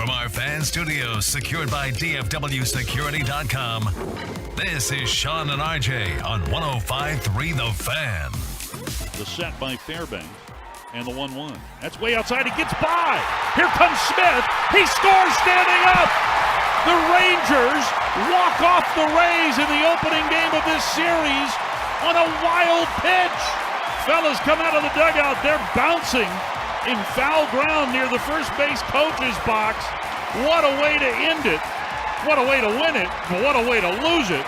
From our fan studios secured by DFWsecurity.com, this is Sean and RJ on 105.3 The Fan. The set by Fairbanks and the 1-1. That's way outside. He gets by. Here comes Smith. He scores standing up. The Rangers walk off the Rays in the opening game of this series on a wild pitch. Fellas come out of the dugout. They're bouncing in foul ground near the first base coach's box. What a way to end it. What a way to win it. But what a way to lose it.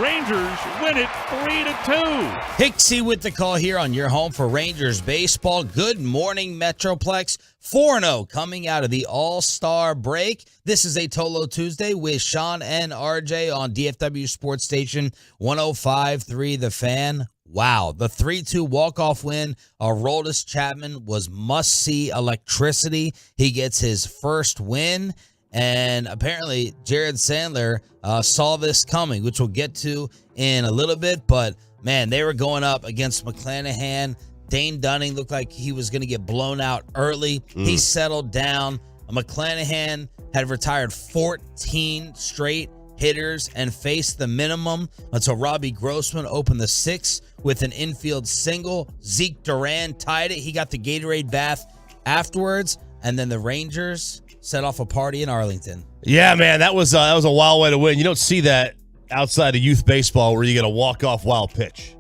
Rangers win it 3-2. Hixie with the call here on your home for Rangers baseball. Good morning, Metroplex. 4-0 coming out of the All-Star break. This is a Tolo Tuesday with Sean and RJ on DFW Sports Station 105.3 The Fan. Wow, the 3-2 walk-off win. Aroldis Chapman was must-see electricity. He gets his first win. And apparently, Jared Sandler saw this coming, which we'll get to in a little bit. But, man, they were going up against McClanahan. Dane Dunning looked like he was going to get blown out early. He settled down. McClanahan had retired 14 straight hitters and faced the minimum until Robbie Grossman opened the sixth with an infield single. Zeke Duran tied it. He got the Gatorade bath afterwards. And then the Rangers set off a party in Arlington. Yeah, man, that was a wild way to win. You don't see that outside of youth baseball where you get a walk-off wild pitch.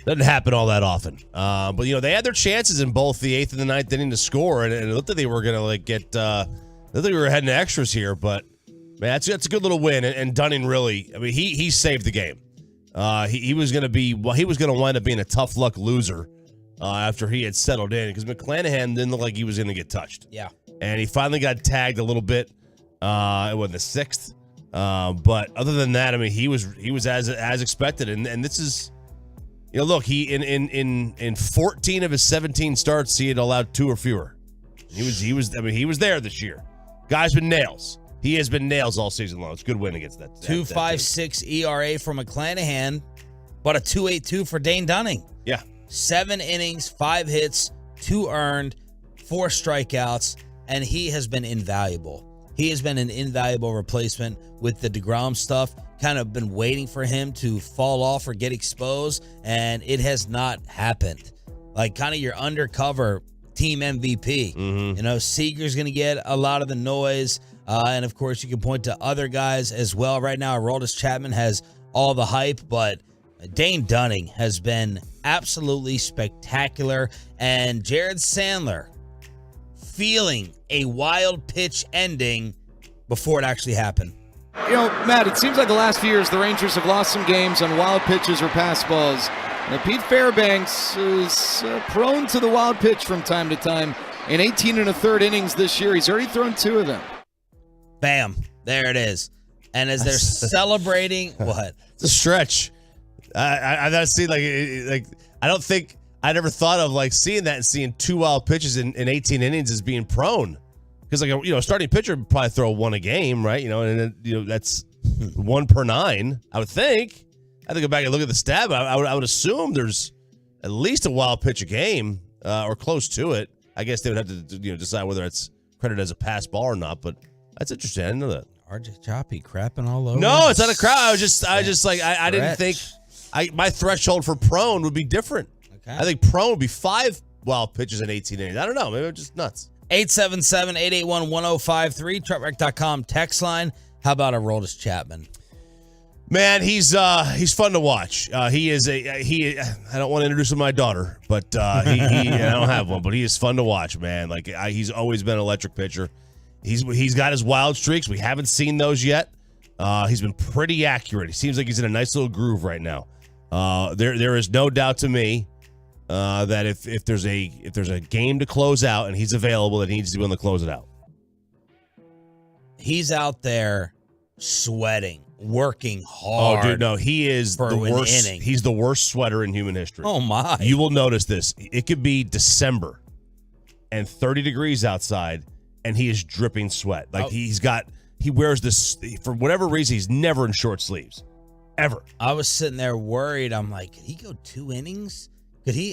Doesn't happen all that often. But, they had their chances in both the 8th and the 9th inning to score, and it looked like they were going to, get I think we were heading to extras here, but, man, that's a good little win, and Dunning really, I mean, he saved the game. He was going to wind up being a tough luck loser after he had settled in, because McClanahan didn't look like he was going to get touched. Yeah. And he finally got tagged a little bit in the 6th. But other than that, I mean, he was as expected. And this is, look, he in 14 of his 17 starts, he had allowed 2 or fewer. He was there this year. Guy's been nails. He has been nails all season long. It's a good win against that. 2.56 ERA for McClanahan, but a 2.82 for Dane Dunning. Yeah. 7 innings, 5 hits, 2 earned, 4 strikeouts. And he has been invaluable. He has been an invaluable replacement with the DeGrom stuff. Kind of been waiting for him to fall off or get exposed, and it has not happened. Like kind of your undercover team MVP. Mm-hmm. Seager's going to get a lot of the noise. And, of course, you can point to other guys as well. Right now, Aroldis Chapman has all the hype, but Dane Dunning has been absolutely spectacular. And Jared Sandler feeling a wild pitch ending before it actually happened. Matt, it seems like the last few years the Rangers have lost some games on wild pitches or pass balls. Now, Pete Fairbanks is prone to the wild pitch from time to time. In 18 1/3 innings this year, he's already thrown 2 of them. Bam. There it is. And as they're celebrating, what? It's a stretch. I gotta see, I don't think I never thought of seeing that and seeing 2 wild pitches in 18 innings as being prone, because a starting pitcher would probably throw 1 a game, right? And that's 1 per 9. I would think. I have to go back and look at the stat, but I would assume there's at least a wild pitch a game or close to it. I guess they would have to decide whether it's credited as a pass ball or not. But that's interesting. I didn't know that. RJ Choppy crapping all over. No, it's not a crowd. I didn't think my threshold for prone would be different. Okay. I think prone would be 5 wild pitches in 18 innings. I don't know. Maybe I'm just nuts. 877-881-1053, truckwreck.com text line. How about Aroldis Chapman? Man, he's fun to watch. I don't want to introduce him to my daughter, but I don't have one, but he is fun to watch, man. He's always been an electric pitcher. He's got his wild streaks. We haven't seen those yet. He's been pretty accurate. He seems like he's in a nice little groove right now. There is no doubt to me that if there's a game to close out and he's available, that he needs to be able to close it out. He's out there sweating, working hard. Oh, dude, no, he is the worst. Inning. He's the worst sweater in human history. Oh my! You will notice this. It could be December and 30 degrees outside, and he is dripping sweat. He wears this for whatever reason. He's never in short sleeves, ever. I was sitting there worried. I'm like, could he go 2 innings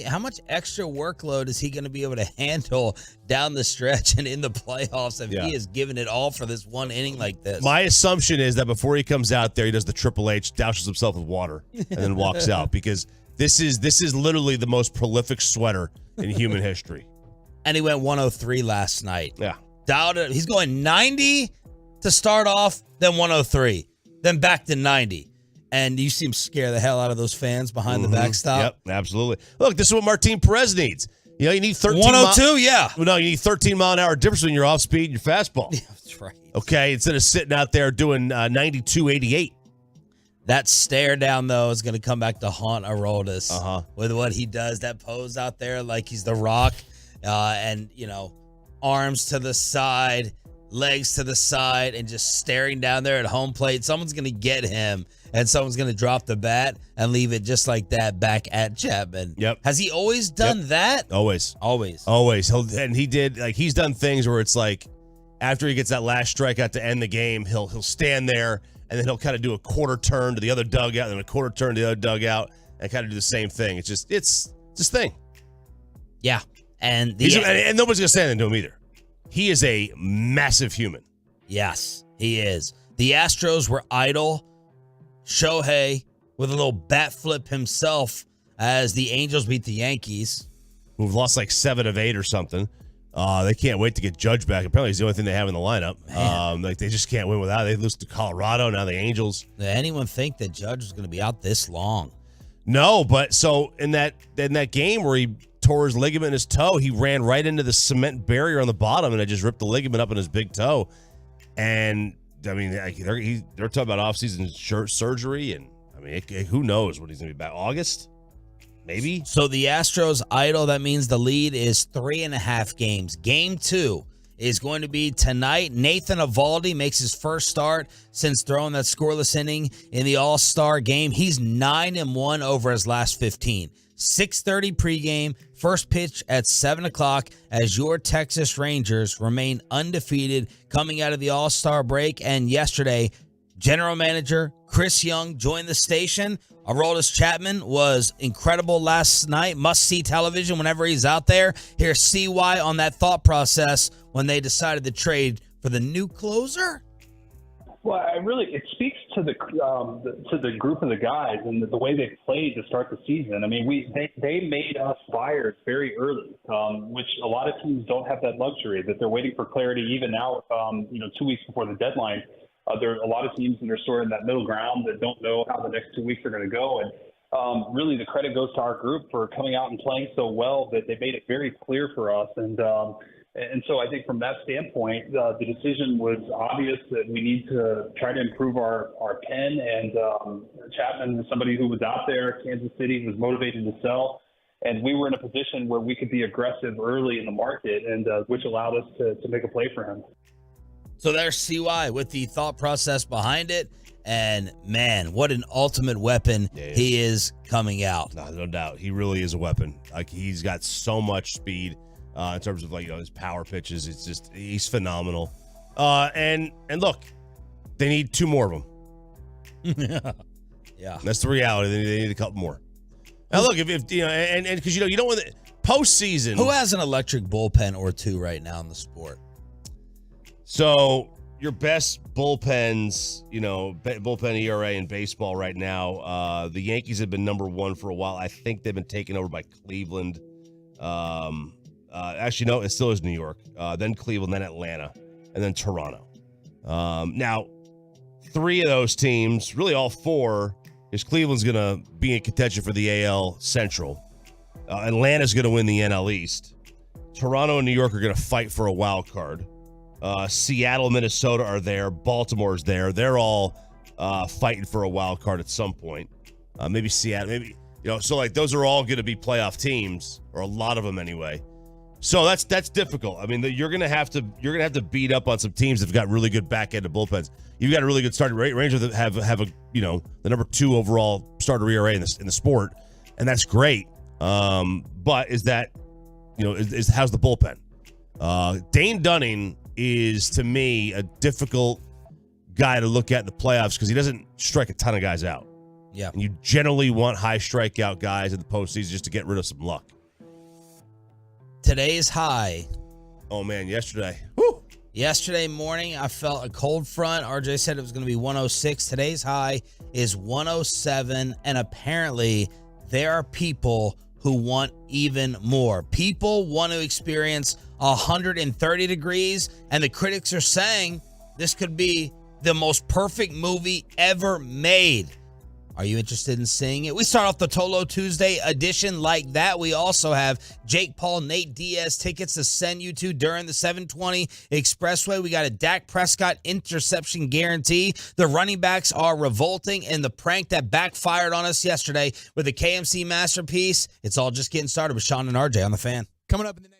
How much extra workload is he going to be able to handle down the stretch and in the playoffs if he is giving it all for this one inning like this? My assumption is that before he comes out there, he does the Triple H, douses himself with water, and then walks out, because this is literally the most prolific sweater in human history. And he went 103 last night. Yeah. He's going 90 to start off, then 103, then back to 90. And you see him scare the hell out of those fans behind the backstop. Yep, absolutely. Look, this is what Martin Perez needs. You need 13 102, yeah. Well, no, you need 13-mile-an-hour difference between your off speed and your fastball. Yeah, that's right. Okay, instead of sitting out there doing 92-88. That stare down, though, is going to come back to haunt Aroldis with what he does. That pose out there like he's the Rock, and, arms to the side, legs to the side, and just staring down there at home plate. Someone's going to get him, and someone's going to drop the bat and leave it just like that back at Chapman. Yep. Has he always done that? Always. He did, he's done things where it's like after he gets that last strikeout to end the game, he'll stand there, and then he'll kind of do a quarter turn to the other dugout, and then a quarter turn to the other dugout, and kind of do the same thing. It's this thing. Yeah. And nobody's going to say anything to him either. He is a massive human. Yes, he is. The Astros were idle. Shohei with a little bat flip himself as the Angels beat the Yankees. Who've lost like 7 of 8 or something. They can't wait to get Judge back. Apparently, he's the only thing they have in the lineup. They just can't win without it. They lose to Colorado, now the Angels. Did anyone think that Judge was going to be out this long? No, but so in that game where he tore his ligament in his toe, he ran right into the cement barrier on the bottom, and it just ripped the ligament up in his big toe. And I mean, they're talking about off-season surgery, and I mean, who knows when he's going to be back? August? Maybe? So the Astros idle. That means the lead is 3.5 games. Game 2 is going to be tonight. Nathan Eovaldi makes his first start since throwing that scoreless inning in the All-Star game. He's 9-1 over his last 15. 6:30 pregame, first pitch at 7 o'clock as your Texas Rangers remain undefeated coming out of the All-Star break. And yesterday, General Manager Chris Young joined the station. Aroldis Chapman was incredible last night. Must-see television whenever he's out there. Here's CY on that thought process when they decided to trade for the new closer. Well, it speaks to the group of the guys and the way they played to start the season. I mean, they made us buyers very early, which a lot of teams don't have that luxury, that they're waiting for clarity even now, 2 weeks before the deadline. There are a lot of teams that are sort of in that middle ground that don't know how the next 2 weeks are going to go. And really the credit goes to our group for coming out and playing so well that they made it very clear for us. And so I think from that standpoint, the decision was obvious that we need to try to improve our pen. And Chapman was somebody who was out there. Kansas City was motivated to sell. And we were in a position where we could be aggressive early in the market, and which allowed us to make a play for him. So there's CY with the thought process behind it. And, man, what an ultimate weapon he is coming out. No doubt. He really is a weapon. Like, he's got so much speed in terms of, his power pitches. It's just, he's phenomenal. And look, they need 2 more of them. Yeah. That's the reality. They need a couple more. Now, look, if because, you don't want the postseason. Who has an electric bullpen or 2 right now in the sport? So your best bullpens, bullpen ERA in baseball right now, the Yankees have been number 1 for a while. I think they've been taken over by Cleveland. Actually, no, it still is New York. Then Cleveland, then Atlanta, and then Toronto. Now, 3 of those teams, really all 4, is Cleveland's going to be in contention for the AL Central. Atlanta's going to win the NL East. Toronto and New York are going to fight for a wild card. Seattle, Minnesota are there. Baltimore's there. They're all fighting for a wild card at some point. Maybe Seattle. So those are all going to be playoff teams, or a lot of them anyway. So that's difficult. I mean, you're gonna have to beat up on some teams that've got really good back end of bullpens. You've got a really good starting Rangers that have a the number 2 overall starter ERA in the sport, and that's great. But is that how's the bullpen? Dane Dunning is, to me, a difficult guy to look at in the playoffs because he doesn't strike a ton of guys out. Yeah. And you generally want high strikeout guys in the postseason just to get rid of some luck. Today's high. Oh, man, yesterday. Woo! Yesterday morning, I felt a cold front. RJ said it was going to be 106. Today's high is 107. And apparently, there are people who want even more. People want to experience 130 degrees. And the critics are saying this could be the most perfect movie ever made. Are you interested in seeing it? We start off the Tolo Tuesday edition like that. We also have Jake Paul, Nate Diaz tickets to send you to during the 720 Expressway. We got a Dak Prescott interception guarantee. The running backs are revolting, and the prank that backfired on us yesterday with the KMC masterpiece. It's all just getting started with Sean and RJ on The Fan. Coming up in the next.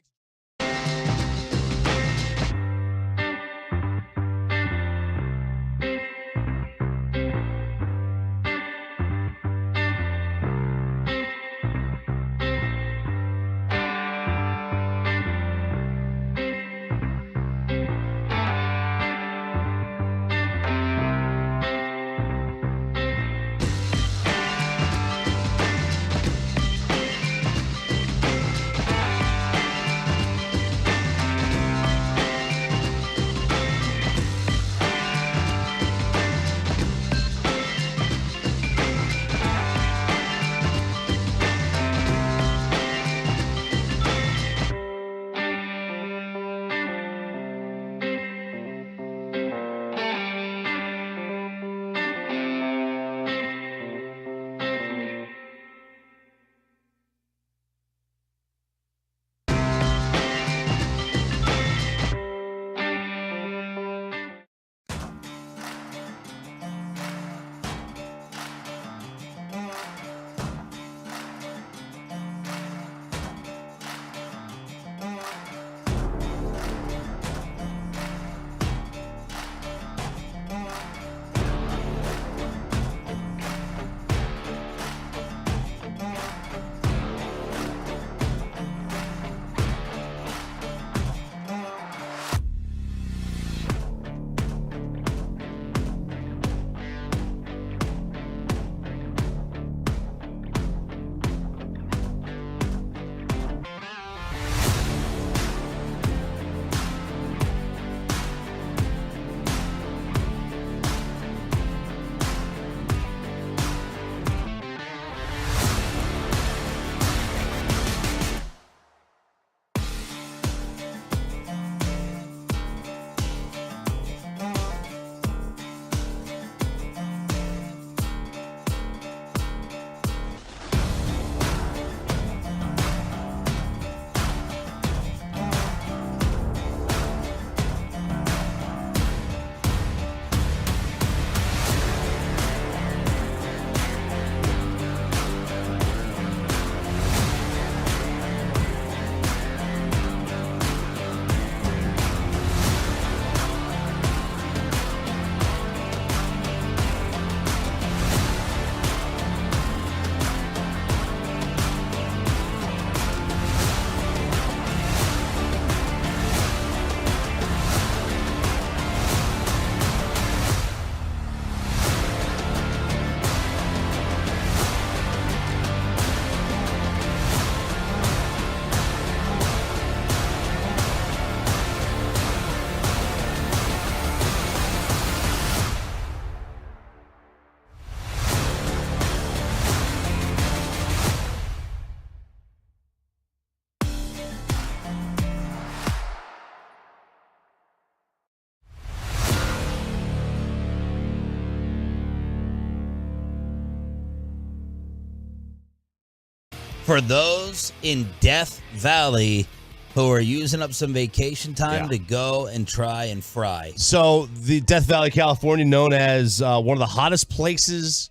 For those in Death Valley who are using up some vacation time to go and try and fry. So the Death Valley, California, known as one of the hottest places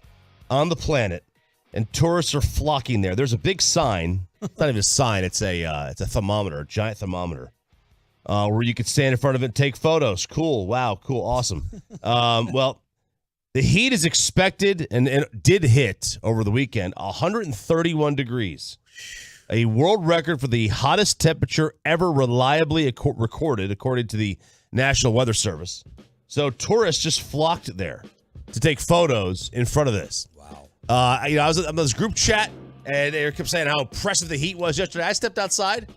on the planet, and tourists are flocking there. There's a big sign. It's not even a sign. It's a thermometer, a giant thermometer, where you could stand in front of it and take photos. Cool. Wow. Cool. Awesome. Well, the heat is expected and did hit over the weekend 131 degrees. A world record for the hottest temperature ever reliably recorded, according to the National Weather Service. So tourists just flocked there to take photos in front of this. Wow. I was on this group chat, and they kept saying how oppressive the heat was yesterday. I stepped outside.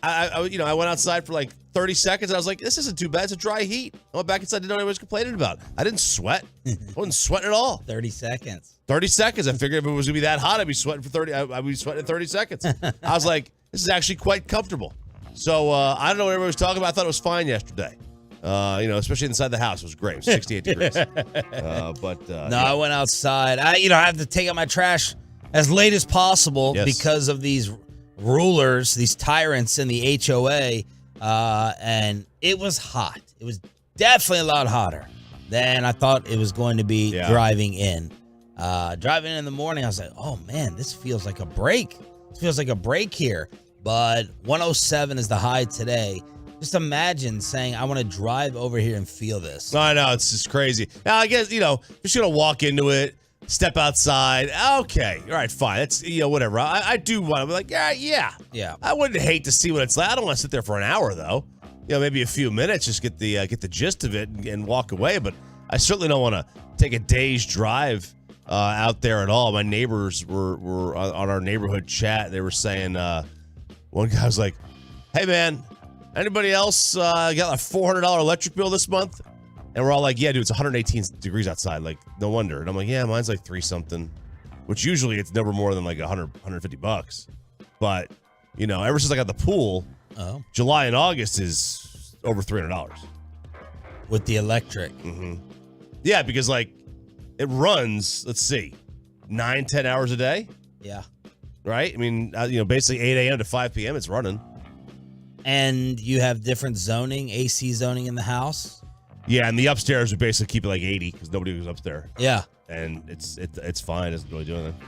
I went outside for like 30 seconds. And I was like, this isn't too bad. It's a dry heat. I went back inside. Didn't know what anyone was complaining about. I didn't sweat. I wasn't sweating at all. 30 seconds. 30 seconds. I figured if it was going to be that hot, I'd be sweating for 30. I'd be sweating in 30 seconds. I was like, this is actually quite comfortable. So I don't know what everybody was talking about. I thought it was fine yesterday. Especially inside the house. It was great. It was 68 degrees. I went outside. I have to take out my trash as late as possible because of these rulers, these tyrants in the HOA. And it was hot. It was definitely a lot hotter than I thought it was going to be driving in. Driving in the morning, I was like, oh, man, this feels like a break. It feels like a break here. But 107 is the high today. Just imagine saying, I want to drive over here and feel this. I know. It's just crazy. Now, I guess, just going to walk into it, step outside. Okay. All right, fine. That's, whatever. I do want to be like, yeah. I wouldn't hate to see what it's like. I don't want to sit there for an hour, though. Maybe a few minutes, just get the gist of it and walk away. But I certainly don't want to take a day's drive out there at all. My neighbors were on our neighborhood chat. They were saying, one guy was like, hey, man, anybody else got a $400 electric bill this month? And we're all like, yeah, dude, it's 118 degrees outside. Like, no wonder. And I'm like, yeah, mine's like 3-something, which usually it's never more than like $150. But, ever since I got the pool, July and August is over $300. With the electric. Mm-hmm. Yeah, because like it runs, let's see, 9-10 hours a day. Yeah. Right? I mean, basically 8 a.m. to 5 p.m. it's running. And you have different zoning, AC zoning in the house? Yeah, and the upstairs would basically keep it like 80 because nobody goes upstairs. Yeah. And it's fine. It doesn't really do anything.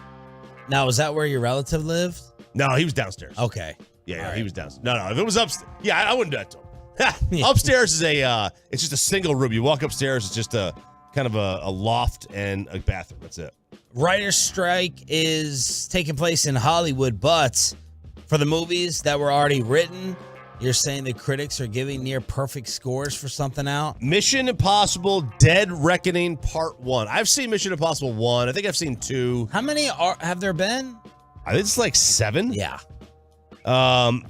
Now, is that where your relative lived? No, he was downstairs. Okay. Yeah, he was downstairs. No, if it was upstairs, I wouldn't do that to him. Upstairs is it's just a single room. You walk upstairs, it's just a kind of a loft and a bathroom. That's it. Writer's strike is taking place in Hollywood, but for the movies that were already written, you're saying the critics are giving near perfect scores for something out? Mission Impossible Dead Reckoning Part 1. I've seen Mission Impossible 1. I think I've seen 2. How many have there been? I think it's like 7. Yeah.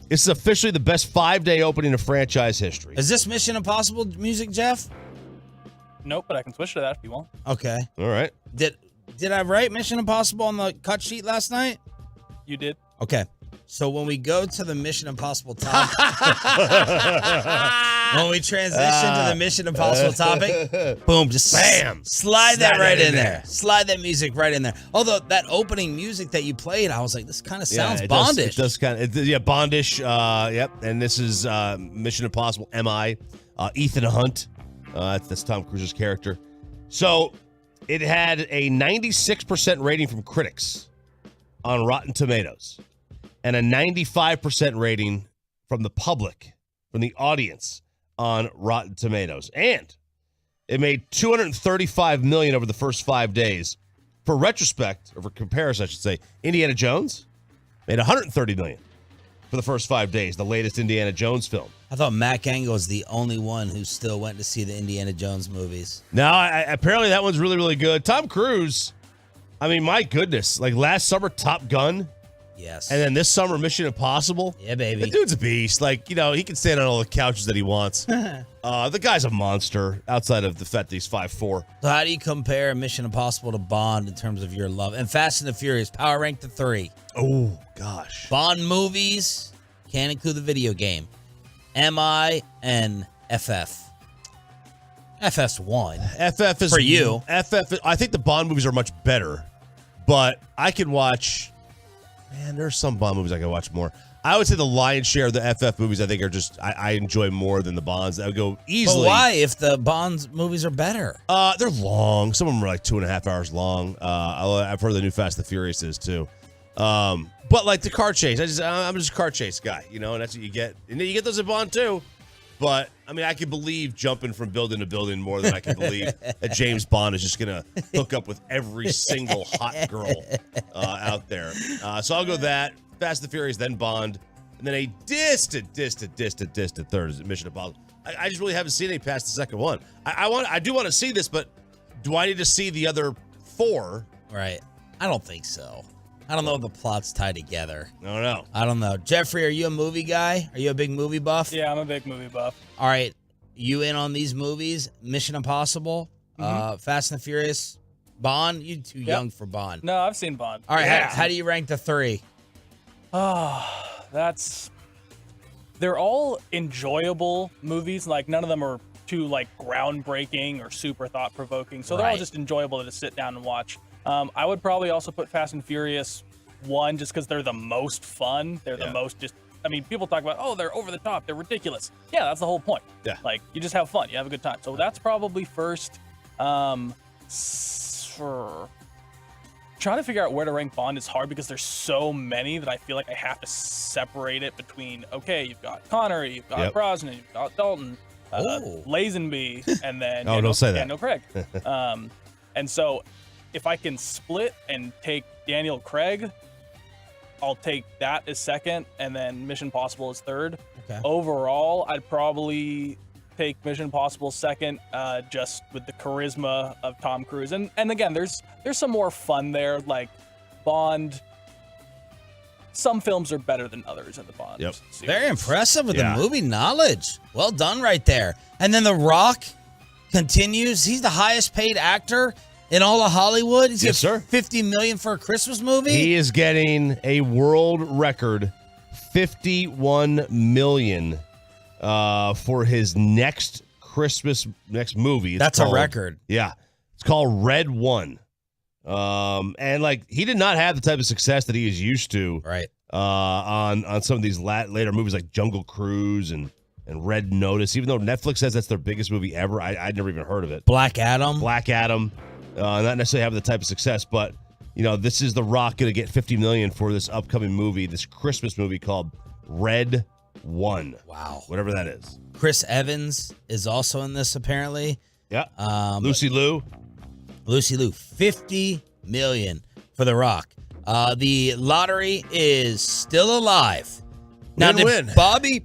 This is officially the best 5-day opening of franchise history. Is this Mission Impossible music, Jeff? Nope, but I can switch to that if you want. Okay. All right. Did I write Mission Impossible on the cut sheet last night? You did. Okay. So when we go to the Mission Impossible topic, when we transition to the Mission Impossible topic, boom, just bam, slide that right in there. Slide that music right in there. Although that opening music that you played, I was like, this kind of sounds Bondish. It does kind of, Bondish. Yep. And this is Mission Impossible MI. Ethan Hunt. That's Tom Cruise's character. So it had a 96% rating from critics on Rotten Tomatoes and a 95% rating from the public, from the audience on Rotten Tomatoes. And it made $235 million over the first 5 days. For retrospect, or for comparison, I should say, Indiana Jones made $130 million for the first 5 days, the latest Indiana Jones film. I thought Matt Gango was the only one who still went to see the Indiana Jones movies. No, apparently that one's really, really good. Tom Cruise, I mean, my goodness. Like last summer, Top Gun. Yes. And then this summer, Mission Impossible. Yeah, baby. The dude's a beast. Like, he can stand on all the couches that he wants. The guy's a monster outside of the fact that he's 5'4". So how do you compare Mission Impossible to Bond in terms of your love? And Fast and the Furious, power rank to 3. Oh, gosh. Bond movies, can't include the video game. MI and FF. FF's 1. FF is for you. FF. I think the Bond movies are much better, but I can watch. Man, there's some Bond movies I can watch more. I would say the lion's share of the FF movies I think are just I enjoy more than the Bonds. I would go easily. But why? If the Bonds movies are better, they're long. Some of them are like 2.5 hours long. I've heard the new Fast and the Furious is too. But like the car chase, I'm just a car chase guy, and that's what you get. And then you get those at Bond too. But I mean, I can believe jumping from building to building more than I can believe that James Bond is just gonna hook up with every single hot girl out there. So I'll go that Fast and the Furious, then Bond, and then a distant third is Mission Impossible. I just really haven't seen any past the second one. I do want to see this, but do I need to see the other 4? Right. I don't think so. I don't know if the plots tie together. No, no. I don't know. Jeffrey, are you a movie guy? Are you a big movie buff? Yeah, I'm a big movie buff. All right. You in on these movies? Mission Impossible, Fast and the Furious, Bond? You too young for Bond. No, I've seen Bond. All right. How do you rank the three? They're all enjoyable movies. Like, none of them are too, like, groundbreaking or super thought-provoking. So they're all just enjoyable to sit down and watch. I would probably also put Fast and Furious 1 just because they're the most fun. They're the most people talk about, oh, they're over the top, they're ridiculous. Yeah, that's the whole point. Yeah. Like, you just have fun, you have a good time. So that's probably first. Trying to figure out where to rank Bond is hard because there's so many that I feel like I have to separate it between, okay, you've got Connery, you've got Brosnan, you've got Dalton, Lazenby, and then don't say that. Daniel Craig. And so if I can split and take Daniel Craig, I'll take that as second, and then Mission Impossible as third. Okay. Overall, I'd probably take Mission Impossible second, just with the charisma of Tom Cruise. And again, there's some more fun there, like Bond. Some films are better than others in the Bond series. Very impressive with the movie knowledge. Well done right there. And then The Rock continues. He's the highest paid actor in all of Hollywood. He's getting $50 million for a Christmas movie. He is getting a world record $51 million for his next movie. That's a record. Yeah. It's called Red One. And like, he did not have the type of success that he is used to on some of these later movies like Jungle Cruise and Red Notice, even though Netflix says that's their biggest movie ever. I'd never even heard of it. Black Adam. Not necessarily having the type of success, but this is The Rock going to get $50 million for this upcoming movie, this Christmas movie called Red One. Wow. Whatever that is. Chris Evans is also in this, apparently. Yeah. Lucy Liu, $50 million for The Rock. The lottery is still alive. Now, did Bobby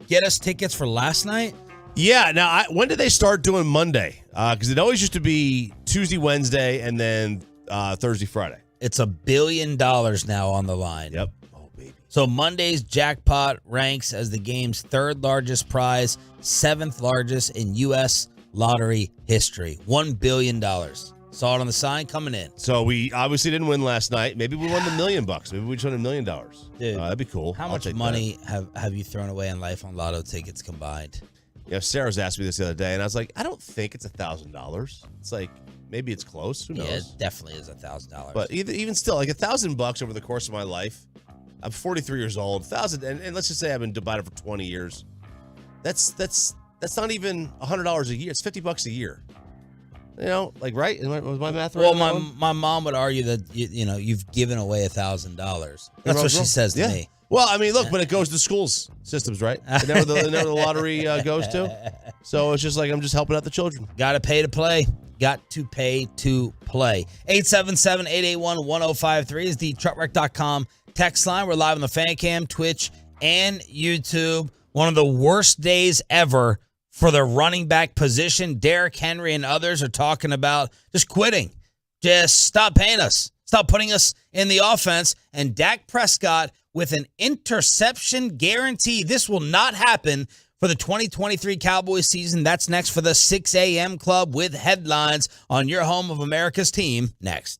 get us tickets for last night? Yeah. Now, when did they start doing Monday? Because it always used to be Tuesday, Wednesday, and then Thursday, Friday. It's $1 billion now on the line. Yep. Oh, baby. So Monday's jackpot ranks as the game's third largest prize, seventh largest in U.S. lottery history. $1 billion. Saw it on the sign coming in. So we obviously didn't win last night. Maybe we won $1 million. Maybe we just won $1 million. Dude, that'd be cool. How much money have you thrown away in life on lotto tickets combined? Yeah, Sarah's asked me this the other day, and I was like, I don't think it's $1,000. It's like, maybe it's close. Who knows? Yeah, it definitely is $1,000. But even still, like $1,000 over the course of my life. I'm 43 years old. 1,000, and let's just say I've been divided for 20 years. That's not even $100 a year. It's $50 a year. Right? Was my math right? Well, my mom would argue that you've given away $1,000. That's what she says to me. Well, I mean, look, but it goes to schools systems, right? And never the lottery goes to. So it's just like I'm just helping out the children. Got to pay to play. Got to pay to play. 877-881-1053 is the truckwreck.com text line. We're live on the fan cam, Twitch, and YouTube. One of the worst days ever for the running back position. Derrick Henry and others are talking about just quitting. Just stop paying us. Stop putting us in the offense. And Dak Prescott with an interception guarantee. This will not happen for the 2023 Cowboys season. That's next for the 6 a.m. Club with headlines on your home of America's team next.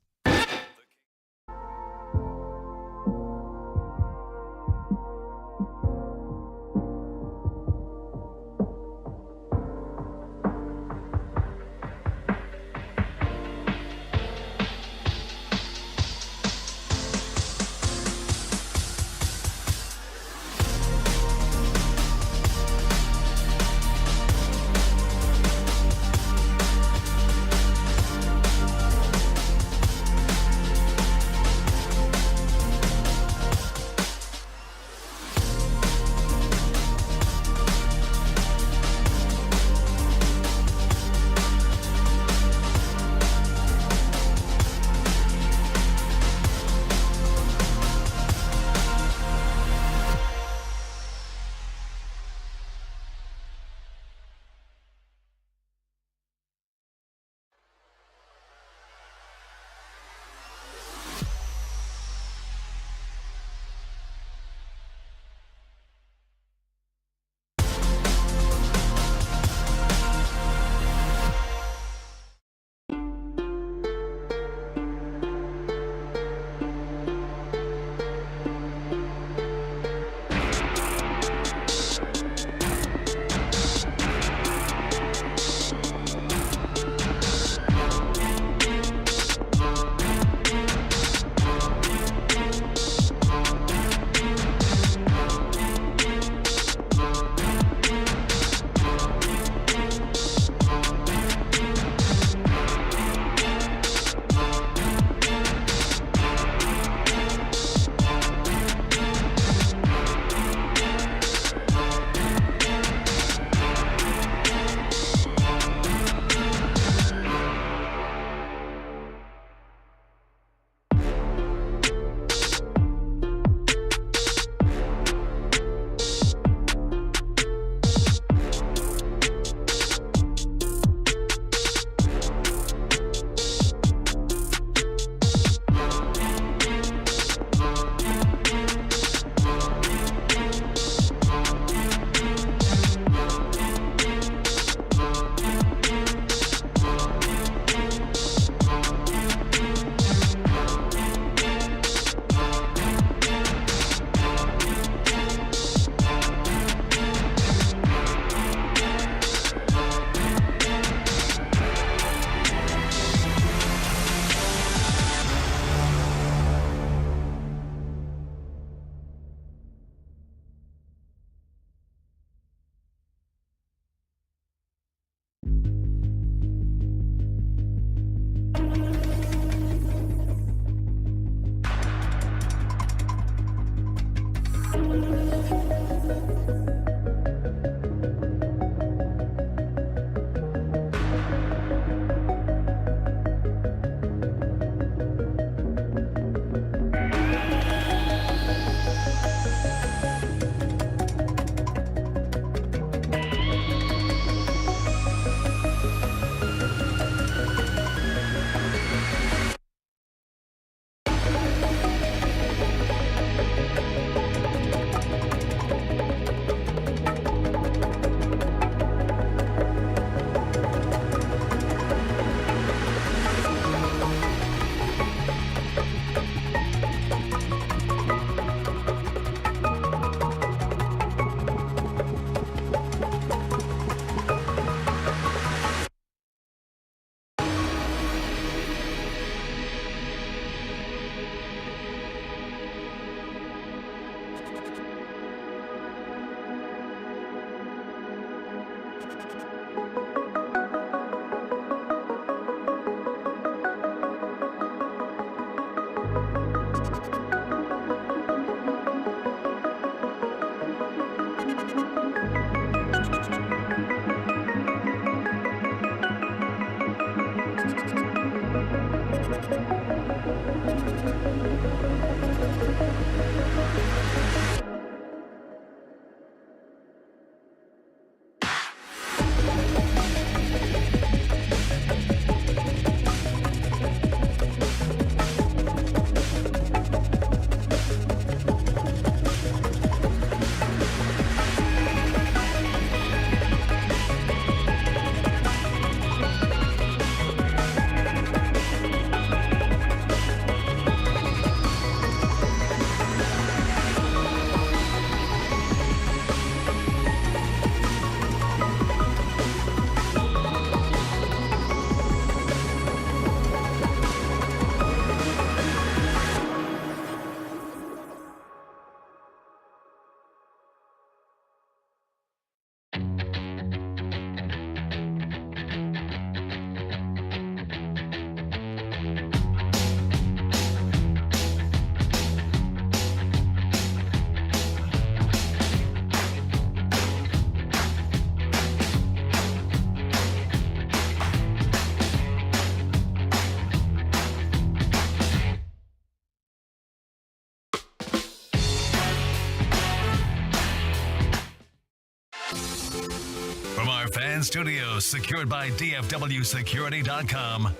From our fan studios, secured by DFWsecurity.com,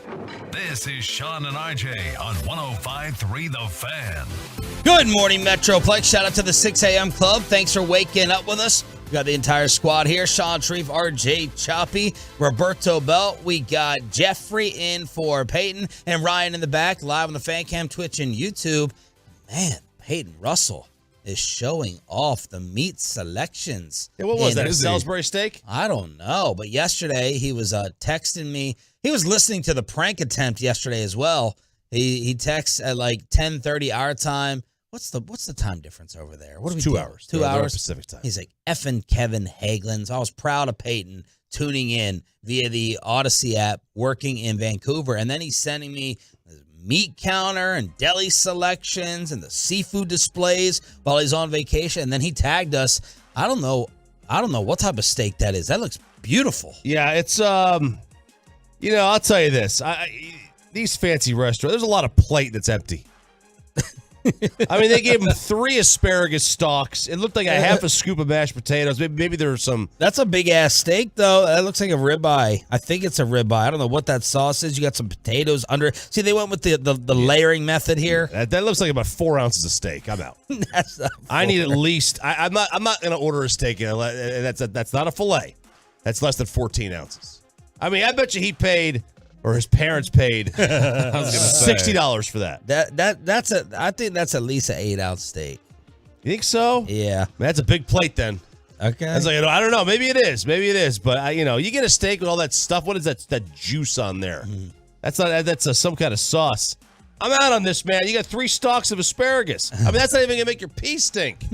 this is Sean and RJ on 105.3 The Fan. Good morning, Metroplex. Shout out to the 6 a.m. club. Thanks for waking up with us. We got the entire squad here. Sean Sharif, RJ Choppy, Roberto Belt. We got Jeffrey in for Peyton and Ryan in the back, live on the Fan Cam, Twitch, and YouTube. Man, Peyton Russell is showing off the meat selections. Yeah, what was that? A Salisbury steak? I don't know, but yesterday he was texting me. He was listening to the prank attempt yesterday as well. He texts at like 10:30 our time. What's the time difference over there? What are we 2 doing? hours. 2 They're hours Pacific time. He's like effing Kevin Hagelins. I was proud of Peyton tuning in via the Odyssey app, working in Vancouver, and then he's sending me meat counter and deli selections and the seafood displays while he's on vacation. And then he tagged us. I don't know what type of steak that is. That looks beautiful. Yeah, it's I'll tell you this. These fancy restaurants, there's a lot of plate that's empty. I mean, they gave him 3 asparagus stalks. It looked like a half a scoop of mashed potatoes. Maybe there was some. That's a big ass steak, though. That looks like a ribeye. I think it's a ribeye. I don't know what that sauce is. You got some potatoes under. See, they went with the layering method here. That looks like about 4 ounces of steak. I'm out. I need at least. I'm not going to order a steak. That's not a fillet. That's less than 14 ounces. I mean, I bet you he paid. Or his parents paid $60 for that. I think that's at least an 8-ounce steak. You think so? Yeah. That's a big plate then. Okay. That's like, I don't know. Maybe it is. But you get a steak with all that stuff. What is that juice on there? Mm. That's some kind of sauce. I'm out on this, man. You got 3 stalks of asparagus. I mean, that's not even gonna make your pee stink.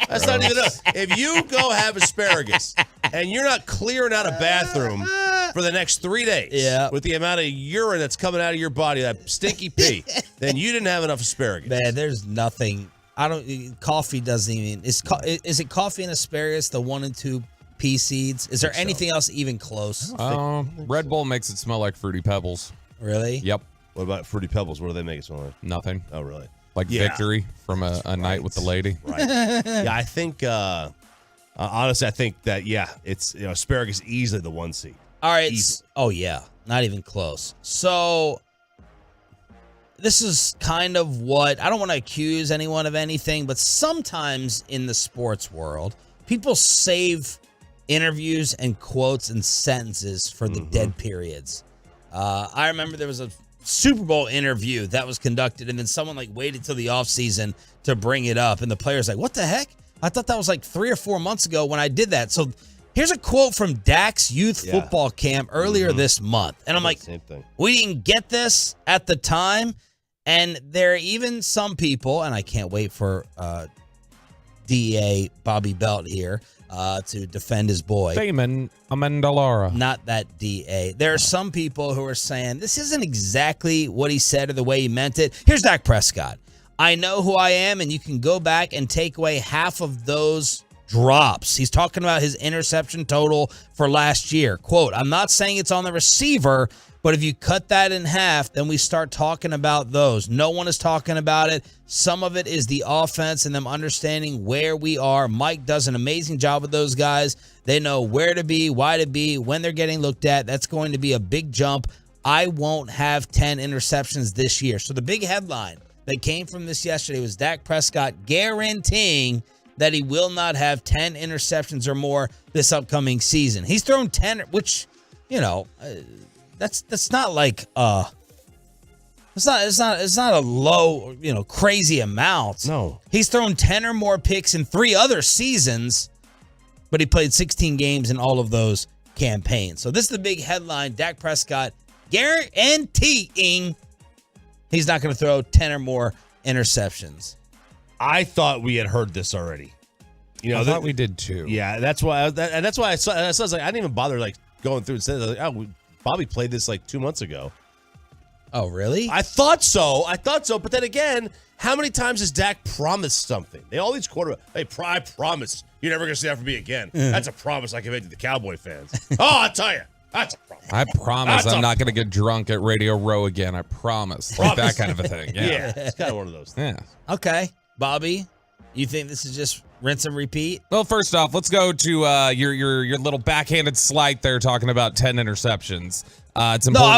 That's not even enough. If you go have asparagus and you're not clearing out a bathroom for the next 3 days with the amount of urine that's coming out of your body, that stinky pee, then you didn't have enough asparagus. Man, there's nothing. Coffee doesn't even. Is it coffee and asparagus, the 1 and 2 pea seeds? Is there anything else even close? Red Bull makes it smell like Fruity Pebbles. Really? Yep. What about Fruity Pebbles? What do they make it smell like? Nothing. Oh, really? Like victory from a night with the lady. Right. Yeah, I think, honestly, I think that, it's asparagus easily the 1 seed. All right. Oh, yeah. Not even close. So this is kind of what, I don't want to accuse anyone of anything, but sometimes in the sports world, people save interviews and quotes and sentences for the dead periods. I remember there was a Super Bowl interview that was conducted, and then someone waited till the offseason to bring it up, and the player's like, what the heck? I thought that was 3 or 4 months ago when I did that. So here's a quote from Dak's youth football camp earlier this month. And I'm like, same thing. We didn't get this at the time. And there are even some people, and I can't wait for DA Bobby Belt here to defend his boy. Damon Amendolara. Not that DA. There are some people who are saying this isn't exactly what he said or the way he meant it. Here's Dak Prescott. I know who I am, and you can go back and take away half of those drops. He's talking about his interception total for last year. Quote, I'm not saying it's on the receiver, but if you cut that in half, then we start talking about those. No one is talking about it. Some of it is the offense and them understanding where we are. Mike does an amazing job with those guys. They know where to be, why to be, when they're getting looked at. That's going to be a big jump. I won't have 10 interceptions this year. So the big headline that came from this yesterday was Dak Prescott guaranteeing that he will not have 10 interceptions or more this upcoming season. He's thrown 10, which, that's not like it's not a low, crazy amount. No. He's thrown 10 or more picks in 3 other seasons, but he played 16 games in all of those campaigns. So this is the big headline. Dak Prescott guaranteeing he's not going to throw 10 or more interceptions. I thought we had heard this already. I thought we did too. Yeah, that's why. I saw. I was like, I didn't even bother going through and saying, like, Bobby played this 2 months ago. Oh, really? I thought so. But then again, how many times has Dak promised something? They all these quarterbacks. Hey, I promise you're never going to see that from me again. That's a promise I can make to the Cowboy fans. I'll tell you. That's a promise. I promise I'm not going to get drunk at Radio Row again. I promise. Like that kind of a thing. Yeah, it's kind of one of those things. Yeah. Okay. Bobby, you think this is just rinse and repeat? Well, first off, let's go to your little backhanded slight there talking about 10 interceptions. It's important. No, I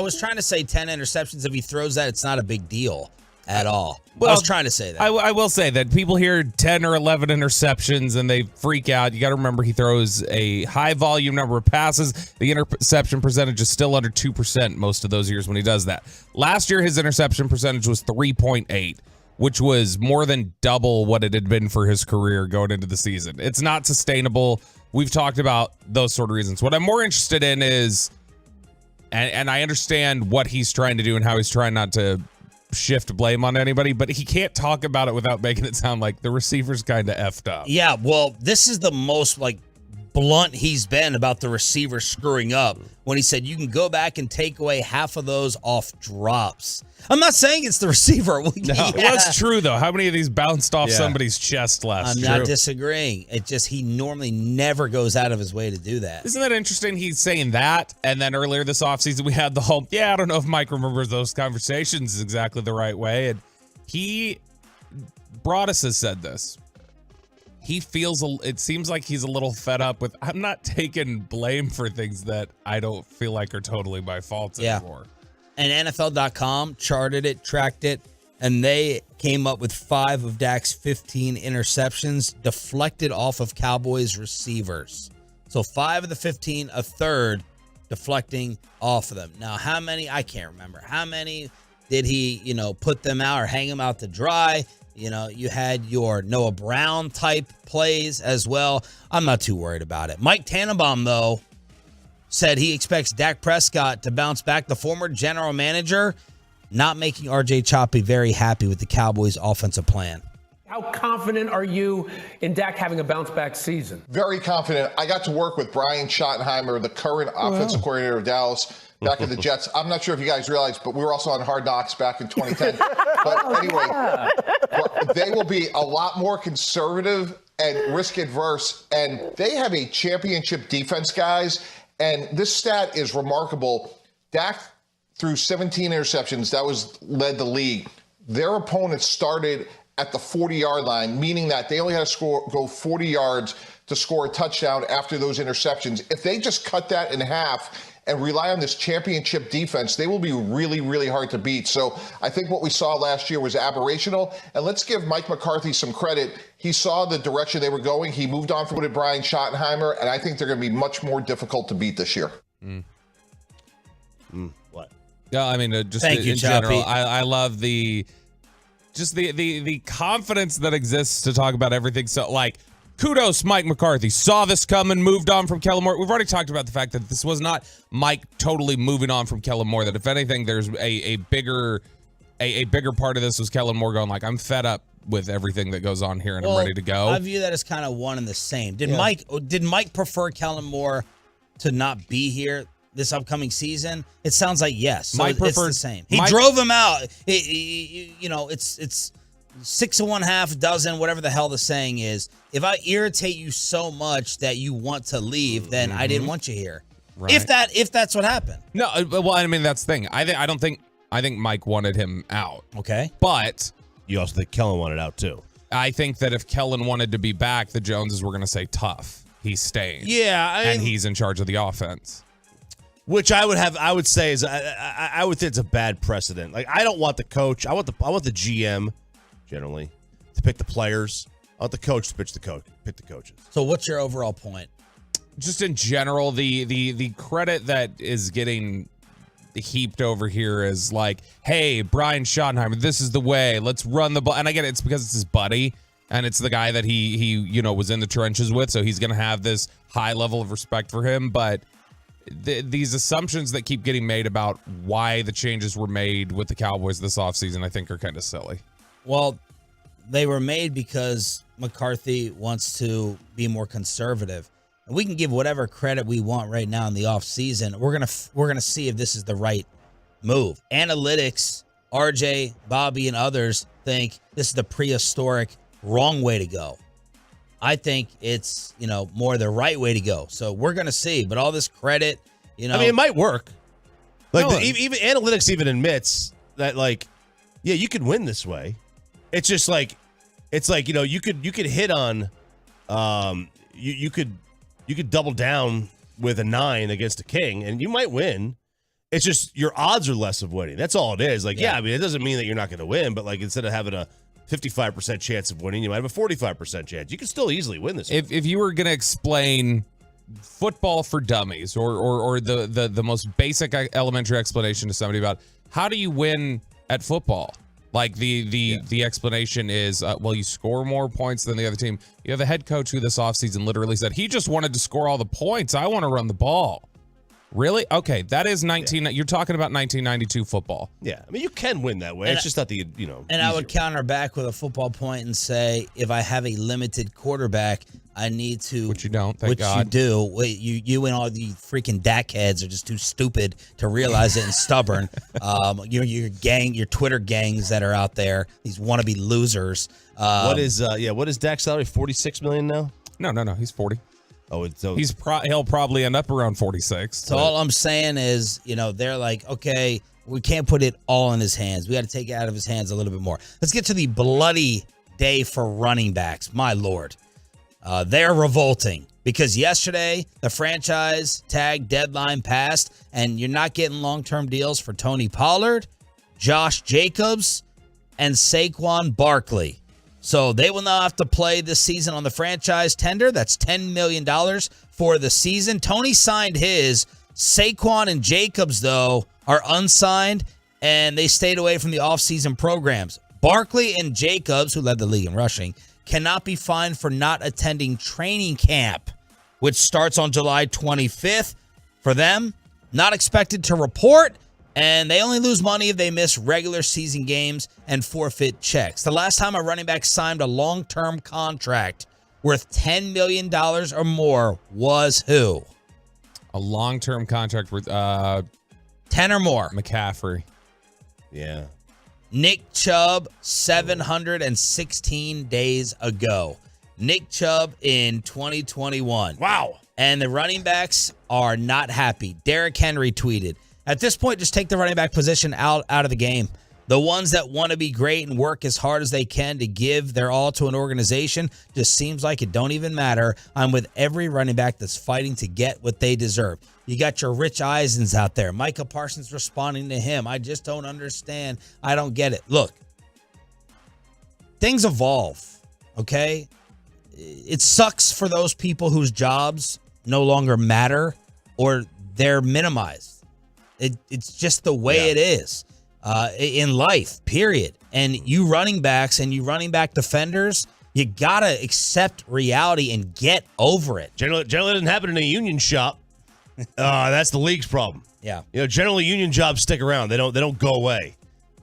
was trying to say 10 interceptions. If he throws that, it's not a big deal at all. Well, I was trying to say that. I will say that people hear 10 or 11 interceptions and they freak out. You got to remember he throws a high volume number of passes. The interception percentage is still under 2% most of those years when he does that. Last year, his interception percentage was 3.8, which was more than double what it had been for his career going into the season. It's not sustainable. We've talked about those sort of reasons. What I'm more interested in is, and I understand what he's trying to do and how he's trying not to shift blame on anybody, but he can't talk about it without making it sound like the receiver's kind of effed up. Yeah, well, this is the most blunt he's been about the receiver screwing up when he said you can go back and take away half of those off drops. I'm not saying it's the receiver. No, that's true though. How many of these bounced off somebody's chest last year? I'm not disagreeing. It just he normally never goes out of his way to do that. Isn't that interesting? He's saying that, and then earlier this offseason we had the whole, I don't know if Mike remembers those conversations exactly the right way, and Broadus has said this. It seems like he's a little fed up with, I'm not taking blame for things that I don't feel like are totally my fault anymore. And NFL.com charted it, tracked it, and they came up with 5 of Dak's 15 interceptions deflected off of Cowboys receivers. So 5 of the 15, a third deflecting off of them. Now, how many? I can't remember. How many did he, put them out or hang them out to dry? You had your Noah Brown type plays as well. I'm not too worried about it. Mike Tannenbaum, though, said he expects Dak Prescott to bounce back. The former general manager not making RJ Choppy very happy with the Cowboys' offensive plan. How confident are you in Dak having a bounce-back season? Very confident. I got to work with Brian Schottenheimer, the current offensive coordinator of Dallas, back in the Jets. I'm not sure if you guys realize, but we were also on Hard Knocks back in 2010. But anyway, they will be a lot more conservative and risk-adverse, and they have a championship defense, guys, and this stat is remarkable. Dak threw 17 interceptions. That led the league. Their opponents started at the 40-yard line, meaning that they only had to go 40 yards to score a touchdown after those interceptions. If they just cut that in half and rely on this championship defense, they will be really, really hard to beat. So I think what we saw last year was aberrational. And let's give Mike McCarthy some credit. He saw the direction they were going. He moved on from Brian Schottenheimer, and I think they're going to be much more difficult to beat this year. What? Yeah, I mean, just in general, I love the confidence that exists to talk about everything. So, kudos, Mike McCarthy. Saw this coming, moved on from Kellen Moore. We've already talked about the fact that this was not Mike totally moving on from Kellen Moore, that if anything, there's a bigger part of this was Kellen Moore going I'm fed up with everything that goes on here, and I'm ready to go. I view that as kind of one and the same. Did Mike prefer Kellen Moore to not be here this upcoming season? It sounds like yes. So it's the same. He drove him out. It's 6 of 1, half a dozen, whatever the hell the saying is. If I irritate you so much that you want to leave, then I didn't want you here. Right. If that's what happened. No, well, I mean that's the thing. I think Mike wanted him out. Okay, but you also think Kellen wanted out too. I think that if Kellen wanted to be back, the Joneses were going to say tough. He's staying. Yeah, and he's in charge of the offense. Which I would say is I would think it's a bad precedent. Like I don't want the coach. I want the GM generally to pick the players. I want the coach to pick the coaches. So what's your overall point? Just in general, the credit that is getting heaped over here is like, hey, Brian Schottenheimer, this is the way. Let's run the ball. And I get it. It's because it's his buddy, and it's the guy that he was in the trenches with, so he's going to have this high level of respect for him. But these assumptions that keep getting made about why the changes were made with the Cowboys this offseason, I think are kind of silly. Well, they were made because McCarthy wants to be more conservative. And we can give whatever credit we want right now in the offseason. We're gonna see if this is the right move. Analytics, RJ, Bobby, and others think this is the prehistoric wrong way to go. I think it's more the right way to go. So we're gonna see. But all this credit, I mean, it might work. Like even analytics even admits that, like, yeah, you could win this way. It's just like, you could hit on, you could double down with a 9 against a king, and you might win. It's just your odds are less of winning. That's all it is. Like, yeah, I mean, it doesn't mean that you're not going to win, but like instead of having a 55% chance of winning, you might have a 45% chance. You can still easily win this. If you were going to explain football for dummies, or the most basic elementary explanation to somebody about how do you win at football, like the explanation is, well, you score more points than the other team. You have a head coach who this offseason literally said he just wanted to score all the points. I want to run the ball. Really? Okay, that is 19. You're talking about 1992 football. Yeah, I mean, you can win that way. It's just not the And I would counter back with a football point and say, if I have a limited quarterback, I need to. Which you don't. Thank God. You do. Wait, you and all the freaking Dak heads are just too stupid to realize it and stubborn. Your Twitter gangs that are out there, these wannabe losers. What is Dak's salary? $46 million now? No. He's 40. Oh, so he'll probably end up around 46. So all I'm saying is, they're like, okay, we can't put it all in his hands. We got to take it out of his hands a little bit more. Let's get to the bloody day for running backs. My Lord. They're revolting because yesterday the franchise tag deadline passed, and you're not getting long-term deals for Tony Pollard, Josh Jacobs, and Saquon Barkley. So they will now have to play this season on the franchise tender. That's $10 million for the season. Tony signed his. Saquon and Jacobs, though, are unsigned, and they stayed away from the offseason programs. Barkley and Jacobs, who led the league in rushing, cannot be fined for not attending training camp, which starts on July 25th. For them, not expected to report, and they only lose money if they miss regular season games and forfeit checks. The last time a running back signed a long-term contract worth $10 million or more was who? A long-term contract worth 10 or more. McCaffrey. Yeah. Nick Chubb, 716 days ago. Nick Chubb in 2021. Wow. And the running backs are not happy. Derrick Henry tweeted, at this point, just take the running back position out of the game. The ones that want to be great and work as hard as they can to give their all to an organization just seems like it don't even matter. I'm with every running back that's fighting to get what they deserve. You got your Rich Eisens out there. Micah Parsons responding to him. I just don't understand. I don't get it. Look, things evolve, okay? It sucks for those people whose jobs no longer matter or they're minimized. It's just the way it is in life, period. And you running backs and you running back defenders, you got to accept reality and get over it. Generally doesn't happen in a union shop. That's the league's problem. Yeah. Generally union jobs stick around. They don't go away.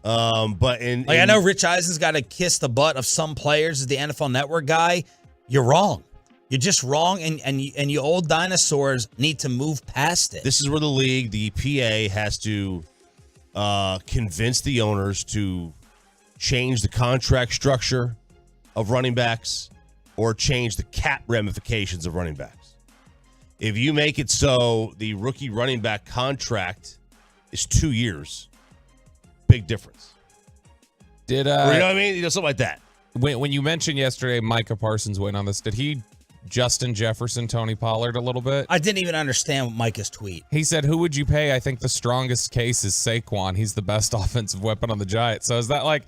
But I know Rich Eisen's got to kiss the butt of some players as the NFL Network guy. You're wrong. You're just wrong, and you old dinosaurs need to move past it. This is where the league, the PA, has to convince the owners to change the contract structure of running backs or change the cap ramifications of running backs. If you make it so the rookie running back contract is 2 years, big difference. Or, you know what I mean? Something like that. When you mentioned yesterday Micah Parsons went on this, did he Justin Jefferson, Tony Pollard a little bit? I didn't even understand Micah's tweet. He said, who would you pay? I think the strongest case is Saquon. He's the best offensive weapon on the Giants. So is that like,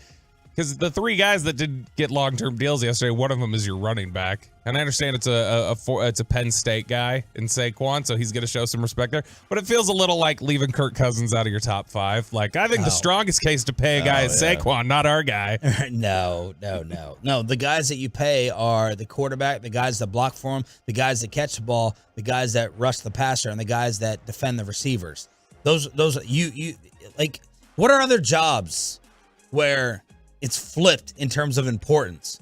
because the three guys that did get long-term deals yesterday, one of them is your running back. And I understand it's a Penn State guy in Saquon, so he's going to show some respect there. But it feels a little like leaving Kirk Cousins out of your top five. Like, I think the strongest case to pay a guy is Saquon, not our guy. No. The guys that you pay are the quarterback, the guys that block for him, the guys that catch the ball, the guys that rush the passer, and the guys that defend the receivers. Those you like. What are other jobs where it's flipped in terms of importance?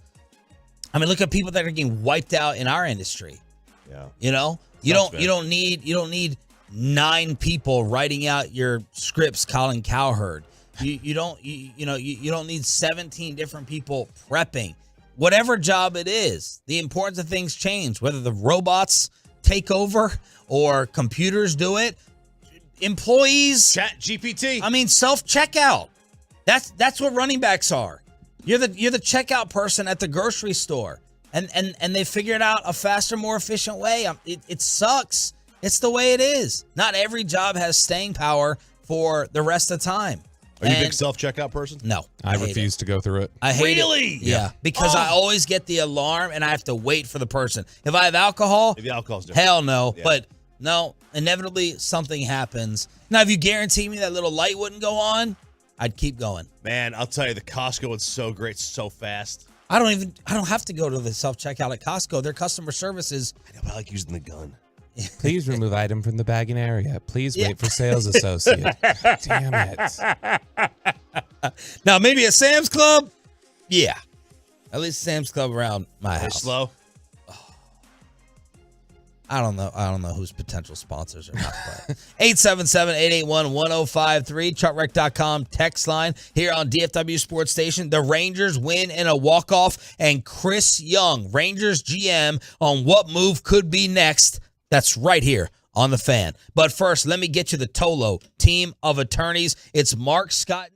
I mean, look at people that are getting wiped out in our industry. Yeah. You know, you don't need 9 people writing out your scripts, Colin Cowherd. You don't need 17 different people prepping. Whatever job it is, the importance of things change. Whether the robots take over or computers do it, employees, Chat GPT. I mean, self-checkout. That's what running backs are. You're the checkout person at the grocery store, and they figured out a faster, more efficient way. It sucks. It's the way it is. Not every job has staying power for the rest of the time. Are you a big self-checkout person? No. I refuse to go through it. I hate it. Yeah. Because I always get the alarm, and I have to wait for the person. If I have alcohol, Maybe alcohol's different. hell no. Yeah. But no, inevitably something happens. Now, if you guarantee me that little light wouldn't go on, I'd keep going. Man, I'll tell you, the Costco is so great, so fast. I don't have to go to the self-checkout at Costco. Their customer service is... I know, but I like using the gun. Please remove item from the bagging area. Please wait for sales associate. Damn it. Now, maybe a Sam's Club? Yeah. At least Sam's Club around my house. Slow. I don't know whose potential sponsors are not. 877-881-1053, chuckwreck.com text line here on DFW Sports Station. The Rangers win in a walk-off, and Chris Young, Rangers GM, on what move could be next. That's right here on The Fan. But first, let me get you the Tolo team of attorneys. It's Mark, Scott,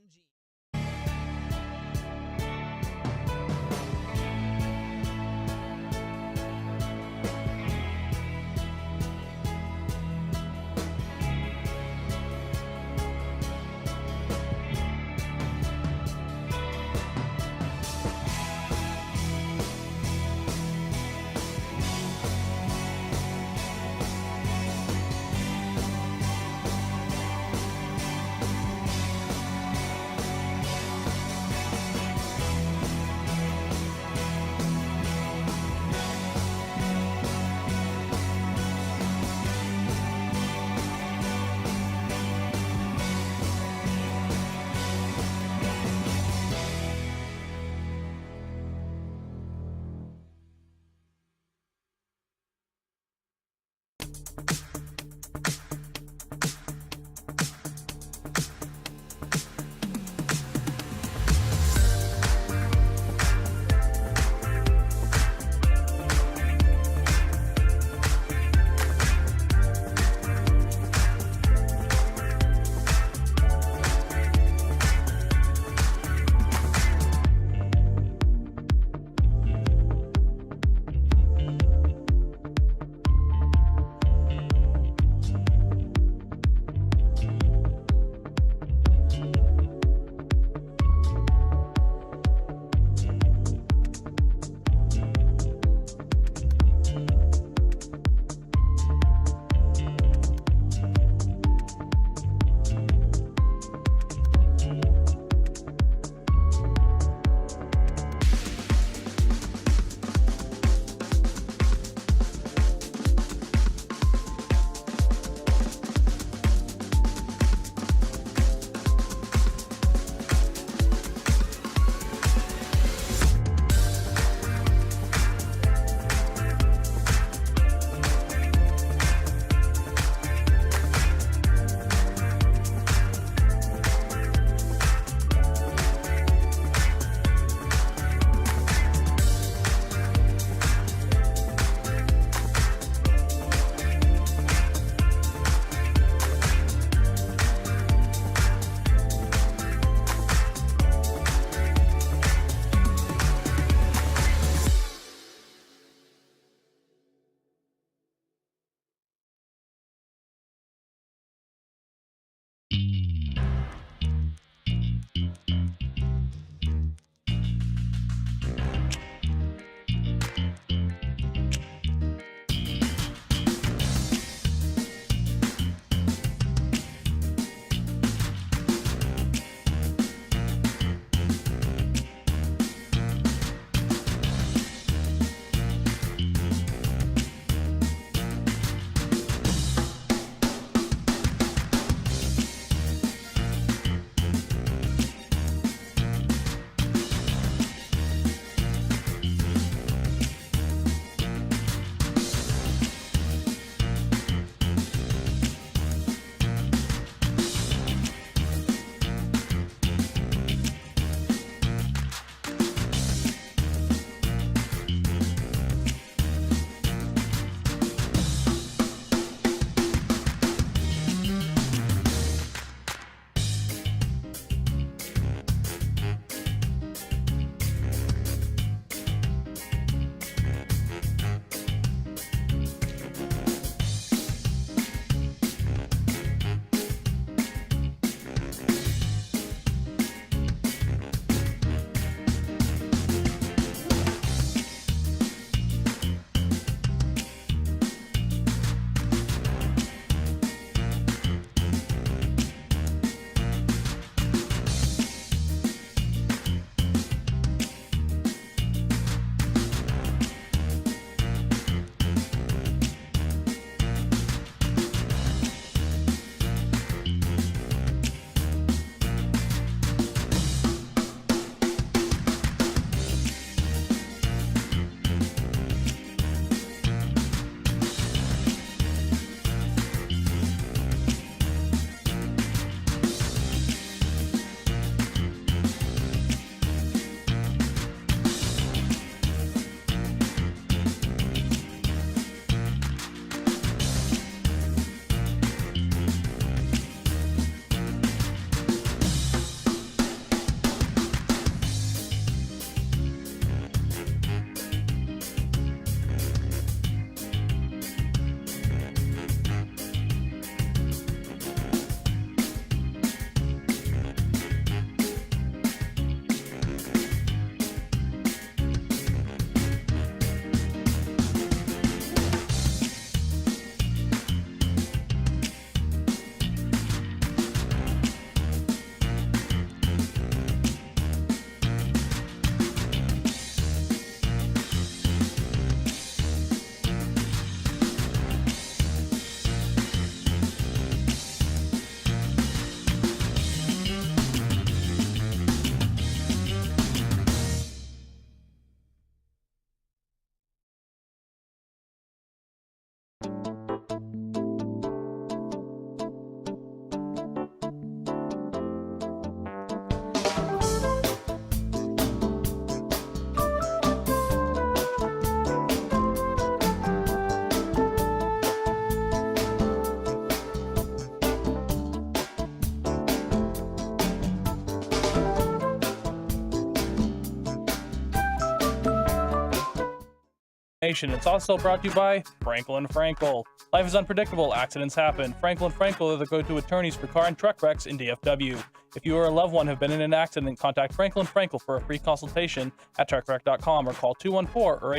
information. It's also brought to you by Frankel & Frankel. Life is unpredictable. Accidents happen. Frankel & Frankel are the go-to attorneys for car and truck wrecks in DFW. If you or a loved one have been in an accident, contact Frankel & Frankel for a free consultation at truckwreck.com or call 214 or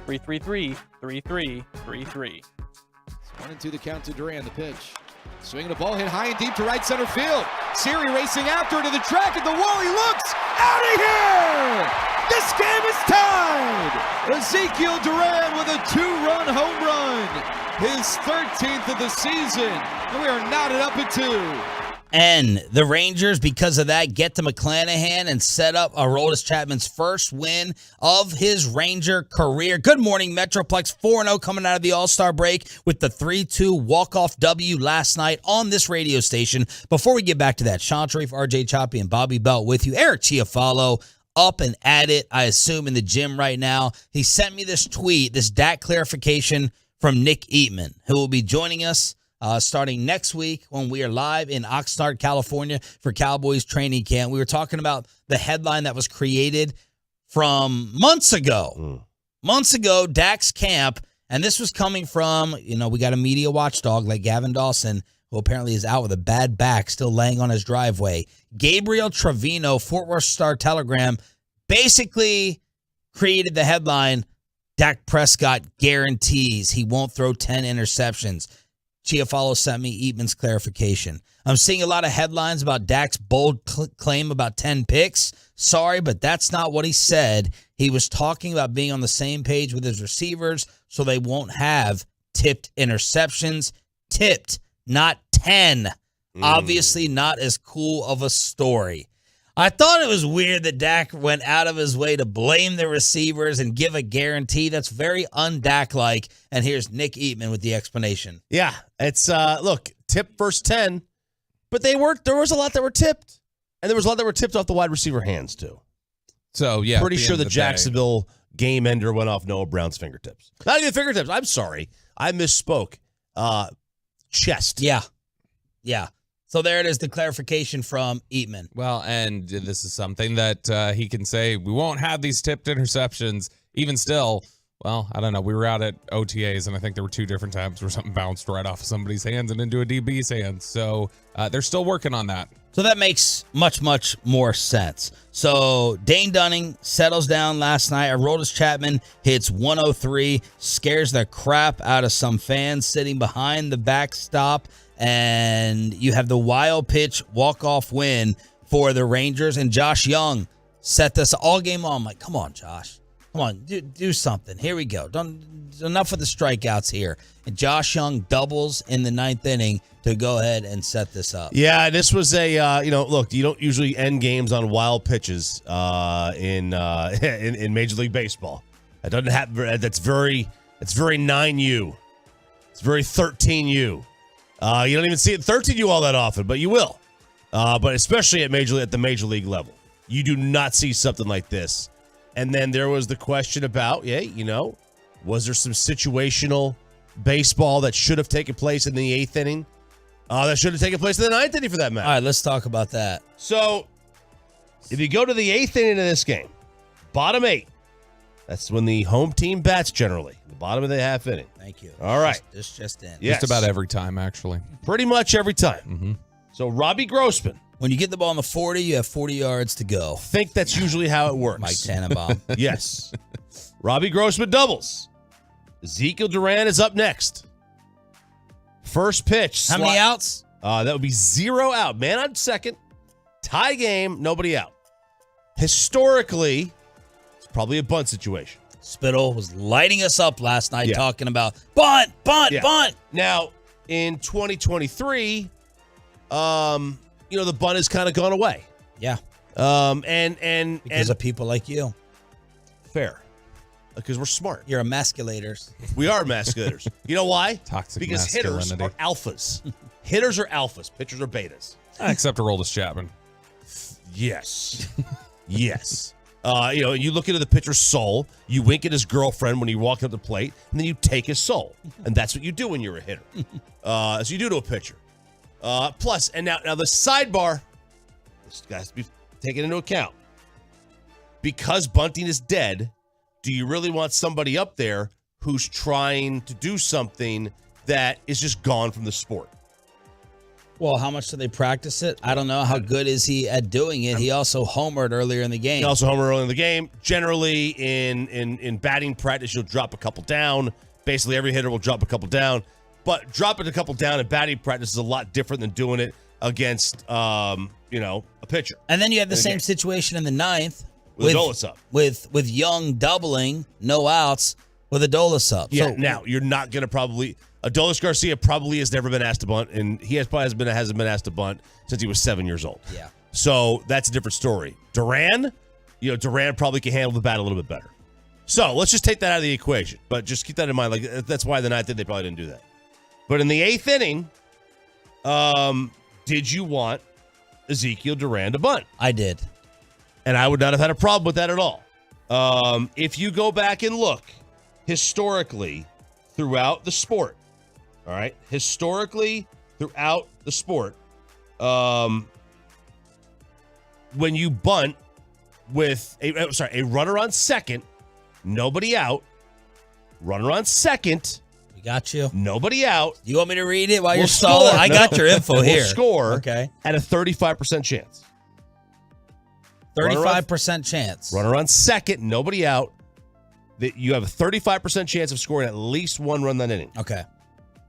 817-333-3333. 1-2 the count to Duran, the pitch. Swinging the ball hit high and deep to right center field. Siri racing after to the track at the wall. He looks out of here. This game is tied. Ezekiel Duran with a 2-run home run. His 13th of the season. And we are knotted up at 2. And the Rangers, because of that, get to McClanahan and set up Aroldis Chapman's first win of his Ranger career. Good morning, Metroplex. 4-0 coming out of the All-Star break with the 3-2 walk-off W last night on this radio station. Before we get back to that, Sean Sharif, RJ Choppy, and Bobby Belt with you. Eric Chiafalo up and at it, I assume, in the gym right now. He sent me this tweet, this Dak clarification from Nick Eatman, who will be joining us starting next week when we are live in Oxnard, California for Cowboys training camp. We were talking about the headline that was created from months ago. Months ago, Dak's camp, and this was coming from, we got a media watchdog like Gavin Dawson, who apparently is out with a bad back, still laying on his driveway. Gabriel Trevino, Fort Worth Star-Telegram, basically created the headline, Dak Prescott guarantees he won't throw 10 interceptions. Chiafalo sent me Eatman's clarification. I'm seeing a lot of headlines about Dak's bold claim about 10 picks. Sorry, but that's not what he said. He was talking about being on the same page with his receivers so they won't have tipped interceptions. Tipped, not 10. Obviously not as cool of a story. I thought it was weird that Dak went out of his way to blame the receivers and give a guarantee. That's very un-Dak-like. And here's Nick Eatman with the explanation. Yeah, it's, look, tip first 10, but there was a lot that were tipped. And there was a lot that were tipped off the wide receiver hands, too. So, yeah. Pretty sure the Jacksonville game ender went off Noah Brown's fingertips. Not even fingertips. I'm sorry. I misspoke. Chest. Yeah. So there it is, the clarification from Eatman. Well, and this is something that he can say, we won't have these tipped interceptions. Even still, well, I don't know. We were out at OTAs, and I think there were 2 different times where something bounced right off of somebody's hands and into a DB's hands. So they're still working on that. So that makes much, much more sense. So Dane Dunning settles down last night. Aroldis Chapman hits 103, scares the crap out of some fans sitting behind the backstop. And you have the wild pitch walk-off win for the Rangers. And Josh Young set this all game on. I'm like, come on, Josh. Come on, do something. Here we go. Enough of the strikeouts here. And Josh Young doubles in the 9th inning to go ahead and set this up. Yeah, this was a, look, you don't usually end games on wild pitches in Major League Baseball. That doesn't happen. It's very 9U. It's very 13U. You don't even see it 13U all that often, but you will. But especially at the major league level, you do not see something like this. And then there was the question about, was there some situational baseball that should have taken place in the 8th inning? That should have taken place in the 9th inning for that matter. All right, let's talk about that. So, if you go to the 8th inning of this game, bottom 8, that's when the home team bats generally, the bottom of the half inning. Thank you. All right. Just in. Yes. Just about every time, actually. Pretty much every time. Mm-hmm. So, Robbie Grossman. When you get the ball on the 40, you have 40 yards to go. Think that's usually how it works. Mike Tannenbaum. Yes. Robbie Grossman doubles. Ezekiel Duran is up next. First pitch. How many outs? That would be 0 out. Man on second. Tie game. Nobody out. Historically, it's probably a bunt situation. Spittle was lighting us up last night talking about bunt. Now, in 2023, the bunt has kind of gone away. Yeah. And because of people like you. Fair. Because we're smart. You're emasculators. We are emasculators. You know why? Toxic because hitters are alphas. Hitters are alphas. Pitchers are betas. Except Aroldis Chapman. Yes. Yes. You look into the pitcher's soul, you wink at his girlfriend when you walk up the plate, and then you take his soul. And that's what you do when you're a hitter. So you do to a pitcher. Plus, and now the sidebar, this has to be taken into account. Because bunting is dead, do you really want somebody up there who's trying to do something that is just gone from the sport? Well, how much do they practice it? I don't know. How good is he at doing it? He also homered earlier in the game. Generally, in batting practice, you'll drop a couple down. Basically, every hitter will drop a couple down. But dropping a couple down in batting practice is a lot different than doing it against, a pitcher. And then you have the same situation in the ninth with Adolis up. With Young doubling, no outs, with Adolis up. Yeah, So, now, you're not going to probably... Adolis Garcia probably has never been asked to bunt, and he hasn't been asked to bunt since he was 7 years old. Yeah. So that's a different story. Duran probably can handle the bat a little bit better. So let's just take that out of the equation, but just keep that in mind. Like, that's why the ninth inning they probably didn't do that. But in the eighth inning, did you want Ezekiel Duran to bunt? I did. And I would not have had a problem with that at all. If you go back and look historically throughout the sport, all right, when you bunt with a runner on second, nobody out, runner on second, we got you. Nobody out. You want me to read it while you're stalling? I got your info here. We'll score okay. At a 35% chance. 35% chance. Runner on second, nobody out. That you have a 35% chance of scoring at least one run that inning. Okay.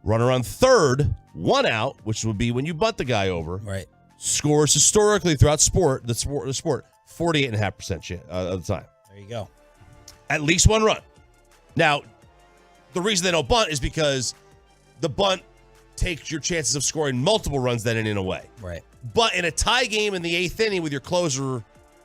Runner on third, one out, which would be when you bunt the guy over. Right. Scores historically throughout the sport, 48.5% of the time. There you go. At least one run. Now, the reason they don't bunt is because the bunt takes your chances of scoring multiple runs that inning away. Right. But in a tie game in the eighth inning with your closer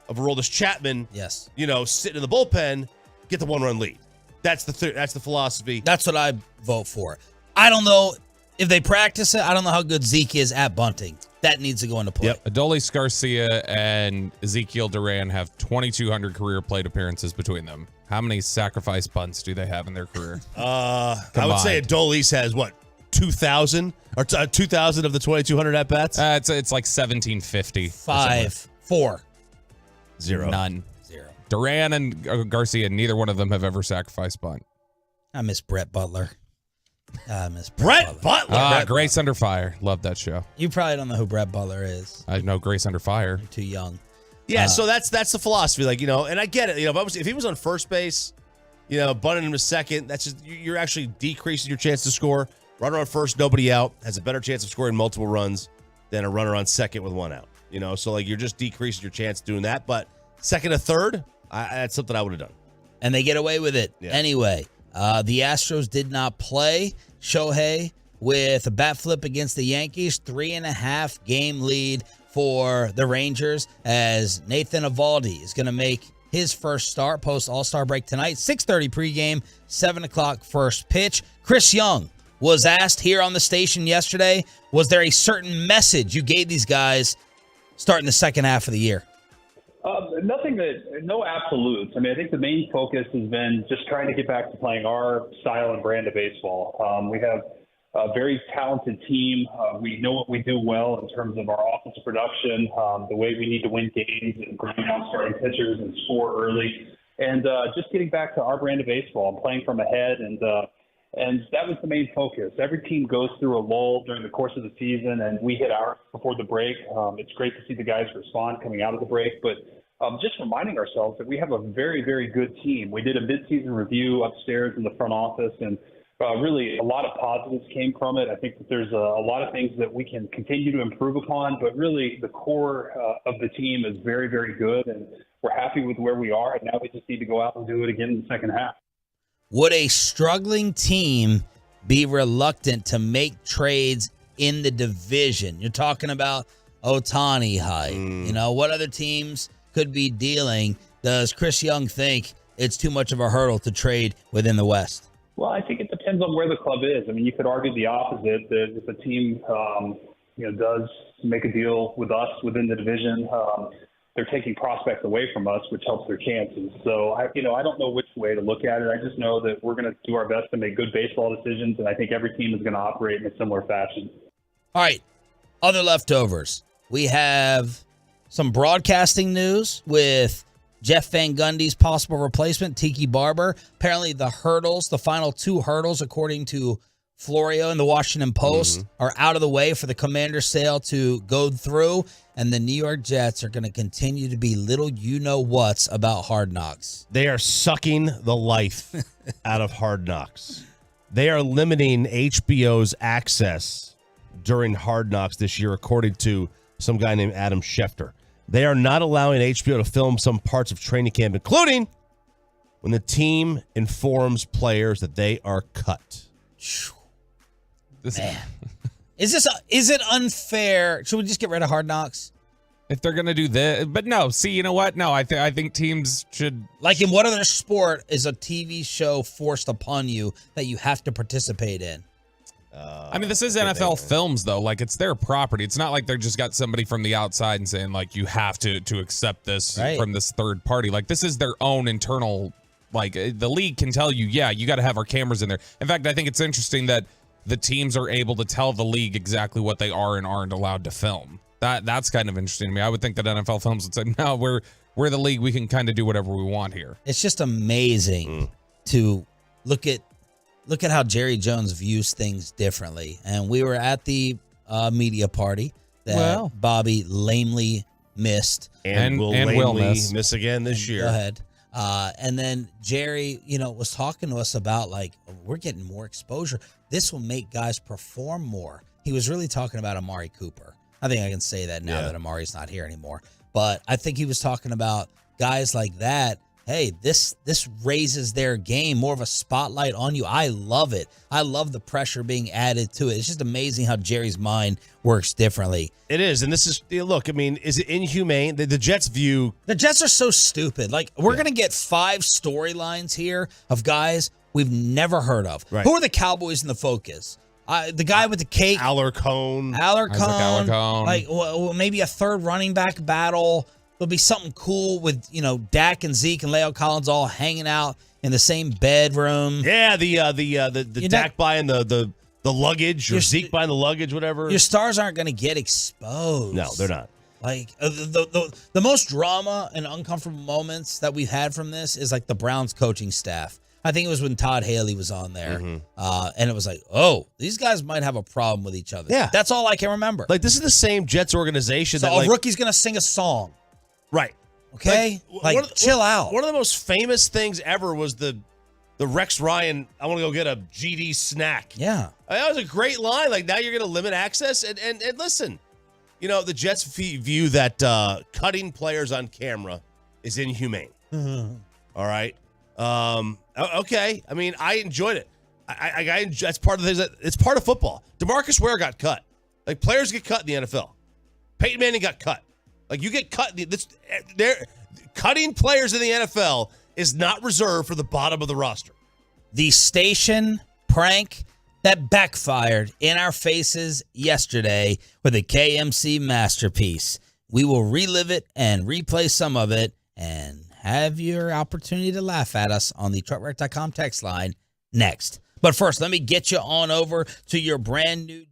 of Aroldis Chapman, yes, sitting in the bullpen, get the one-run lead. That's the philosophy. That's what I vote for. I don't know if they practice it. I don't know how good Zeke is at bunting. That needs to go into play. Yep. Adolis Garcia and Ezekiel Duran have 2,200 career plate appearances between them. How many sacrifice bunts do they have in their career? I would say Adolis has, 2,000? Or 2,000 of the 2,200 at-bats? It's like 1,750. 4. 0. None. 0. Duran and Garcia, neither one of them have ever sacrificed bunt. I miss Brett Butler. Brett Butler. Grace Under Fire. Love that show. You probably don't know who Brett Butler is. I know Grace Under Fire. You're too young. Yeah, so that's the philosophy. And I get it. If he was on first base, bunting him to second, that's just you're actually decreasing your chance to score. Runner on first, nobody out, has a better chance of scoring multiple runs than a runner on second with one out. So you're just decreasing your chance doing that. But second or third, that's something I would have done. And they get away with it anyway. The Astros did not play. Shohei with a bat flip against the Yankees. 3.5 game lead for the Rangers as Nathan Eovaldi is going to make his first start post All-Star break tonight. 6:30 pregame, 7 o'clock first pitch. Chris Young was asked here on the station yesterday, was there a certain message you gave these guys starting the second half of the year? No absolutes. I think the main focus has been just trying to get back to playing our style and brand of baseball. We have a very talented team. We know what we do well in terms of our offensive production, the way we need to win games and bring out starting pitchers and score early, and just getting back to our brand of baseball and playing from ahead. And that was the main focus. Every team goes through a lull during the course of the season, and we hit ours before the break. It's great to see the guys respond coming out of the break, but just reminding ourselves that we have a very, very good team. We did a midseason review upstairs in the front office, and really a lot of positives came from it. I think that there's a lot of things that we can continue to improve upon, but really the core of the team is very, very good, and we're happy with where we are, and now we just need to go out and do it again in the second half. Would a struggling team be reluctant to make trades in the division? You're talking about Ohtani hype. What other teams could be dealing? Does Chris Young think it's too much of a hurdle to trade within the West? Well, I think it depends on where the club is. You could argue the opposite, that if a team, does make a deal with us within the division, they're taking prospects away from us, which helps their chances. So, I don't know which way to look at it. I just know that we're going to do our best to make good baseball decisions, and I think every team is going to operate in a similar fashion. All right, other leftovers. We have some broadcasting news with Jeff Van Gundy's possible replacement, Tiki Barber. Apparently the final 2 hurdles, according to Florio in the Washington Post, are out of the way for the Commander sale to go through, and the New York Jets are going to continue to be little you-know-whats about Hard Knocks. They are sucking the life out of Hard Knocks. They are limiting HBO's access during Hard Knocks this year, according to some guy named Adam Schefter. They are not allowing HBO to film some parts of training camp, including when the team informs players that they are cut. Man. Is it unfair? Should we just get rid of Hard Knocks? If they're going to do this. But no, see, you know what? No, I think teams should. Like in what other sport is a TV show forced upon you that you have to participate in? I mean, this is NFL Films, though. Like, it's their property. It's not like they just got somebody from the outside and saying, like, you have to accept this from this third party. Like, this is their own internal, like, the league can tell you, yeah, you got to have our cameras in there. In fact, I think it's interesting that the teams are able to tell the league exactly what they are and aren't allowed to film. That's kind of interesting to me. I would think that NFL Films would say, no, we're the league. We can kind of do whatever we want here. It's just amazing to look at how Jerry Jones views things differently. And we were at the media party that Bobby lamely missed. And will lamely miss again this year. Go ahead. And then Jerry, was talking to us about, like, we're getting more exposure. This will make guys perform more. He was really talking about Amari Cooper. I think I can say that now that Amari's not here anymore. But I think he was talking about guys like that. Hey, this raises their game, more of a spotlight on you. I love it. I love the pressure being added to it. It's just amazing how Jerry's mind works differently. It is, and this is, look, I mean, is it inhumane? The Jets view... The Jets are so stupid. Like, we're going to get 5 storylines here of guys we've never heard of. Right. Who are the Cowboys in the focus? The guy with the cake. Alarcon. Like, well, maybe a third running back battle. There'll be something cool with, Dak and Zeke and Leo Collins all hanging out in the same bedroom. Yeah, the Dak buying the luggage, or Zeke buying the luggage, whatever. Your stars aren't going to get exposed. No, they're not. Like, the most drama and uncomfortable moments that we've had from this is, like, the Browns coaching staff. I think it was when Todd Haley was on there. And it was like, oh, these guys might have a problem with each other. Yeah. That's all I can remember. Like, this is the same Jets organization. So a rookie's going to sing a song. Right. Okay? Chill out. One of the most famous things ever was the Rex Ryan, I want to go get a GD snack. Yeah. That was a great line. Like, now you're going to limit access. And listen, the Jets view that cutting players on camera is inhumane. All right. Okay. I mean, I enjoyed it. That's part of it's part of football. DeMarcus Ware got cut. Like, players get cut in the NFL. Peyton Manning got cut. Like, you get cut. Cutting players in the NFL is not reserved for the bottom of the roster. The station prank that backfired in our faces yesterday with a KMC masterpiece. We will relive it and replay some of it and have your opportunity to laugh at us on the truckwreck.com text line next. But first, let me get you on over to your brand new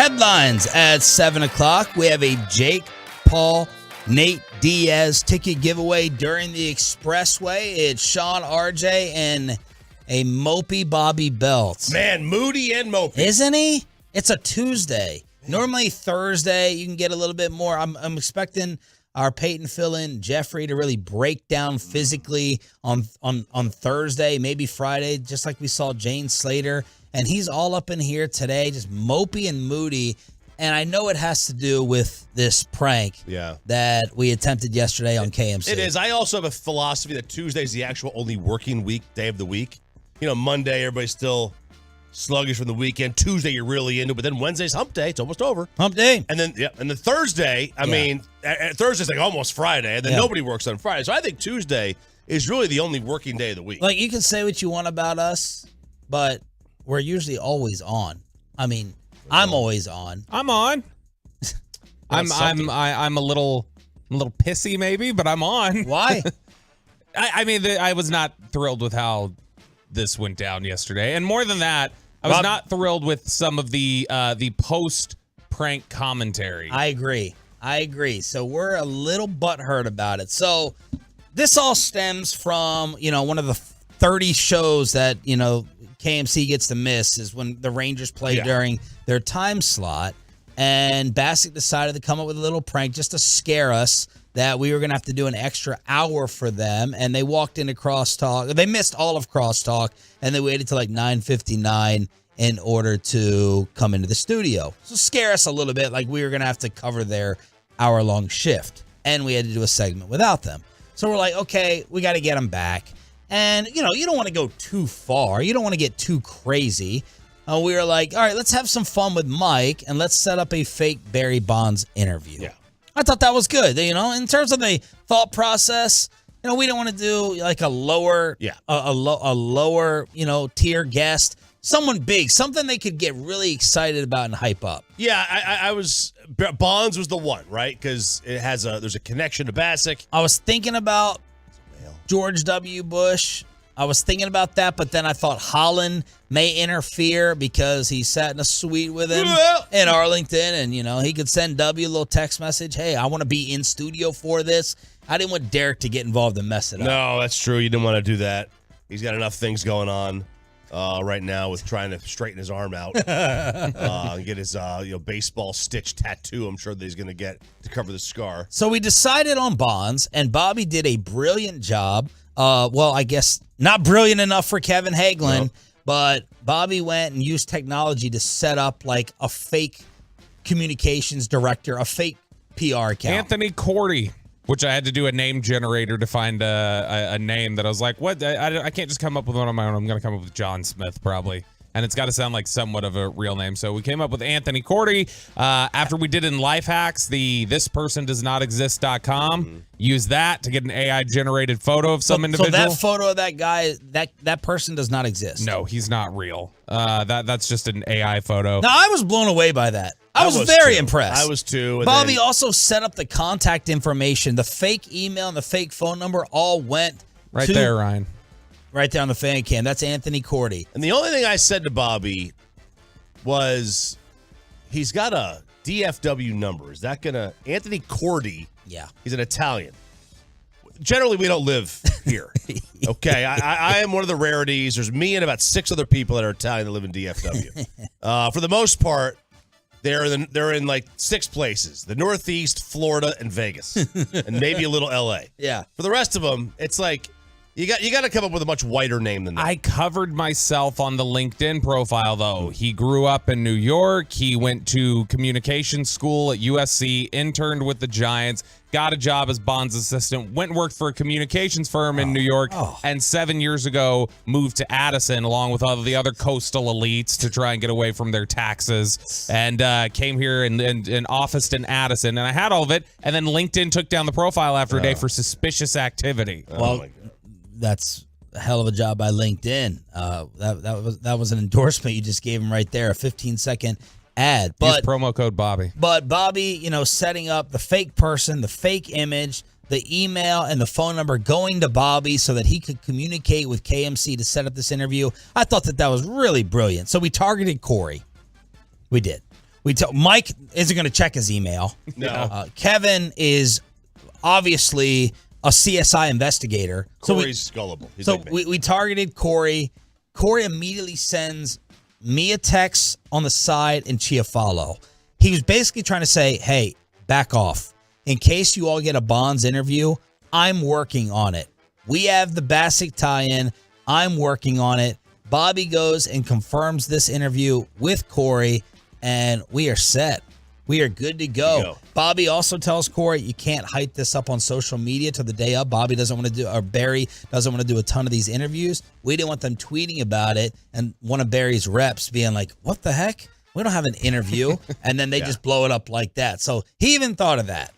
Headlines at 7 o'clock. We have a Jake Paul, Nate Diaz ticket giveaway during the Expressway. It's Sean, RJ, and a mopey Bobby Belt. Man, moody and mopey. Isn't he? It's a Tuesday. Normally Thursday, you can get a little bit more. I'm expecting our Peyton fill-in, Jeffrey, to really break down physically on Thursday, maybe Friday, just like we saw Jane Slater. And he's all up in here today, just mopey and moody. And I know it has to do with this prank that we attempted yesterday on KMC. It is. I also have a philosophy that Tuesday is the actual only working day of the week. You know, Monday, everybody's still sluggish from the weekend. Tuesday, you're really into it. But then Wednesday's hump day. It's almost over. Hump day. And then, and then Thursday, I mean, Thursday's like almost Friday. And then nobody works on Friday. So I think Tuesday is really the only working day of the week. Like, you can say what you want about us, but we're usually always on. I mean, I'm always on. I'm on. I'm a little pissy maybe, but I'm on. Why? I mean, I was not thrilled with how this went down yesterday, and more than that, I was not thrilled with some of the post prank commentary. I agree. So we're a little butthurt about it. So this all stems from, one of the 30 shows that, KMC gets to miss is when the Rangers play during their time slot. And Bassick decided to come up with a little prank just to scare us that we were going to have to do an extra hour for them. And they walked into crosstalk. They missed all of crosstalk, and they waited till like 9:59 in order to come into the studio. So scare us a little bit, like we were going to have to cover their hour-long shift. And we had to do a segment without them. So we're like, okay, we got to get them back. And, you don't want to go too far. You don't want to get too crazy. We were like, all right, let's have some fun with Mike, and let's set up a fake Barry Bonds interview. Yeah. I thought that was good. In terms of the thought process, we don't want to do like a lower, a lower, tier guest. Someone big, something they could get really excited about and hype up. Yeah, I was. Bonds was the one, right? Because there's a connection to Bassick. I was thinking about George W. Bush. I was thinking about that, but then I thought Holland may interfere because he sat in a suite with him in Arlington, and, he could send W a little text message, hey, I want to be in studio for this. I didn't want Derek to get involved and mess it up. No, that's true. You didn't want to do that. He's got enough things going on right now with trying to straighten his arm out and get his baseball stitch tattoo. I'm sure that he's going to get to cover the scar. So we decided on Bonds, and Bobby did a brilliant job. I guess not brilliant enough for Kevin Hagelin, but Bobby went and used technology to set up like a fake communications director, a fake PR account. Anthony Cordy, which I had to do a name generator to find a name that I was like, what? I can't just come up with one on my own. I'm going to come up with John Smith probably. And it's got to sound like somewhat of a real name. So we came up with Anthony Cordy. After we did in Life Hacks, the thispersondoesnotexist.com, use that to get an AI-generated photo of some individual. So that photo of that guy, that person does not exist? No, he's not real. That's just an AI photo. No, I was blown away by that. I was very impressed. I was too. Bobby also set up the contact information. The fake email and the fake phone number all went right there, Ryan. Right there on the fan cam. That's Anthony Cordy. And the only thing I said to Bobby was he's got a DFW number. Is that going to... Anthony Cordy. Yeah. He's an Italian. Generally, we don't live here. Okay? I am one of the rarities. There's me and about 6 other people that are Italian that live in DFW. For the most part, they're in like 6 places. The Northeast, Florida, and Vegas. And maybe a little LA. Yeah. For the rest of them, it's like... You got to come up with a much whiter name than that. I covered myself on the LinkedIn profile, though. He grew up in New York. He went to communication school at USC, interned with the Giants, got a job as Bond's assistant, went and worked for a communications firm in New York, and 7 years ago moved to Addison along with all of the other coastal elites to try and get away from their taxes, and came here and officed in Addison. And I had all of it, and then LinkedIn took down the profile after a day for suspicious activity. Well, that's a hell of a job by LinkedIn. That was an endorsement you just gave him right there, a 15-second ad. Use promo code Bobby. But Bobby, setting up the fake person, the fake image, the email, and the phone number going to Bobby so that he could communicate with KMC to set up this interview. I thought that was really brilliant. So we targeted Corey. We did. Mike isn't going to check his email. No. Kevin is obviously a CSI investigator. Corey's gullible. He's So like me. we targeted Corey. Corey immediately sends me a text on the side and Chia follow. He was basically trying to say, hey, back off. In case you all get a Bonds interview, I'm working on it. We have the Bassick tie-in. I'm working on it. Bobby goes and confirms this interview with Corey, and we are set. We are good to go. Bobby also tells Corey, you can't hype this up on social media till the day up. Bobby doesn't want to do, or Barry doesn't want to do a ton of these interviews. We didn't want them tweeting about it and one of Barry's reps being like, what the heck? We don't have an interview. And then they just blow it up like that. So he even thought of that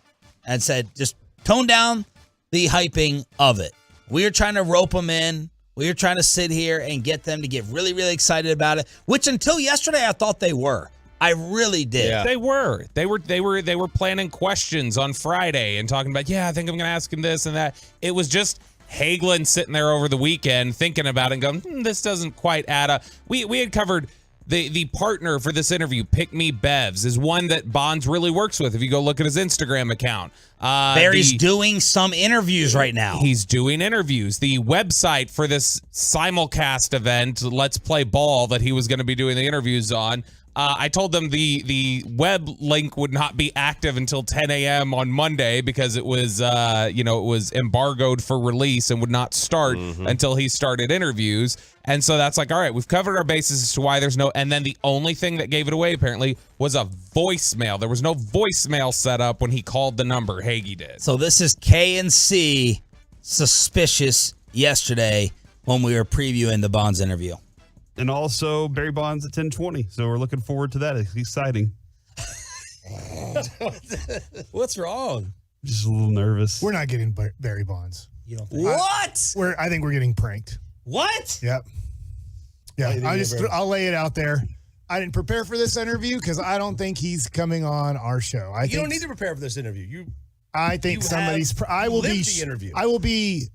and said, just tone down the hyping of it. We are trying to rope them in. We were trying to sit here and get them to get really, really excited about it, which until yesterday I thought they were. I really did. Yeah. They were planning questions on Friday and talking about, I think I'm going to ask him this and that. It was just Hagelin sitting there over the weekend thinking about it and going, this doesn't quite add up. We had covered the partner for this interview, Pick Me Bevs, is one that Bonds really works with. If you go look at his Instagram account. Barry's doing some interviews right now. He's doing interviews. The website for this simulcast event, Let's Play Ball, that he was going to be doing the interviews on, I told them the web link would not be active until 10 a.m. on Monday because it was, it was embargoed for release and would not start until he started interviews. And so that's like, all right, we've covered our bases as to why there's no. And then the only thing that gave it away apparently was a voicemail. There was no voicemail set up when he called the number. Hagee did. So this is K&C suspicious yesterday when we were previewing the Bonds interview. And also Barry Bonds at 10:20. So we're looking forward to that. It's exciting. What's wrong? Just a little nervous. We're not getting Barry Bonds. You don't think? What? I think we're getting pranked. What? Yep. Yeah, I'll lay it out there. I didn't prepare for this interview because I don't think he's coming on our show. You don't need to prepare for this interview. I think somebody's. I will be. The interview. I will be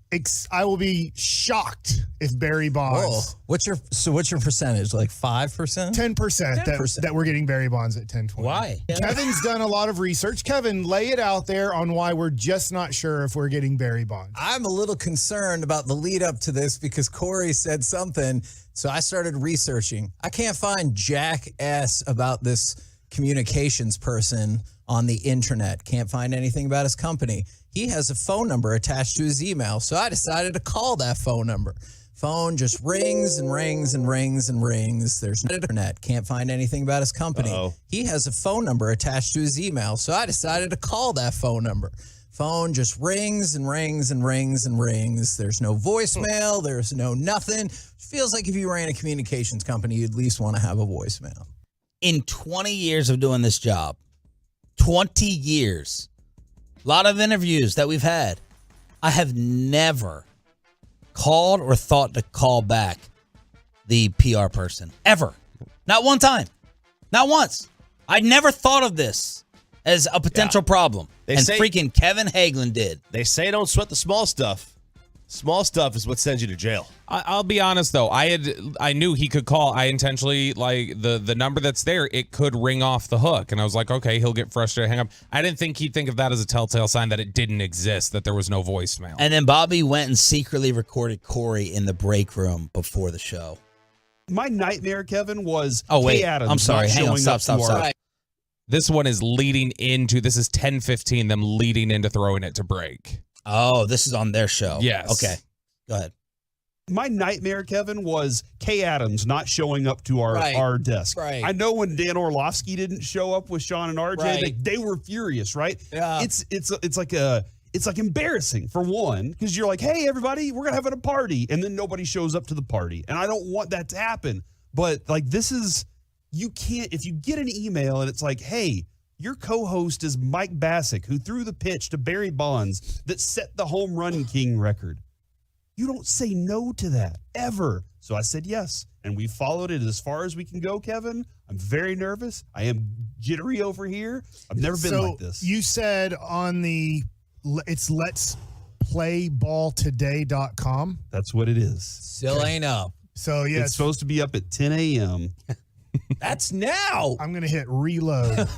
shocked if Barry Bonds. What's your percentage? Like 5%? 10% that we're getting Barry Bonds at 10:20. Why? Kevin's done a lot of research. Kevin, lay it out there on why we're just not sure if we're getting Barry Bonds. I'm a little concerned about the lead up to this because Corey said something, so I started researching. I can't find jack ass about this communications person on the internet. Can't find anything about his company. He has a phone number attached to his email, so I decided to call that phone number. Phone just rings and rings and rings and rings. There's no internet. Can't find anything about his company. He has a phone number attached to his email, so I decided to call that phone number. Phone just rings and rings and rings and rings. There's no voicemail. There's no nothing. Feels like if you ran a communications company, you'd at least want to have a voicemail. In 20 years of doing this job, 20 years, a lot of interviews that we've had, I have never called or thought to call back the PR person. Ever. Not one time. Not once. I never thought of this as a potential problem. Freaking Kevin Hagelin did. They say don't sweat the small stuff. Small stuff is what sends you to jail. I'll be honest though, I knew he could call. I intentionally, like, the number that's there, it could ring off the hook, and I was like, okay, he'll get frustrated, hang up. I didn't think he'd think of that as a telltale sign that it didn't exist, that there was no voicemail. And then Bobby went and secretly recorded Corey in the break room before the show. My nightmare, Kevin, was Kay Adams. I'm sorry. not Hang on. showing Stop. up to our- This one is leading into, this is 10:15, them leading into throwing it to break. Oh, this is on their show. Yes. Okay. Go ahead. My nightmare, Kevin, was Kay Adams not showing up to our desk. Right. I know when Dan Orlovsky didn't show up with Sean and RJ, they were furious, right? Yeah. It's like embarrassing for one, because you're like, hey, everybody, we're gonna have a party, and then nobody shows up to the party, and I don't want that to happen. But like, this is, you can't, if you get an email and it's like, hey, your co-host is Mike Bassick, who threw the pitch to Barry Bonds that set the home run king record. You don't say no to that, ever. So I said yes, and we followed it as far as we can go, Kevin. I'm very nervous. I am jittery over here. I've never been like this. You said on it's letspplayballtoday.com. That's what it is. Still ain't up. So, yeah. It's supposed to be up at 10 a.m. That's now. I'm going to hit reload.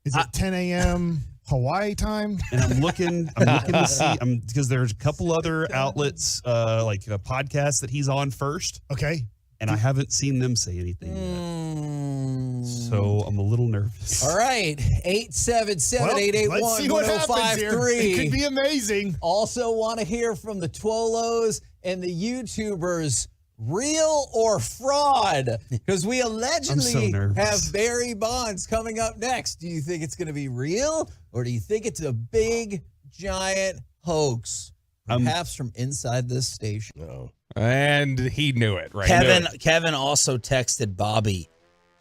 Is it 10 a.m. Hawaii time? And I'm looking to see because there's a couple other outlets like podcasts that he's on first. Okay. And I haven't seen them say anything yet. So I'm a little nervous. All right. 877-881-1053. Let's see what happens here. It could be amazing. Also want to hear from the Twolos and the YouTubers, real or fraud? Because we allegedly have Barry Bonds coming up next. Do you think it's going to be real, or do you think it's a big, giant hoax? Perhaps from inside this station. No. And he knew it, right? Kevin also texted Bobby,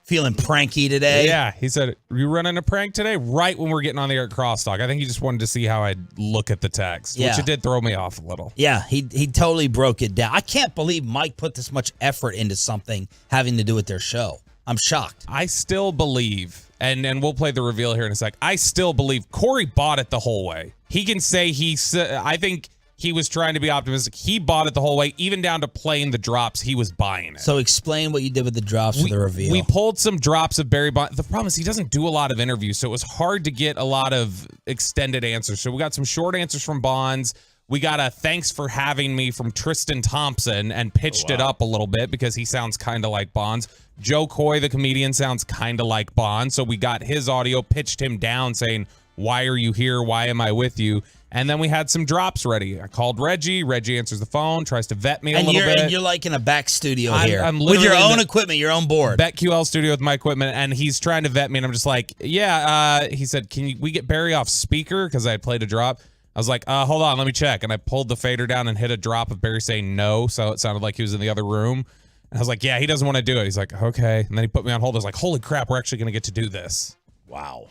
feeling pranky today. Yeah, he said, "You running a prank today?" Right when we're getting on the air at Crosstalk. I think he just wanted to see how I'd look at the text, which it did throw me off a little. Yeah, he totally broke it down. I can't believe Mike put this much effort into something having to do with their show. I'm shocked. I still believe, and we'll play the reveal here in a sec. I still believe Corey bought it the whole way. He can say I think he was trying to be optimistic. He bought it the whole way, even down to playing the drops. He was buying it. So explain what you did with the drops for the reveal. We pulled some drops of Barry Bonds. The problem is he doesn't do a lot of interviews, so it was hard to get a lot of extended answers. So we got some short answers from Bonds. We got a thanks for having me from Tristan Thompson and pitched it up a little bit because he sounds kind of like Bonds. Joe Coy, the comedian, sounds kind of like Bonds. So we got his audio, pitched him down saying, "Why are you here? Why am I with you?" And then we had some drops ready. I called Reggie. Reggie answers the phone, tries to vet me a little bit. And you're like in a back studio here. I'm with your own equipment, your own board. BetQL studio with my equipment, and he's trying to vet me, and I'm just like, yeah. He said, we get Barry off speaker? Because I had played a drop. I was like, hold on, let me check. And I pulled the fader down and hit a drop of Barry saying no, so it sounded like he was in the other room. And I was like, yeah, he doesn't want to do it. He's like, okay. And then he put me on hold. I was like, holy crap, we're actually going to get to do this. Wow.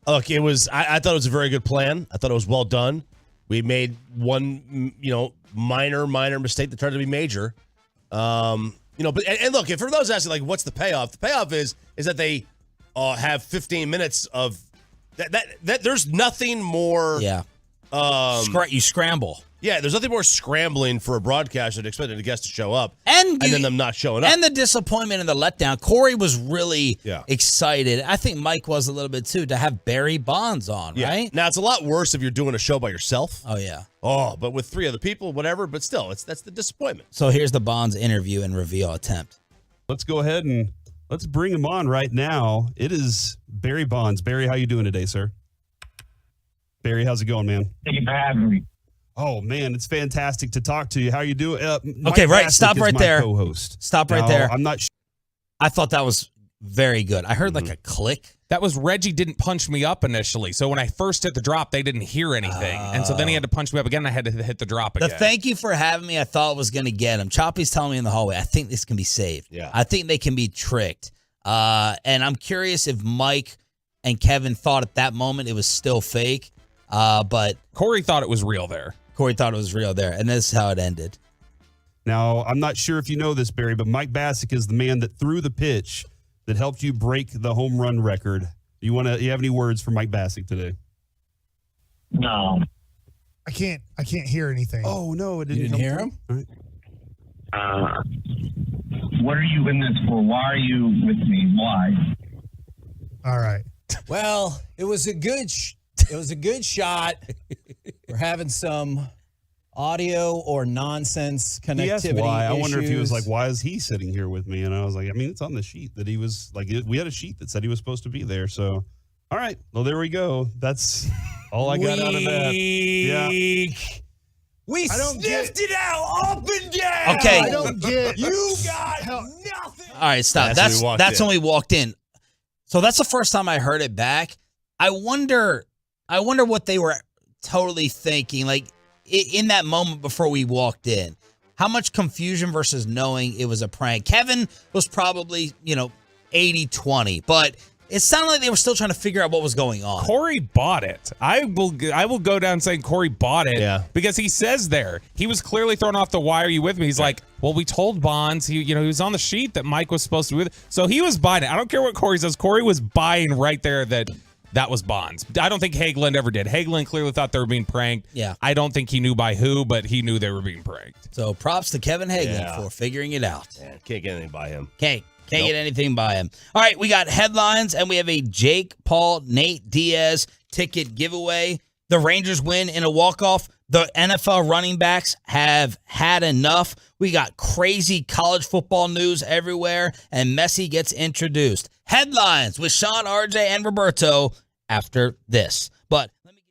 Look, it was. I thought it was a very good plan. I thought it was well done. We made one, minor mistake that turned to be major. But look, for those asking, like, what's the payoff? The payoff is that they have 15 minutes of that. There's nothing more. Yeah. You scramble. Yeah, there's nothing more scrambling for a broadcaster than expecting a guest to show up and then them not showing up. And the disappointment and the letdown. Corey was really excited. I think Mike was a little bit too, to have Barry Bonds on, right? Now, it's a lot worse if you're doing a show by yourself. Oh, yeah. Oh, but with 3 other people, whatever. But still, that's the disappointment. So here's the Bonds interview and reveal attempt. Let's go ahead and let's bring him on right now. It is Barry Bonds. Barry, how you doing today, sir? Barry, how's it going, man? Thank you for having me. Oh, man, it's fantastic to talk to you. How you doing? Okay, right. Stop right there. Co-host. Stop right there. I'm not sure. I thought that was very good. I heard like a click. That was Reggie didn't punch me up initially. So when I first hit the drop, they didn't hear anything. And so then he had to punch me up again, and I had to hit the drop again. The thank you for having me, I thought was going to get him. Choppy's telling me in the hallway, I think this can be saved. Yeah. I think they can be tricked. And I'm curious if Mike and Kevin thought at that moment it was still fake. But Corey thought it was real there. Corey thought it was real there, and this is how it ended. Now, I'm not sure if you know this, Barry, but Mike Bassick is the man that threw the pitch that helped you break the home run record. You have any words for Mike Bassick today? No. I can't hear anything. Oh, no, it didn't. You didn't hear him? All right. What are you in this for? Why are you with me? Why? All right. Well, it was a good shot. We're having some audio or nonsense connectivity He asked why. I wonder if he was issues. like, why is he sitting here with me? And I was like, I mean, it's on the sheet that he was like, we had a sheet that said he was supposed to be there. So, all right. Well, there we go. That's all I got out of that. Yeah. We sniffed it out up and down. Okay. I don't get You got nothing. All right, stop. That's when we walked in. So that's the first time I heard it back. I wonder what they were totally thinking, like in that moment before we walked in. How much confusion versus knowing it was a prank? Kevin was probably, 80-20, but it sounded like they were still trying to figure out what was going on. Corey bought it. I will go down saying Corey bought it because he says there he was clearly thrown off the why are you with me? He's like, well, we told Bonds he was on the sheet that Mike was supposed to be with, so he was buying it. I don't care what Corey says. Corey was buying right there that was Bonds. I don't think Hagelin ever did. Hagelin clearly thought they were being pranked. Yeah. I don't think he knew by who, but he knew they were being pranked. So props to Kevin Hagelin for figuring it out. Yeah, can't get anything by him. Okay. Can't get anything by him. All right, we got headlines, and we have a Jake Paul, Nate Diaz ticket giveaway. The Rangers win in a walk-off. The NFL running backs have had enough. We got crazy college football news everywhere, and Messi gets introduced. Headlines with Sean, RJ, and Roberto after this. But let me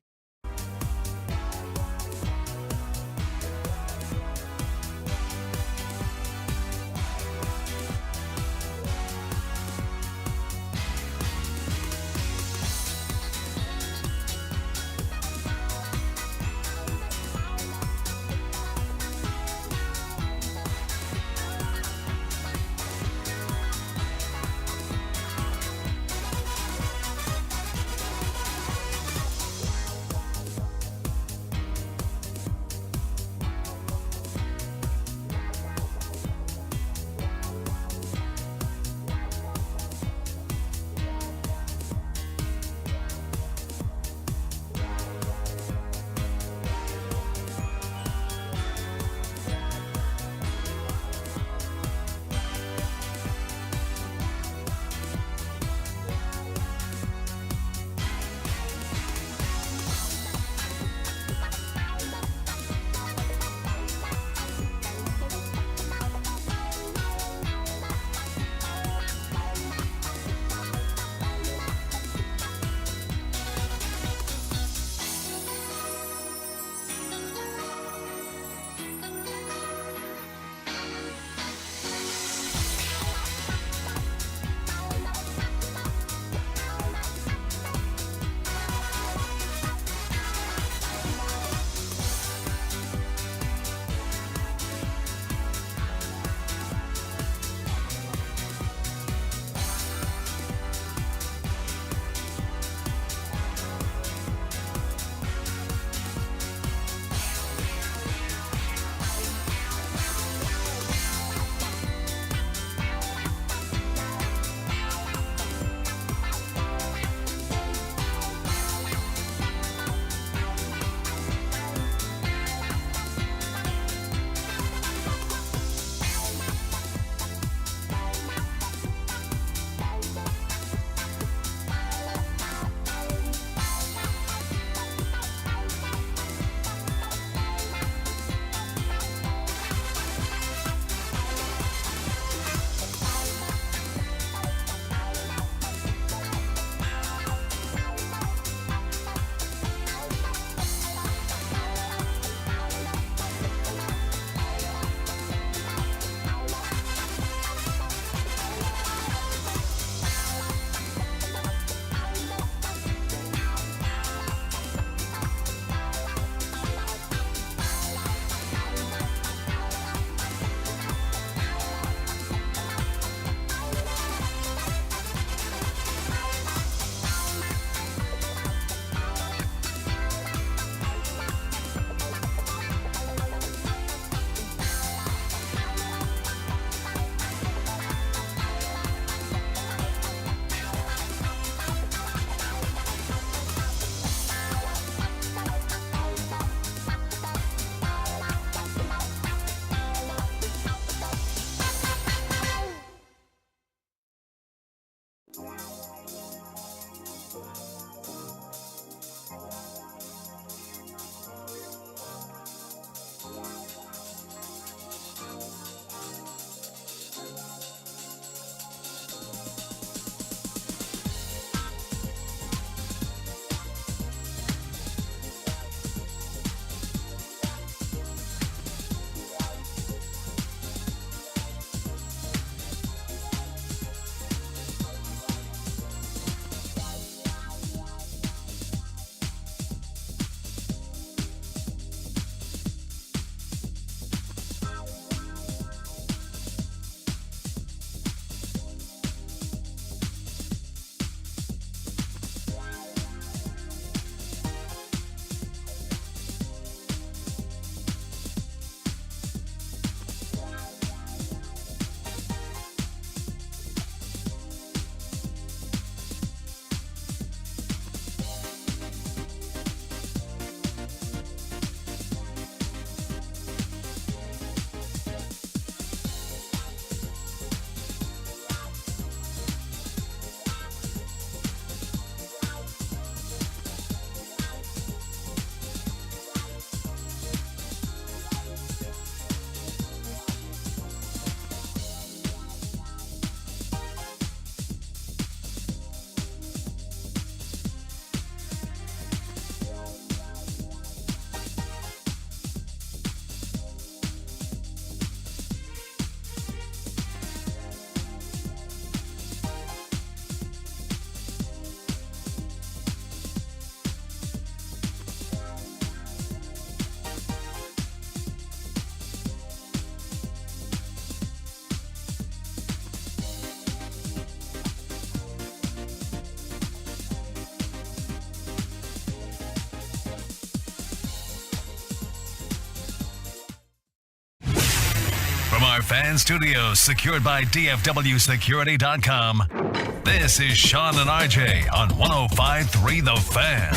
fan studios secured by DFWsecurity.com, this is Sean and RJ on 105.3 The Fan.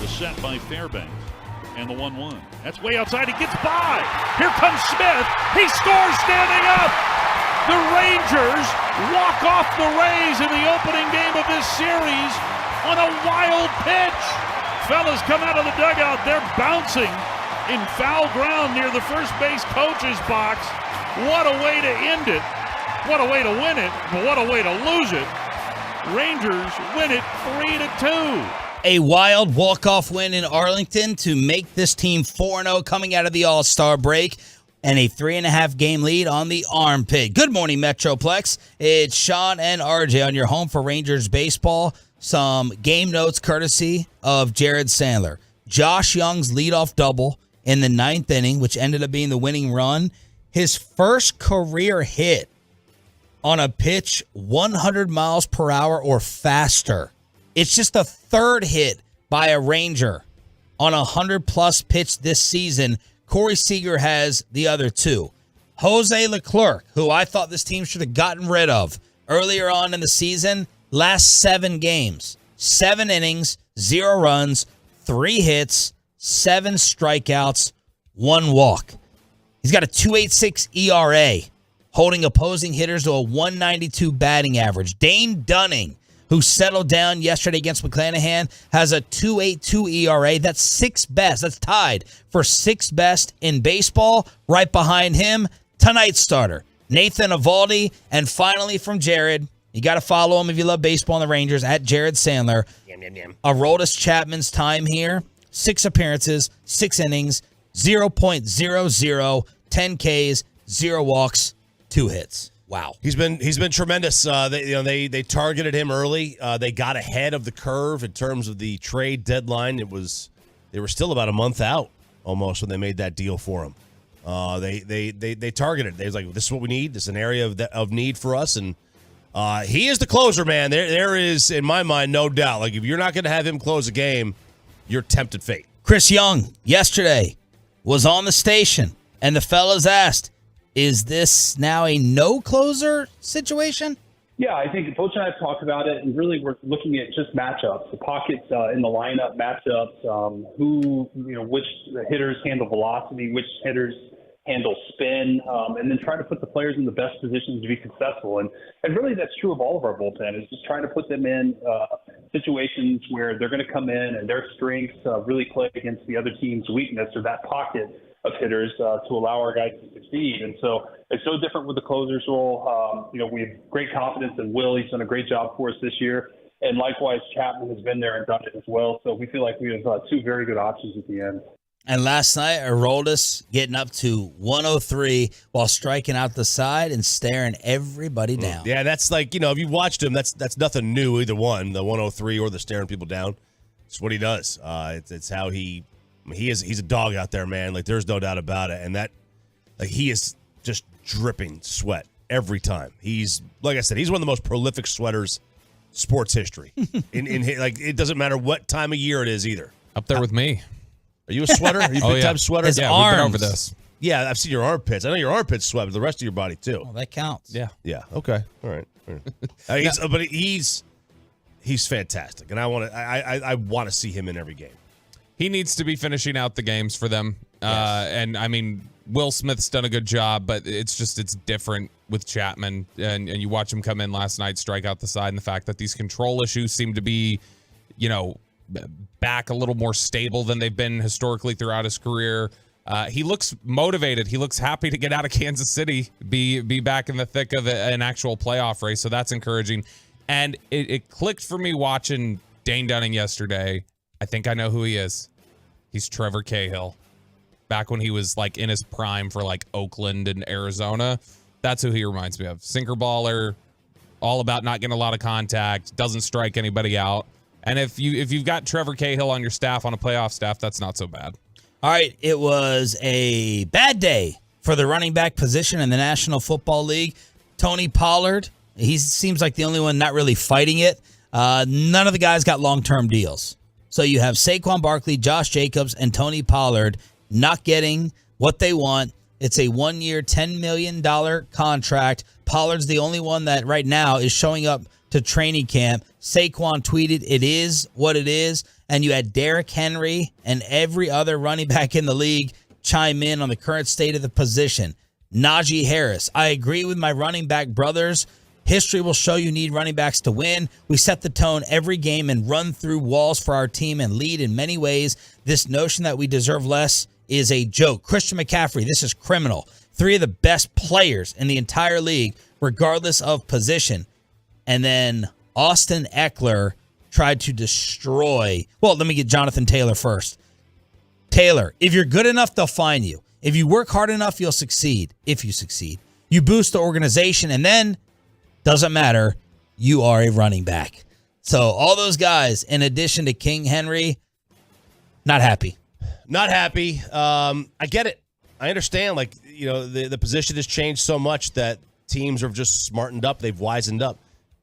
The set by Fairbanks and the 1-1. That's way outside. He gets by. Here comes Smith. He scores standing up. The Rangers walk off the Rays in the opening game of this series on a wild pitch. Fellas come out of the dugout. They're bouncing in foul ground near the first base coach's box. What a way to end it. What a way to win it. But what a way to lose it. Rangers win it 3-2. A wild walk-off win in Arlington to make this team 4-0 coming out of the All-Star break, and a 3.5 game lead on the Armpit. Good morning, Metroplex. It's Sean and RJ on your home for Rangers baseball. Some game notes courtesy of Jared Sandler. Josh Young's leadoff double in the 9th inning, which ended up being the winning run. His first career hit on a pitch 100 miles per hour or faster. It's just the third hit by a Ranger on a 100-plus pitch this season. Corey Seager has the other two. Jose Leclerc, who I thought this team should have gotten rid of earlier on in the season, last 7 games, 7 innings, 0 runs, 3 hits, 7 strikeouts, 1 walk. He's got a 2.86 ERA, holding opposing hitters to a 192 batting average. Dane Dunning, who settled down yesterday against McClanahan, has a 2.82 ERA. That's 6th best. That's tied for 6th best in baseball. Right behind him, tonight's starter, Nathan Eovaldi. And finally from Jared, you got to follow him if you love baseball and the Rangers, at Jared Sandler. Aroldis Chapman's time here, 6 appearances, 6 innings, 0.00, 10 Ks, 0 walks, 2 hits. Wow. He's been tremendous. They targeted him early. They got ahead of the curve in terms of the trade deadline. They were still about a month out almost when they made that deal for him. They targeted. They was like, this is what we need. This is an area of need for us, and he is the closer, man. There is, in my mind, no doubt. Like, if you're not going to have him close a game, you're tempted fate. Chris Young yesterday was on the station, and the fellas asked, is this now a no-closer situation? Yeah, I think Coach and I have talked about it, and really we're looking at just matchups, the pockets in the lineup, matchups, which hitters handle velocity, which hitters handle spin, and then trying to put the players in the best positions to be successful. And really that's true of all of our bullpen, is just trying to put them in situations where they're going to come in and their strengths really play against the other team's weakness, or that pocket of hitters to allow our guys to succeed. And so it's so different with the closer's role. We have great confidence in Will. He's done a great job for us this year. And likewise, Chapman has been there and done it as well. So we feel like we have 2 very good options at the end. And last night, Aroldis getting up to 103 while striking out the side and staring everybody down. Yeah, that's like, if you watched him, that's nothing new, either one, the 103 or the staring people down. It's what he does. It's how he's a dog out there, man. Like, there's no doubt about it. And that, like, he is just dripping sweat every time. He's, like I said, he's one of the most prolific sweaters sports history. Like, it doesn't matter what time of year it is either. Up there with me. Are you a sweater? Are you a big-time sweater? His Yeah, arms. we've been over this. Yeah, I've seen your armpits. I know your armpits sweat, but the rest of your body, too. Oh, that counts. Yeah. Yeah, okay. All right. But he's fantastic, and I want to see him in every game. He needs to be finishing out the games for them. Yes. And, I mean, Will Smith's done a good job, but it's different with Chapman. And you watch him come in last night, strike out the side, and the fact that these control issues seem to be, back a little more stable than they've been historically throughout his career. He looks motivated. He looks happy to get out of Kansas City, be back in the thick of an actual playoff race. So that's encouraging. And it clicked for me watching Dane Dunning yesterday. I think I know who he is. He's Trevor Cahill. Back when he was like in his prime for like Oakland and Arizona. That's who he reminds me of. Sinker baller, all about not getting a lot of contact, doesn't strike anybody out. And if you've got Trevor Cahill on your staff, on a playoff staff, that's not so bad. All right, it was a bad day for the running back position in the National Football League. Tony Pollard, he seems like the only one not really fighting it. None of the guys got long-term deals. So you have Saquon Barkley, Josh Jacobs, and Tony Pollard not getting what they want. It's a 1-year, $10 million contract. Pollard's the only one that right now is showing up to training camp. Saquon tweeted, "It is what it is." And you had Derrick Henry and every other running back in the league chime in on the current state of the position. Najee Harris, "I agree with my running back brothers. History will show you need running backs to win. We set the tone every game and run through walls for our team and lead in many ways. This notion that we deserve less is a joke." Christian McCaffrey, "This is criminal. 3 of the best players in the entire league, regardless of position." And then Austin Eckler tried to destroy. Well, let me get Jonathan Taylor first. Taylor, "If you're good enough, they'll find you. If you work hard enough, you'll succeed. If you succeed, you boost the organization, and then doesn't matter, you are a running back." So all those guys, in addition to King Henry, not happy. Not happy. I get it. I understand. Like, the position has changed so much that teams have just smartened up. They've wisened up.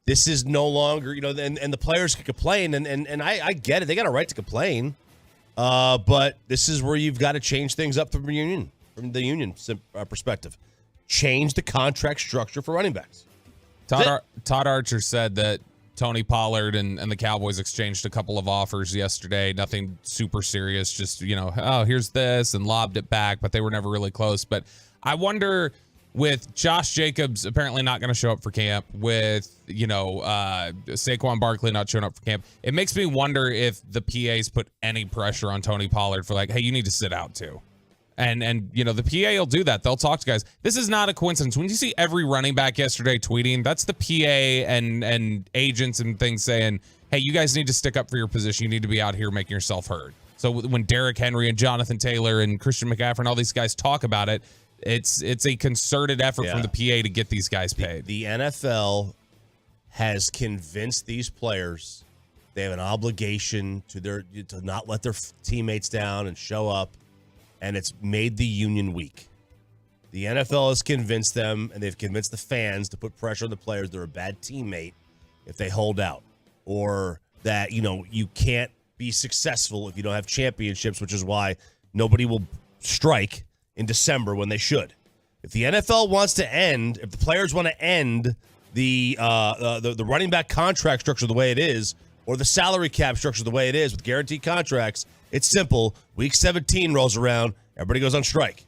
This is no longer, and the players can complain, and I get it. They got a right to complain. But this is where you've got to change things up from the union perspective. Change the contract structure for running backs. Todd Archer said that Tony Pollard and the Cowboys exchanged a couple of offers yesterday. Nothing super serious, just, oh, here's this, and lobbed it back, but they were never really close. But I wonder, with Josh Jacobs apparently not going to show up for camp, with, Saquon Barkley not showing up for camp, it makes me wonder if the PAs put any pressure on Tony Pollard for hey, you need to sit out too. And the PA will do that. They'll talk to guys. This is not a coincidence. When you see every running back yesterday tweeting, that's the PA and agents and things saying, hey, you guys need to stick up for your position. You need to be out here making yourself heard. So when Derrick Henry and Jonathan Taylor and Christian McCaffrey and all these guys talk about it, it's a concerted effort from the PA to get these guys paid. The NFL has convinced these players they have an obligation to not let their teammates down and show up. And it's made the union weak. The NFL has convinced them, and they've convinced the fans to put pressure on the players. They're a bad teammate if they hold out, or that, you can't be successful if you don't have championships, which is why nobody will strike in December when they should. If the NFL wants to end, if the players want to end the running back contract structure the way it is, or the salary cap structure the way it is with guaranteed contracts, it's simple. Week 17 rolls around. Everybody goes on strike.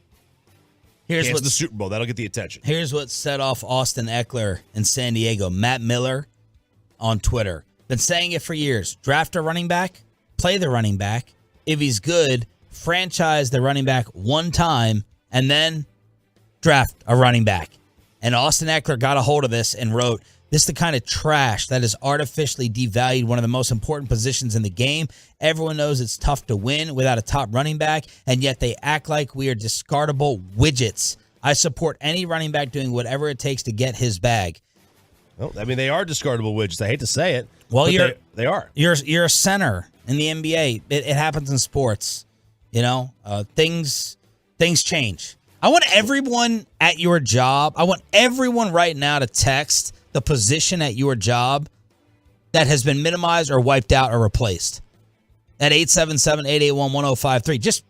Here's what's the Super Bowl. That'll get the attention. Here's what set off Austin Eckler in San Diego. Matt Miller on Twitter. Been saying it for years. Draft a running back. Play the running back. If he's good, franchise the running back one time, and then draft a running back. And Austin Eckler got a hold of this and wrote, "This is the kind of trash that has artificially devalued one of the most important positions in the game. Everyone knows it's tough to win without a top running back, and yet they act like we are discardable widgets. I support any running back doing whatever it takes to get his bag." Well, they are discardable widgets. I hate to say it. Well, they are. You're a center in the NBA. It happens in sports. Things change. I want everyone at your job. I want everyone right now to text the position at your job that has been minimized or wiped out or replaced at 877-881-1053.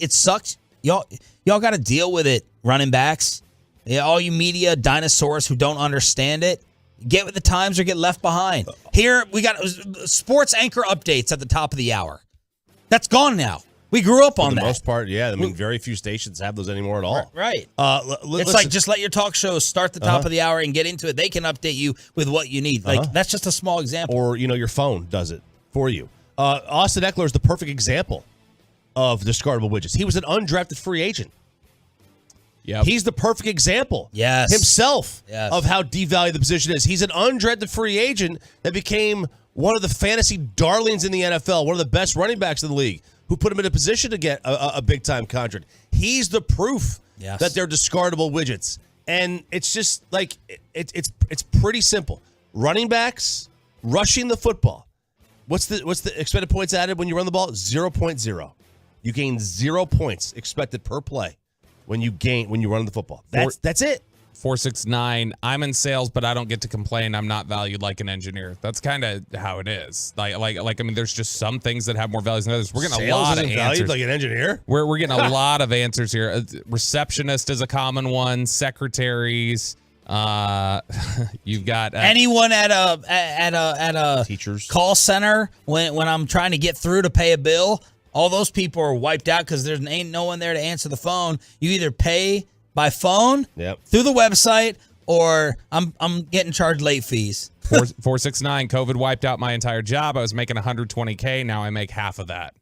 It sucks. Y'all got to deal with it, running backs. All you media dinosaurs who don't understand it, get with the times or get left behind. Here, we got sports anchor updates at the top of the hour. That's gone now. We grew up on that. For the most part, yeah. Very few stations have those anymore at all. Right. It's like, just let your talk shows start the top of the hour and get into it. They can update you with what you need. That's just a small example. Or, your phone does it for you. Austin Eckler is the perfect example of discardable widgets. He was an undrafted free agent. Yep. He's the perfect example himself of how devalued the position is. He's an undrafted free agent that became one of the fantasy darlings in the NFL, one of the best running backs in the league, who put him in a position to get a big-time contract. He's the proof that they're discardable widgets. And it's just it's pretty simple. Running backs rushing the football. What's the expected points added when you run the ball? 0.0. You gain 0 points expected per play when you run the football. That's it. 469, I'm in sales, but I don't get to complain. I'm not valued like an engineer. That's kind of how it is. I mean, there's just some things that have more values than others. We're getting a lot of answers. Valued like an engineer? We're getting a lot of answers here. Receptionist is a common one. Secretaries. You've got anyone at a teachers call center when I'm trying to get through to pay a bill. All those people are wiped out because there ain't no one there to answer the phone. You either pay by phone, through the website, or I'm getting charged late fees. 469, COVID wiped out my entire job. I was making $120K. Now I make half of that.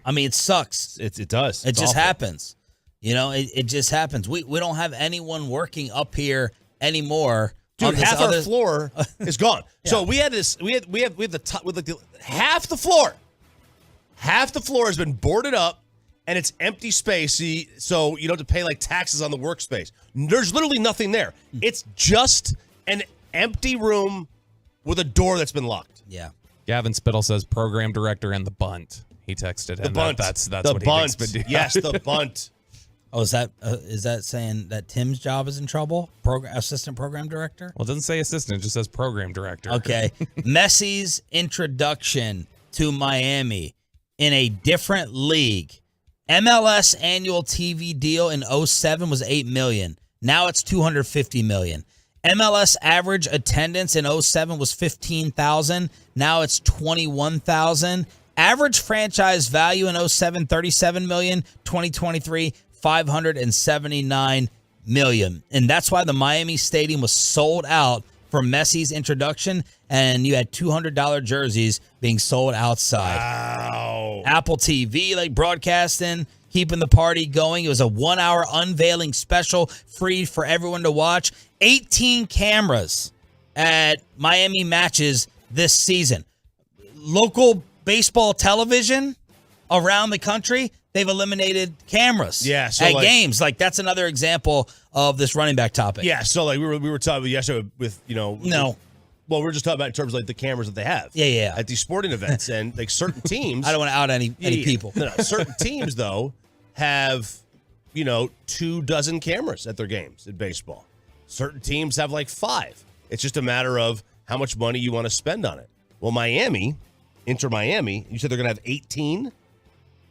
I mean, it sucks. It does. It just happens. You know, it just happens. We don't have anyone working up here anymore. Dude, half our floor is gone. Yeah. So we had this. We have the top with half the floor. Half the floor has been boarded up, and it's empty space. So you don't have to pay like taxes on the workspace. There's literally nothing there. It's just an empty room with a door that's been locked. Yeah. Gavin Spittle says program director and the bunt. He texted him. The bunt. That's the what bunt. he thinks. But yes, the bunt. Oh, is that saying that Tim's job is in trouble? Assistant program director? Well, it doesn't say assistant. It just says program director. Okay. Messi's introduction to Miami in a different league. MLS annual TV deal in 07 was $8 million. Now it's $250 million. MLS average attendance in 07 was 15,000. Now it's 21,000. Average franchise value in 07, $37 million. 2023, $579 million. And that's why the Miami Stadium was sold out for Messi's introduction, and you had $200 jerseys being sold outside. Wow. Apple TV, broadcasting, keeping the party going. It was a 1-hour unveiling special, free for everyone to watch. 18 cameras at Miami matches this season. Local baseball television around the country, they've eliminated cameras at games. That's another example of this running back topic. Yeah, so we were talking yesterday with No. Well, we're just talking about in terms of the cameras that they have. Yeah. At these sporting events, and certain teams. I don't want to out any people. No, certain teams though have 24 cameras at their games in baseball. Certain teams have 5. It's just a matter of how much money you want to spend on it. Well, Inter Miami, you said they're going to have 18.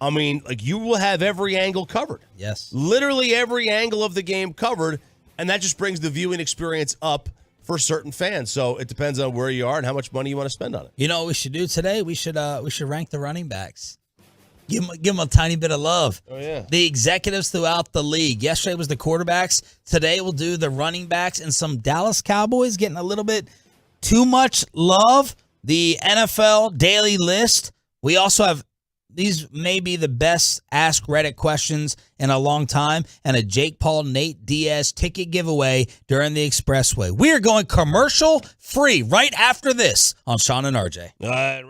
I mean, you will have every angle covered. Yes. Literally every angle of the game covered, and that just brings the viewing experience up for certain fans. So it depends on where you are and how much money you want to spend on it. You know what we should do today? We should rank the running backs. Give them a tiny bit of love. Oh, yeah. The executives throughout the league. Yesterday was the quarterbacks. Today we'll do the running backs and some Dallas Cowboys getting a little bit too much love. The NFL daily list. We also have these may be the best Ask Reddit questions in a long time, and a Jake Paul, Nate Diaz ticket giveaway during the Expressway. We are going commercial free right after this on Sean and RJ. All right.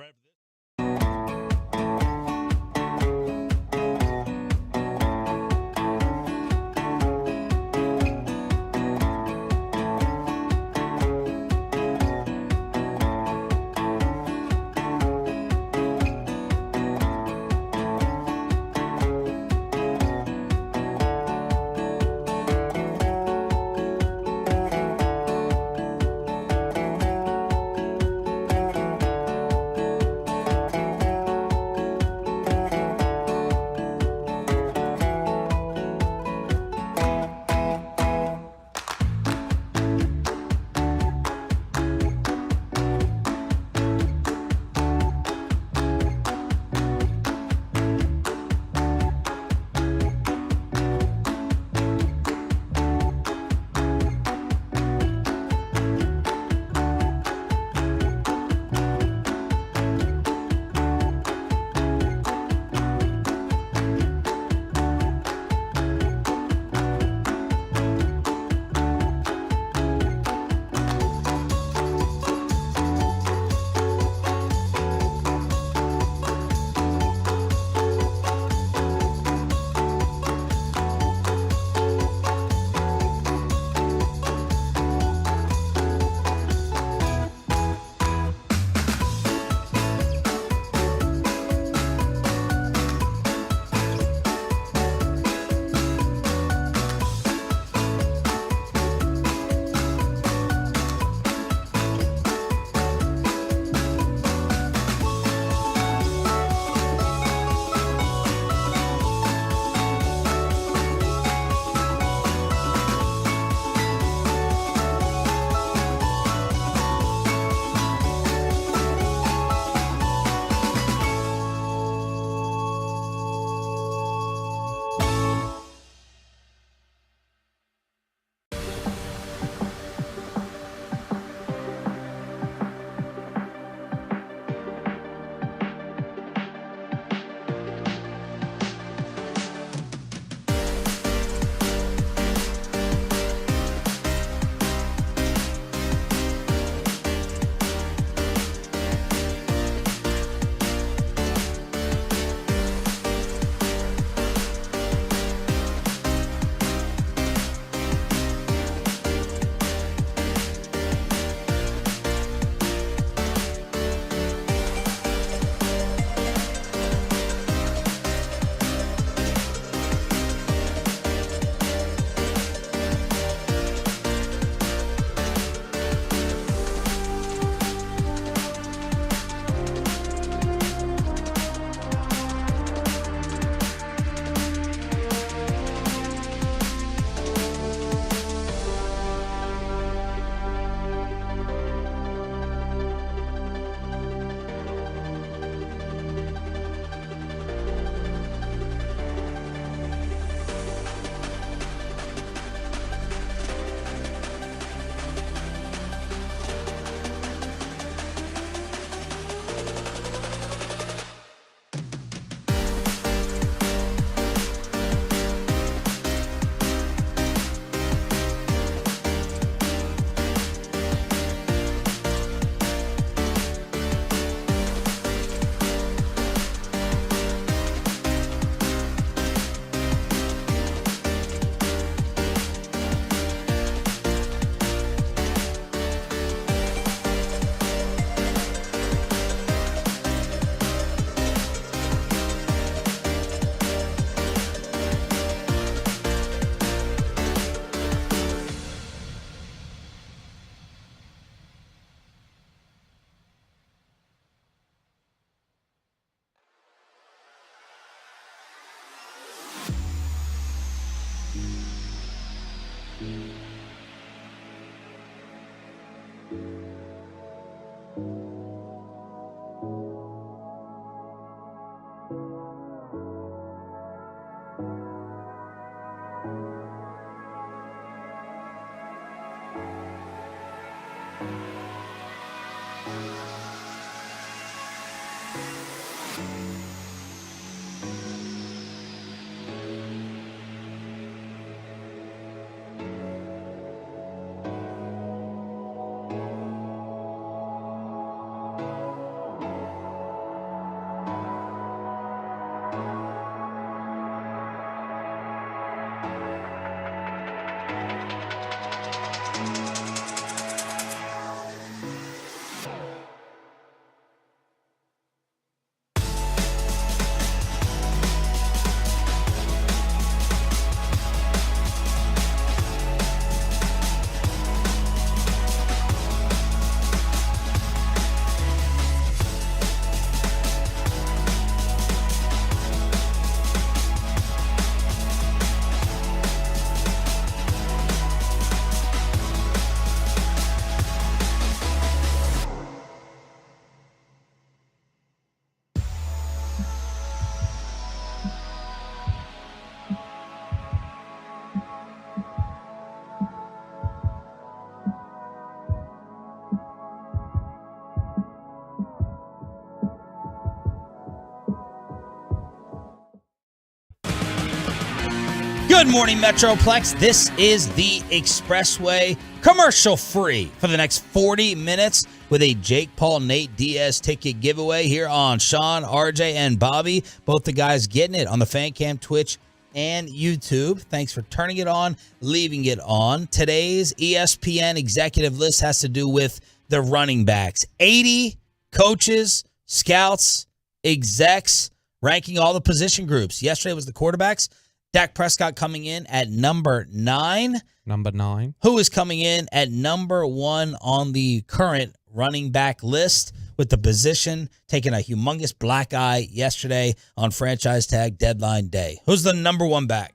Good morning, Metroplex. This is the Expressway, commercial free for the next 40 minutes with a Jake Paul, Nate Diaz ticket giveaway here on Sean, RJ, and Bobby. Both the guys getting it on the Fan Cam, Twitch, and YouTube. Thanks for turning it on, leaving it on. Today's ESPN executive list has to do with the running backs. 80 coaches, scouts, execs, ranking all the position groups. Yesterday was the quarterbacks. Dak Prescott coming in at number 9. Number 9. Who is coming in at number 1 on the current running back list, with the position taking a humongous black eye yesterday on franchise tag deadline day. Who's the number 1 back?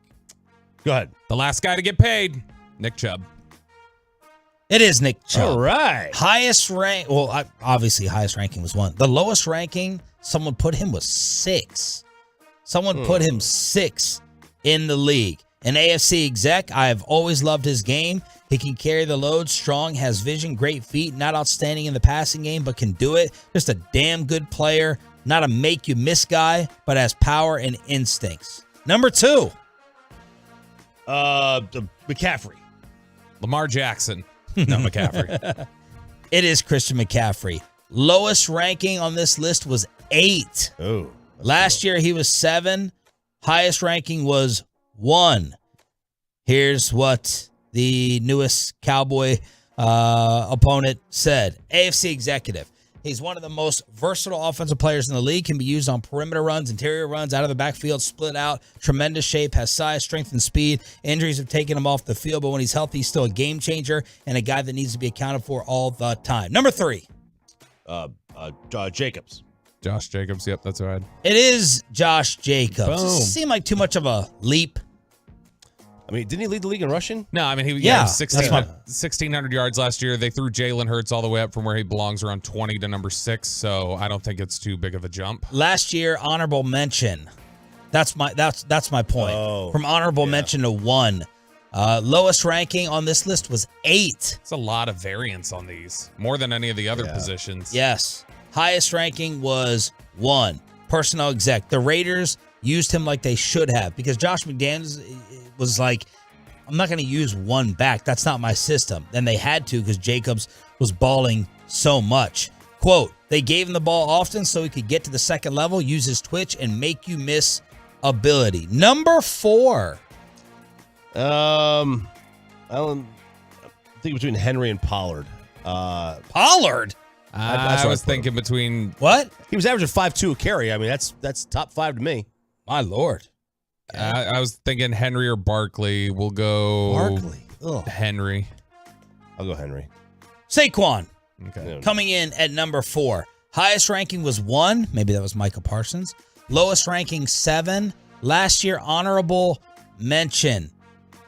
Go ahead. The last guy to get paid, Nick Chubb. It is Nick Chubb. All right. Highest rank. Well, obviously, highest ranking was 1. The lowest ranking, someone put him was 6. Someone put him 6 in the league. An AFC exec, I have always loved his game. He can carry the load, strong, has vision, great feet, not outstanding in the passing game, but can do it. Just a damn good player, not a make-you-miss guy, but has power and instincts. Number 2. McCaffrey. Lamar Jackson. No, McCaffrey. It is Christian McCaffrey. Lowest ranking on this list was 8. Oh. Last year, he was 7. Highest ranking was 1. Here's what the newest Cowboy opponent said. AFC executive. He's one of the most versatile offensive players in the league. Can be used on perimeter runs, interior runs, out of the backfield, split out. Tremendous shape, has size, strength, and speed. Injuries have taken him off the field, but when he's healthy, he's still a game changer and a guy that needs to be accounted for all the time. Number 3. Jacobs. Josh Jacobs. Yep, that's right. It is Josh Jacobs. Boom. Does it seem like too much of a leap? I mean, didn't he lead the league in rushing? No, I mean, he Yeah, was 1,600 yards last year. They threw Jalen Hurts all the way up from where he belongs, around 20 to number 6, so I don't think it's too big of a jump. Last year, honorable mention. That's my point. Oh, From honorable mention to 1. Lowest ranking on this list was 8. It's a lot of variance on these, more than any of the other positions. Yes. Highest ranking was 1. Personnel exec. The Raiders used him like they should have, because Josh McDaniels was like, I'm not going to use 1 back. That's not my system. Then they had to, because Jacobs was balling so much. Quote, they gave him the ball often so he could get to the second level, use his twitch, and make you miss ability. Number 4. I think between Henry and Pollard. Pollard? I was thinking between... What? He was averaging 5.2 a carry. I mean, that's top 5 to me. My Lord. I was thinking Henry or Barkley. We'll go Barkley. Ugh. Henry. I'll go Henry. Saquon. Okay. Coming in at number 4. Highest ranking was 1. Maybe that was Micah Parsons. Lowest ranking 7. Last year, honorable mention.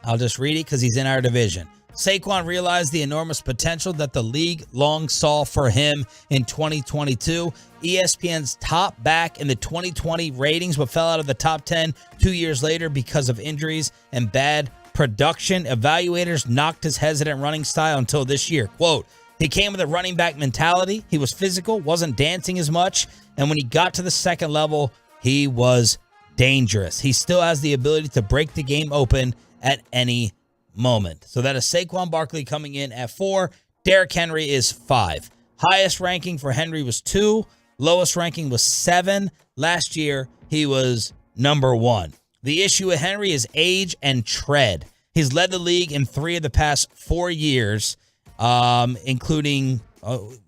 I'll just read it because he's in our division. Saquon realized the enormous potential that the league long saw for him in 2022. ESPN's top back in the 2020 ratings, but fell out of the top 10 2 years later because of injuries and bad production. Evaluators knocked his hesitant running style until this year. Quote, he came with a running back mentality. He was physical, wasn't dancing as much, and when he got to the second level, he was dangerous. He still has the ability to break the game open at any moment. So that is Saquon Barkley coming in at 4. Derrick Henry is 5. Highest ranking for Henry was 2. Lowest ranking was 7. Last year, he was number 1. The issue with Henry is age and tread. He's led the league in 3 of the past 4 years, including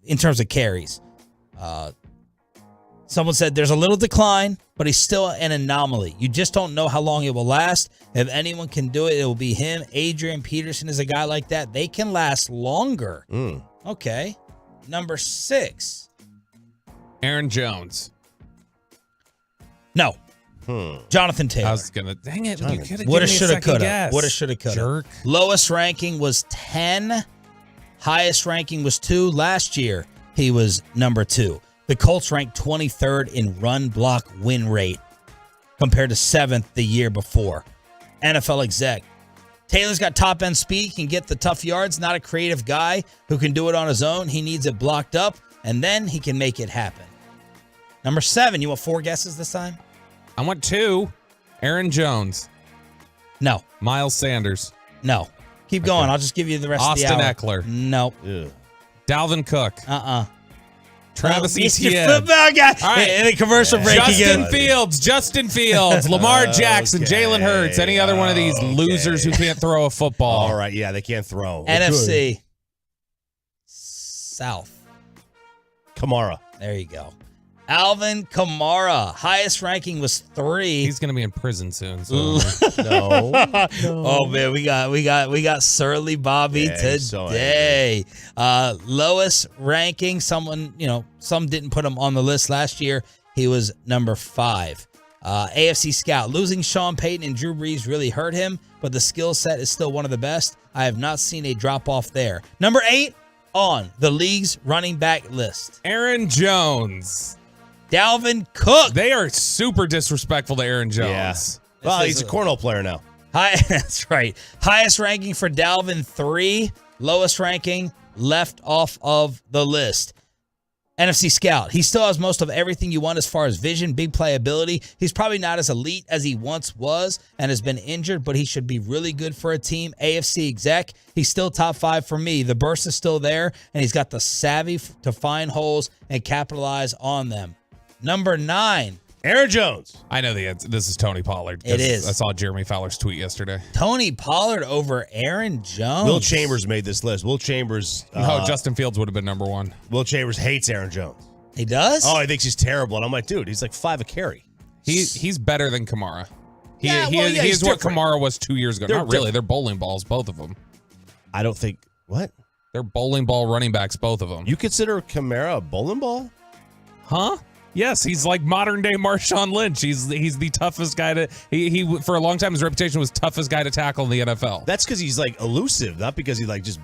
in terms of carries. Someone said there's a little decline, but he's still an anomaly. You just don't know how long it will last. If anyone can do it, it will be him. Adrian Peterson is a guy like that. They can last longer. Okay. Number 6. Aaron Jones. No. Jonathan Taylor. I was going to, dang it. You could have Woulda, given me a shoulda, second coulda. guess. Woulda, shoulda, coulda. Jerk. Lowest ranking was 10. Highest ranking was 2. Last year, he was number 2. The Colts ranked 23rd in run block win rate compared to 7th the year before. NFL exec. Taylor's got top end speed, can get the tough yards, not a creative guy who can do it on his own. He needs it blocked up, and then he can make it happen. Number 7, you want 4 guesses this time? I want 2. Aaron Jones. No. Miles Sanders. No. Keep going. I'll just give you the rest Austin of the hour. Eckler. No. Yeah. Dalvin Cook. Travis Mr. Etienne. Football guy. All right. In the commercial break Justin Fields, Lamar Jackson, Jalen Hurts, any other one of these losers who can't throw a football. All right, yeah, they can't throw. NFC South. Kamara. There you go. Alvin Kamara. Highest ranking was 3. He's going to be in prison soon. So. No. Oh man, we got Surly Bobby today. Lowest ranking, some didn't put him on the list last year. He was number 5. AFC Scout. Losing Sean Payton and Drew Brees really hurt him, but the skill set is still one of the best. I have not seen a drop off there. Number 8 on the league's running back list. Aaron Jones. Dalvin Cook. They are super disrespectful to Aaron Jones. Yeah. Well, he's a cornhole player now. That's right. Highest ranking for Dalvin, 3. Lowest ranking, left off of the list. NFC Scout. He still has most of everything you want as far as vision, big playability. He's probably not as elite as he once was and has been injured, but he should be really good for a team. AFC Exec. He's still top 5 for me. The burst is still there, and he's got the savvy to find holes and capitalize on them. Number 9. Aaron Jones. I know the answer. This is Tony Pollard. It is. I saw Jeremy Fowler's tweet yesterday. Tony Pollard over Aaron Jones. Will Chambers made this list. Will Chambers. Justin Fields would have been number 1. Will Chambers hates Aaron Jones. He does? Oh, he thinks he's terrible. And I'm like, dude, he's like 5 a carry. He's better than Kamara. He he's is what different. Kamara was 2 years ago. They're Not really. They're bowling balls, both of them. I don't think. What? They're bowling ball running backs, both of them. You consider Kamara a bowling ball? Huh? Yes, he's like modern day Marshawn Lynch. He's the toughest guy to he for a long time his reputation was toughest guy to tackle in the NFL. That's because he's like elusive, not because he like just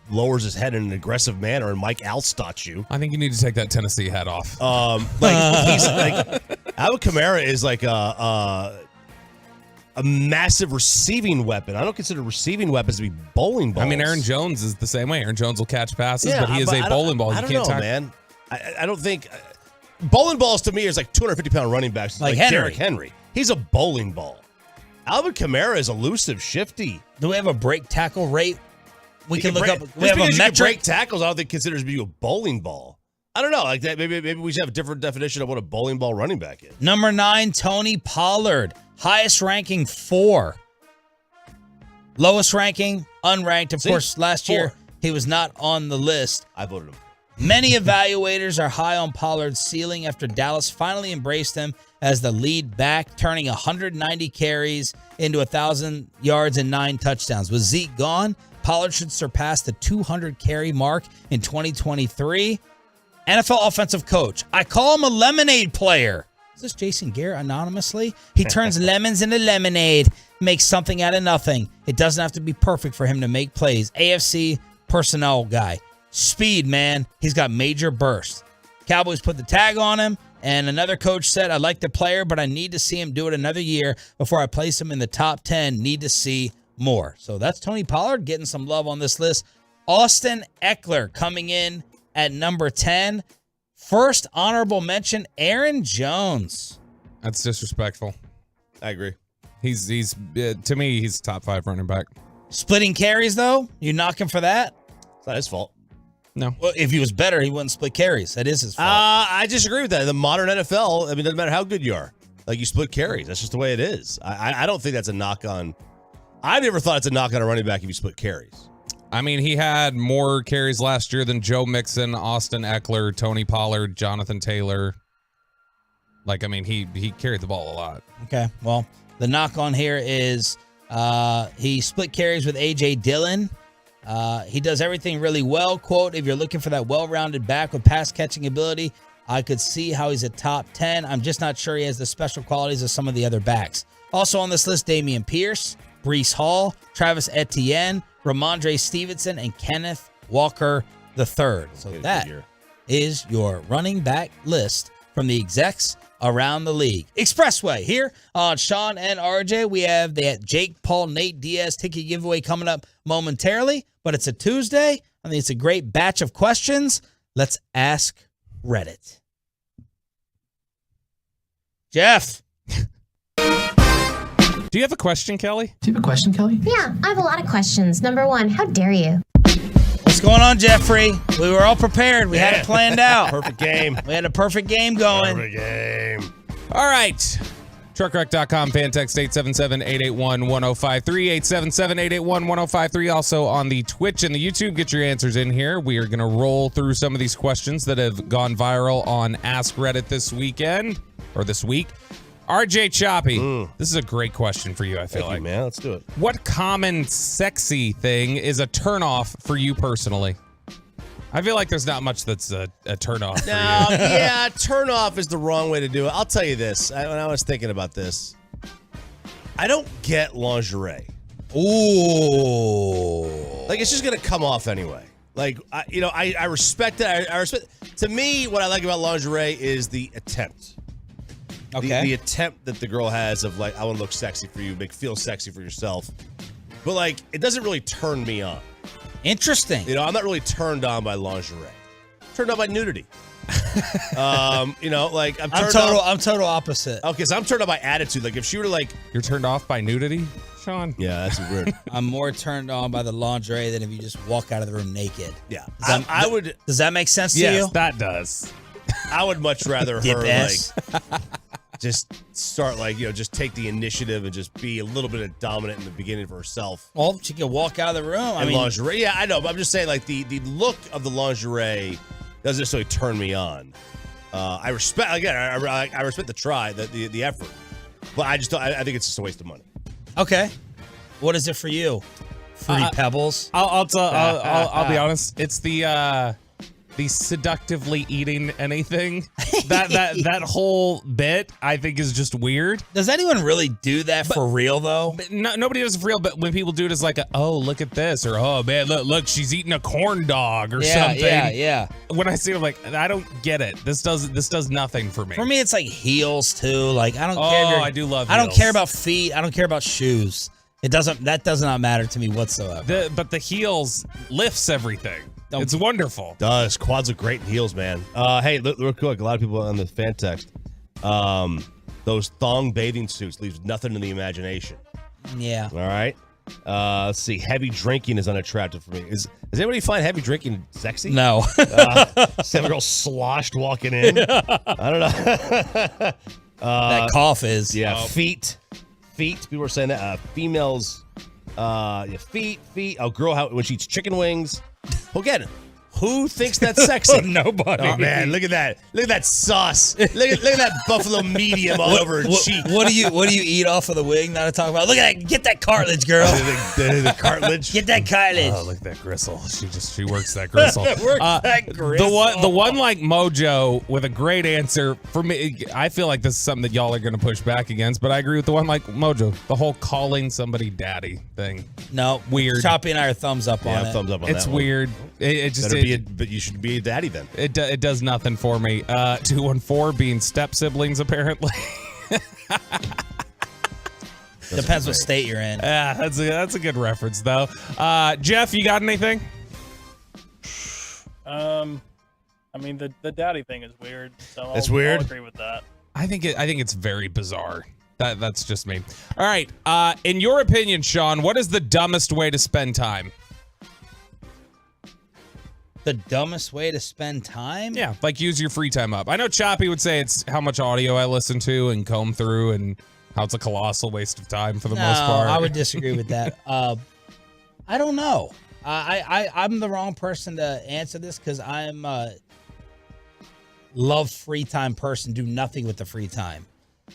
lowers his head in an aggressive manner and Mike Alstott's you. I think you need to take that Tennessee hat off. He's like Alvin Kamara is like a massive receiving weapon. I don't consider receiving weapons to be bowling balls. I mean, Aaron Jones is the same way. Aaron Jones will catch passes, Yeah, but he is a bowling ball. I You don't can't know, tackle. man. I don't think bowling balls to me is like 250-pound running backs, like Derrick Henry. He's a bowling ball. Alvin Kamara is elusive, shifty. Do we have a break tackle rate? We can look up. We Just have a because you can metric. break tackles, I don't think considers to be a bowling ball. I don't know, like that. Maybe we should have a different definition of what a bowling ball running back is. Number 9, Tony Pollard. Highest ranking 4. Lowest ranking, unranked. Of course, last year he was not on the list. I voted him. Many evaluators are high on Pollard's ceiling after Dallas finally embraced him as the lead back, turning 190 carries into 1,000 yards and 9 touchdowns. With Zeke gone, Pollard should surpass the 200 carry mark in 2023. NFL offensive coach. I call him a lemonade player. Is this Jason Garrett anonymously? He turns lemons into lemonade, makes something out of nothing. It doesn't have to be perfect for him to make plays. AFC personnel guy. Speed, man. He's got major burst. Cowboys put the tag on him, and another coach said, I like the player, but I need to see him do it another year before I place him in the top 10. Need to see more. So that's Tony Pollard getting some love on this list. Austin Eckler coming in at number 10. First honorable mention, Aaron Jones. That's disrespectful. I agree. He's to me, he's top 5 running back. Splitting carries, though? You knock him for that? It's not his fault. No. Well, if he was better, he wouldn't split carries. That is his fault. I disagree with that. In the modern NFL, I mean, it doesn't matter how good you are. Like, you split carries. That's just the way it is. I don't think that's a knock on. I never thought it's a knock on a running back if you split carries. I mean, he had more carries last year than Joe Mixon, Austin Eckler, Tony Pollard, Jonathan Taylor. Like, I mean, he carried the ball a lot. Okay, well, the knock on here is he split carries with A.J. Dillon. He does everything really well. Quote, if you're looking for that well-rounded back with pass-catching ability, I could see how he's a top 10. I'm just not sure he has the special qualities of some of the other backs. Also on this list, Dameon Pierce, Breece Hall, Travis Etienne, Ramondre Stevenson, and Kenneth Walker III. So that is your running back list from the execs around the league. Expressway here on Sean and RJ. We have the Jake Paul, Nate Diaz ticket giveaway coming up momentarily, but it's a Tuesday. I think it's a great batch of questions. Let's ask Reddit. Jeff. Do you have a question, Kelly? Do you have a question, Kelly? Yeah, I have a lot of questions. Number one, how dare you? What's going on, Jeffrey? We were all prepared. We had it planned out. Perfect game. We had a perfect game going. Perfect game. All right. Truckwreck.com, fan text 877-881-1053, 877-881-1053. Also on the Twitch and the YouTube, get your answers in here. We are going to roll through some of these questions that have gone viral on Ask Reddit this weekend, or this week. RJ Choppy, this is a great question for you, I feel like. Man, let's do it. What common sexy thing is a turnoff for you personally? I feel like there's not much that's a turnoff for you. Yeah, turnoff is the wrong way to do it. I'll tell you this. When I was thinking about this, I don't get lingerie. Ooh. Like, it's just going to come off anyway. Like, I respect it. I respect. To me, what I like about lingerie is the attempt. Okay. The attempt that the girl has of, like, I want to look sexy for you, feel sexy for yourself. But, like, it doesn't really turn me on. Interesting. I'm not really turned on by lingerie. I'm turned on by nudity. I'm total opposite. Okay, so I'm turned on by attitude. Like, if she were to, like... You're turned off by nudity, Sean? Yeah, that's weird. I'm more turned on by the lingerie than if you just walk out of the room naked. Yeah. Does that make sense to you? Yes, that does. I would much rather Dip her, ass. like... just start, like, just take the initiative and just be a little bit of dominant in the beginning for herself. Well, she can walk out of the room. And lingerie, yeah, I know, but I'm just saying, like, the look of the lingerie doesn't necessarily turn me on. I respect, again, I respect the try, the effort, but I just don't, I think it's just a waste of money. Okay. What is it for you? Fruity Pebbles? I'll be honest. It's the seductively eating anything. That whole bit, I think, is just weird. Does anyone really do that for real, though? Nobody does it for real, but when people do it, it's like, oh, look at this, or oh, man, look, she's eating a corn dog, or something. Yeah. When I see it, I'm like, I don't get it. This does nothing for me. For me, it's like heels, too. Like, I don't care. I do love I heels. don't care about feet. I don't care about shoes. That does not matter to me whatsoever. But the heels lifts everything. It's wonderful. Does. Quads look great in heels, man. Hey, real quick, a lot of people on the fan text. Those thong bathing suits leaves nothing to the imagination. Yeah. All right. Let's see. Heavy drinking is unattractive for me. Does anybody find heavy drinking sexy? No. Some girl sloshed walking in. I don't know. That cough is. Yeah. Feet. People were saying that. Females. Feet. Oh, girl, when she eats chicken wings. Well, again, who thinks that's sexy? Nobody. Oh man, look at that! Look at that sauce! Look at that buffalo medium all over her cheek. What do you eat off of the wing? Not to talk about. Look at that! Get that cartilage, girl. the cartilage. Get that cartilage. Oh, look at that gristle. She works that gristle. That gristle. The one like Mojo with a great answer for me. I feel like this is something that y'all are going to push back against, but I agree with the one like Mojo. The whole calling somebody daddy thing. No, weird. Choppy and I are thumbs up on it. Thumbs up on it's that weird. It just but you should be a daddy then. It does nothing for me. 214 being step siblings apparently. Depends what state you're in. Yeah, that's a good reference though. Jeff, you got anything? I mean the daddy thing is weird. So It's weird? I'll agree with that. I think it's very bizarre. That's just me. All right. In your opinion, Sean, what is the dumbest way to spend time? The dumbest way to spend time? Yeah, like use your free time up. I know Choppy would say it's how much audio I listen to and comb through and how it's a colossal waste of time for the most part. I would disagree with that. I don't know. I'm the wrong person to answer this because I'm a love free time person, do nothing with the free time.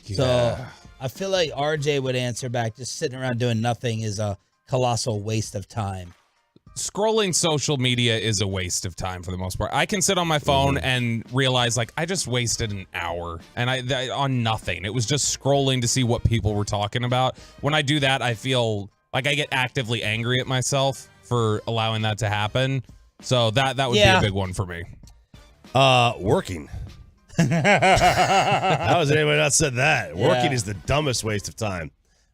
Yeah. So I feel like RJ would answer back, just sitting around doing nothing is a colossal waste of time. Scrolling social media is a waste of time for the most part. I can sit on my phone and realize like I just wasted an hour and I on nothing. It was just scrolling to see what people were talking about. When I do that, I feel like I get actively angry at myself for allowing that to happen. So that would be a big one for me. Working. How has anybody not said that? Working is the dumbest waste of time.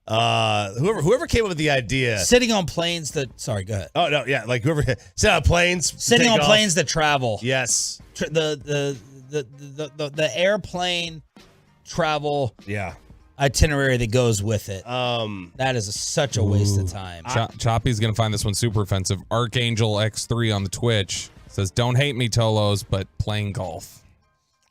Whoever came up with the idea, sitting on planes that. Sorry, go ahead. Oh no, yeah, like whoever sit on planes, sitting on planes that travel. Yes, the airplane travel. Yeah, itinerary that goes with it. That is such a waste of time. Choppy's going to find this one super offensive. Archangel X3 on the Twitch says, don't hate me, Tolos, but playing golf.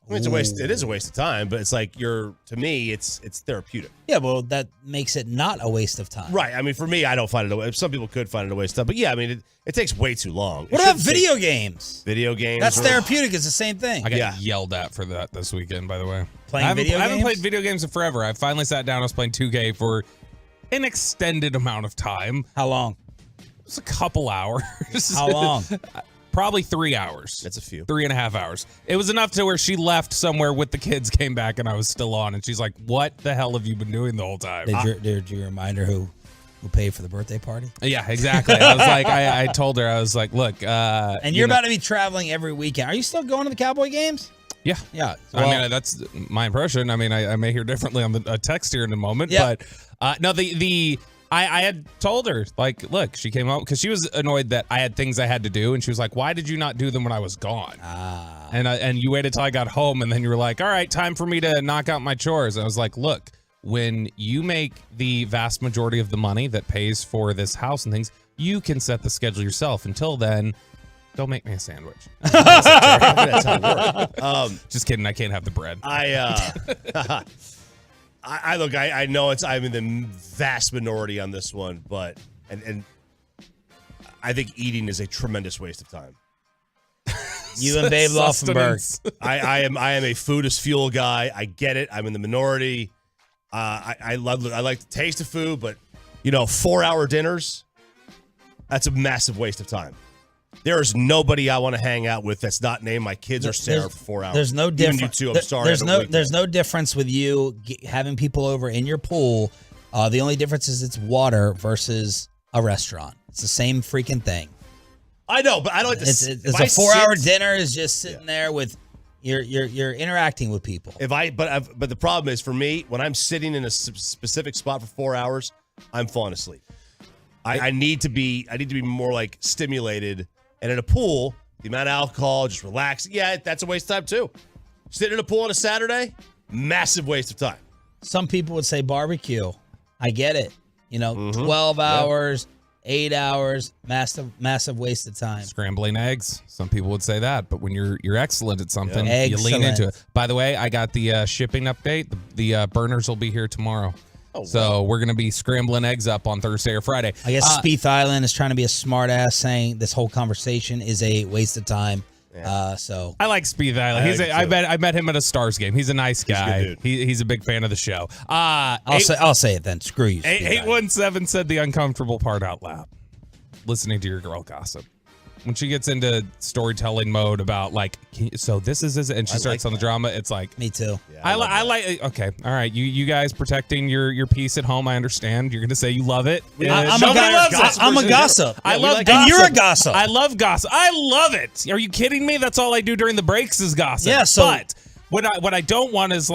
I mean, it's a waste. It is a waste of time, but it's like to me, it's therapeutic. Yeah, well, that makes it not a waste of time. Right. I mean, for me, I don't find it a waste. Some people could find it a waste of time. But yeah, I mean, it takes way too long. What about video games? Video games. That's therapeutic. It's the same thing. I got yelled at for that this weekend, by the way. Playing video games? I haven't played video games in forever. I finally sat down. I was playing 2K for an extended amount of time. How long? It was a couple hours. How long? Probably 3 hours. That's a few. 3.5 hours. It was enough to where she left somewhere with the kids, came back, and I was still on. And she's like, what the hell have you been doing the whole time? Did you remind her who paid for the birthday party? Yeah, exactly. I was like, I told her, I was like, look. And you're about to be traveling every weekend. Are you still going to the Cowboy games? Yeah. Yeah. Well, I mean, that's my impression. I mean, I may hear differently on the text here in a moment. Yeah. But no, I had told her, like, look, she came home because she was annoyed that I had things I had to do. And she was like, why did you not do them when I was gone? And you waited till I got home. And then you were like, all right, time for me to knock out my chores. And I was like, look, when you make the vast majority of the money that pays for this house and things, you can set the schedule yourself. Until then, don't make me a sandwich. That's how it works. Just kidding. I can't have the bread. I know I'm in the vast minority on this one, but and I think eating is a tremendous waste of time. You and Babe Laufenberg. I am a food as fuel guy. I get it. I'm in the minority. I like the taste of food, but 4-hour dinners, that's a massive waste of time. There is nobody I want to hang out with that's not named my kids or Sarah for 4 hours. There's no difference. Even you two, I'm sorry. There's no difference with you having people over in your pool. The only difference is it's water versus a restaurant. It's the same freaking thing. I know, but I don't like to. It's a 4-hour dinner is just sitting there with you're interacting with people. But the problem is for me when I'm sitting in a specific spot for 4 hours, I'm falling asleep. I need to be more like stimulated. And in a pool, the amount of alcohol, just relax. Yeah, that's a waste of time too. Sitting in a pool on a Saturday, massive waste of time. Some people would say barbecue. I get it. 12 hours, 8 hours, massive waste of time. Scrambling eggs. Some people would say that, but when you're excellent at something, you lean into it. By the way, I got the shipping update. The burners will be here tomorrow. So we're going to be scrambling eggs up on Thursday or Friday. I guess Spieth Island is trying to be a smart ass saying this whole conversation is a waste of time. So I like Spieth Island. I met him at a Stars game. He's a nice guy. He's a big fan of the show. I'll say it then. Screw you. 817 said the uncomfortable part out loud. Listening to your girl gossip. When she gets into storytelling mode about so this is and she starts on the drama, it's like me too. Yeah, I like. Okay, all right. You guys protecting your peace at home. I understand. You're gonna say you love it. I'm a gossip. I love gossip. And you're a gossip. I love gossip. I love it. Are you kidding me? That's all I do during the breaks is gossip. Yeah. So, but what I don't want is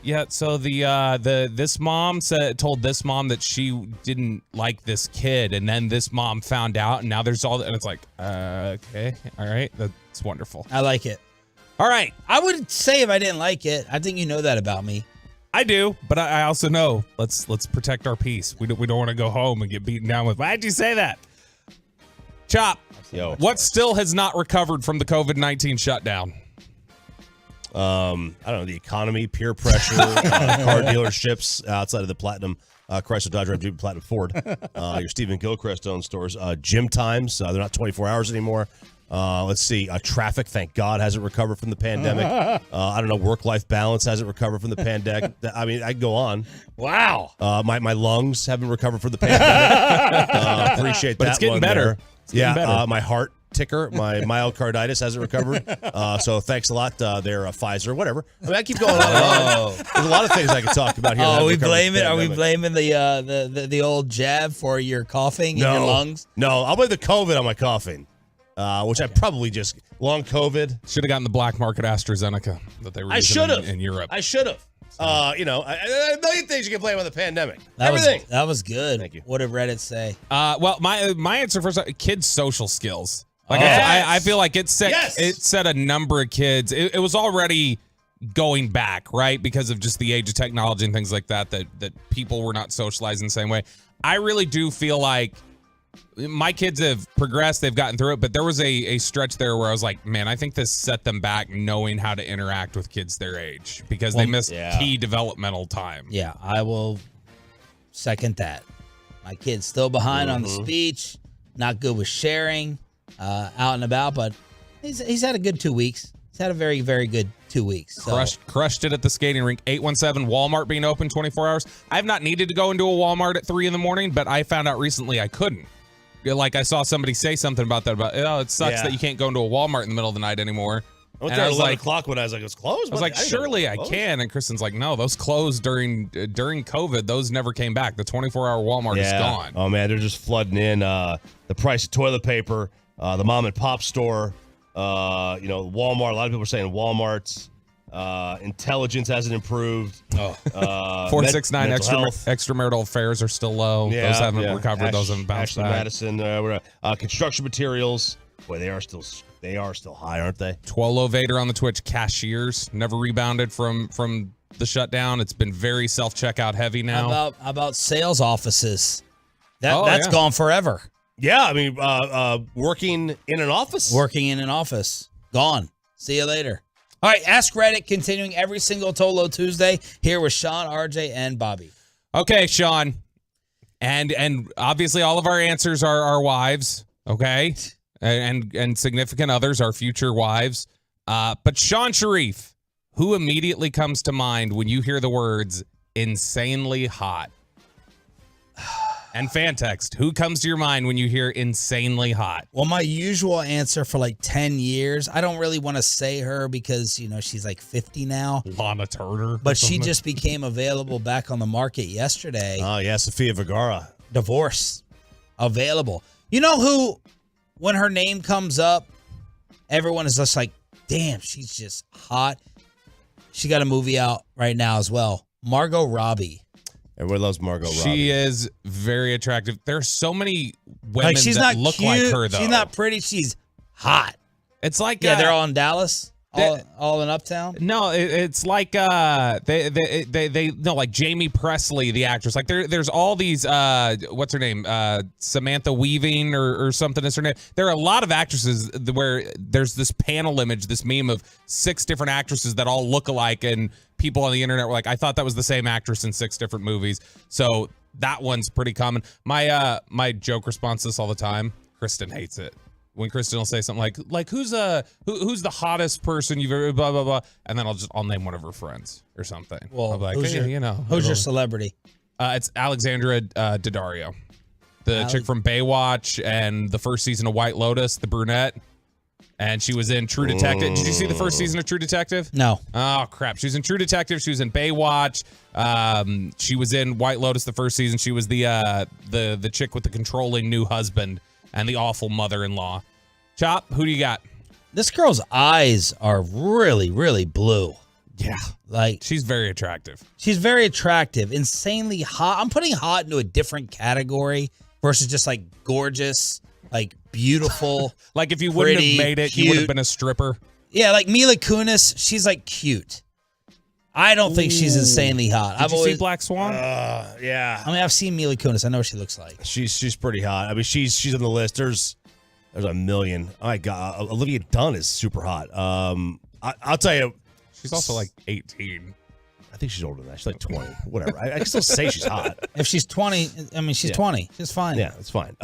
yeah, so this mom told this mom that she didn't like this kid, and then this mom found out, and now there's and it's like, okay, all right, that's wonderful. I like it. All right, I would say if I didn't like it, I think you know that about me. I do, but I also know let's protect our peace. We don't want to go home and get beaten down with. Why'd you say that? Chop. Yo, what still has not recovered from the COVID-19 shutdown? I don't know, the economy, peer pressure, car dealerships outside of the Platinum, Chrysler, Dodge, Ram, Jeep, Platinum, Ford, your Stephen Gilchrist owned stores, gym times, they're not 24 hours anymore. Let's see, traffic, thank God, hasn't recovered from the pandemic. I don't know, work-life balance hasn't recovered from the pandemic. I mean, I can go on. Wow. My lungs haven't recovered from the pandemic. Appreciate but that. It's getting better. Better. My heart ticker, my myocarditis hasn't recovered. So thanks a lot there, Pfizer, whatever. I mean, I keep going on and on. There's a lot of things I could talk about here. Are we blaming the old jab for your coughing in your lungs? No, I'll blame the COVID on my coughing, which I probably just long COVID. Should have gotten the black market AstraZeneca that they were using in Europe. I should have. A million things you can blame on the pandemic. That was good. Thank you. What did Reddit say? Well, my answer first, kids' social skills. I feel like it set a number of kids. It was already going back, right? Because of just the age of technology and things like that people were not socializing the same way. I really do feel like my kids have progressed, they've gotten through it, but there was a stretch there where I was like, man, I think this set them back knowing how to interact with kids their age because they missed key developmental time. Yeah, I will second that. My kid's still behind on the speech, not good with sharing, out and about, but he's had a good 2 weeks. He's had a very, very good 2 weeks. So. Crushed it at the skating rink. 817 Walmart being open 24 hours. I have not needed to go into a Walmart at 3 in the morning, but I found out recently I couldn't. Like I saw somebody say something about that, it sucks that you can't go into a Walmart in the middle of the night anymore. I went there at 11 o'clock when I was like, it's closed? I was like, surely I can. And Kristen's like, no, those closed during COVID. Those never came back. The 24-hour Walmart is gone. Oh, man, they're just flooding in. The price of toilet paper, the mom and pop store, Walmart. A lot of people are saying Walmart's intelligence hasn't improved. 469 extramarital affairs are still low. Those haven't recovered. Those haven't bounced Ashley back. Madison, construction materials. Boy, they are still high, aren't they? Twolo Vader on the Twitch. Cashiers never rebounded from the shutdown. It's been very self-checkout heavy now. How about sales offices? That's gone forever. Yeah, I mean, working in an office. Working in an office. Gone. See you later. All right, Ask Reddit continuing every single Tolo Tuesday here with Sean, RJ, and Bobby. Okay, Sean. And obviously all of our answers are our wives, okay? And significant others, our future wives. But Sean Sharif, who immediately comes to mind when you hear the words insanely hot? And fan text, who comes to your mind when you hear insanely hot? Well, my usual answer for like 10 years, I don't really want to say her because, she's like 50 now. Lana Turner. But she just became available back on the market yesterday. Oh, yeah, Sofia Vergara. Divorce. Available. You know who, when her name comes up, everyone is just like, damn, she's just hot. She got a movie out right now as well. Margot Robbie. Everyone loves Margot Robbie. She is very attractive. There are so many women she's that not look cute. like her, though. She's not pretty. She's hot. It's like they're all in Dallas, all in Uptown. No, it's like they like Jamie Presley, the actress. Like there's all these what's her name, Samantha Weaving or something is her name. There are a lot of actresses where there's this panel image, this meme of 6 different actresses that all look alike, and people on the internet were like, I thought that was the same actress in 6 different movies. So that one's pretty common. My joke response to this all the time, Kristen hates it. When Kristen will say something like who's the hottest person you've ever blah blah blah, and then I'll name one of her friends or something. Well, I'll be like, who's your celebrity? It's Alexandra Daddario, the chick from Baywatch and the first season of White Lotus, the brunette. And she was in True Detective. Did you see the first season of True Detective? No. Oh, crap. She was in True Detective. She was in Baywatch. She was in White Lotus the first season. She was the chick with the controlling new husband and the awful mother-in-law. Chop, who do you got? This girl's eyes are really, really blue. Yeah. Like, she's very attractive. She's very attractive. Insanely hot. I'm putting hot into a different category versus just like gorgeous, like beautiful. Like if you pretty, wouldn't have made it, cute. You would have been a stripper. Yeah, like Mila Kunis, she's like cute. I don't think she's insanely hot. Did you see Black Swan? Yeah. I mean, I've seen Mila Kunis. I know what she looks like. She's pretty hot. I mean, she's on the list. There's a million. Oh my God, Olivia Dunn is super hot. I'll tell you, she's also like 18. I think she's older than that. She's like 20. Whatever. I can still say she's hot. If she's 20, I mean, she's 20. She's fine. Yeah, it's fine.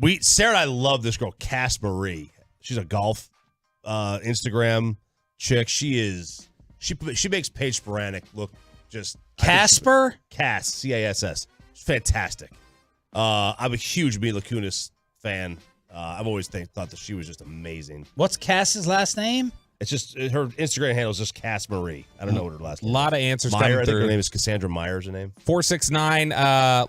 It's Sarah and I love this girl, Cass Marie. She's a golf Instagram chick. She makes Paige Sporanic look just Casper? Cass, C-A-S-S. She's fantastic. I'm a huge Mila Kunis fan. I've always thought that she was just amazing. What's Cass's last name? It's just her Instagram handle is just Cass Marie. I don't know what her last name is. A lot of answers Meyer, coming I think through. her name is Cassandra Myers, her name. 469,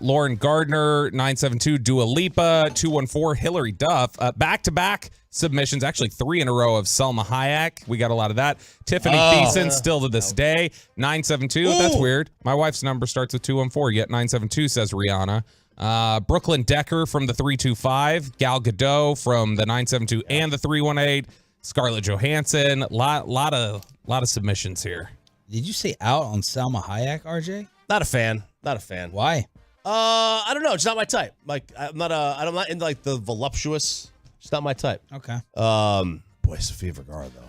Lauren Gardner, 972, Dua Lipa, 214, Hillary Duff. Back-to-back submissions, actually 3 in a row of Selma Hayek. We got a lot of that. Tiffany Thiessen, still to this day. 972, that's weird. My wife's number starts with 214, yet 972 says Rihanna. Brooklyn Decker from the 325, Gal Gadot from the 972 and the 318. Scarlett Johansson. Lot of submissions here. Did you say out on Salma Hayek, RJ? Not a fan. Why? I don't know. It's not my type. Like I'm not into like the voluptuous. It's not my type. Okay. Boy, Sofia Vergara though.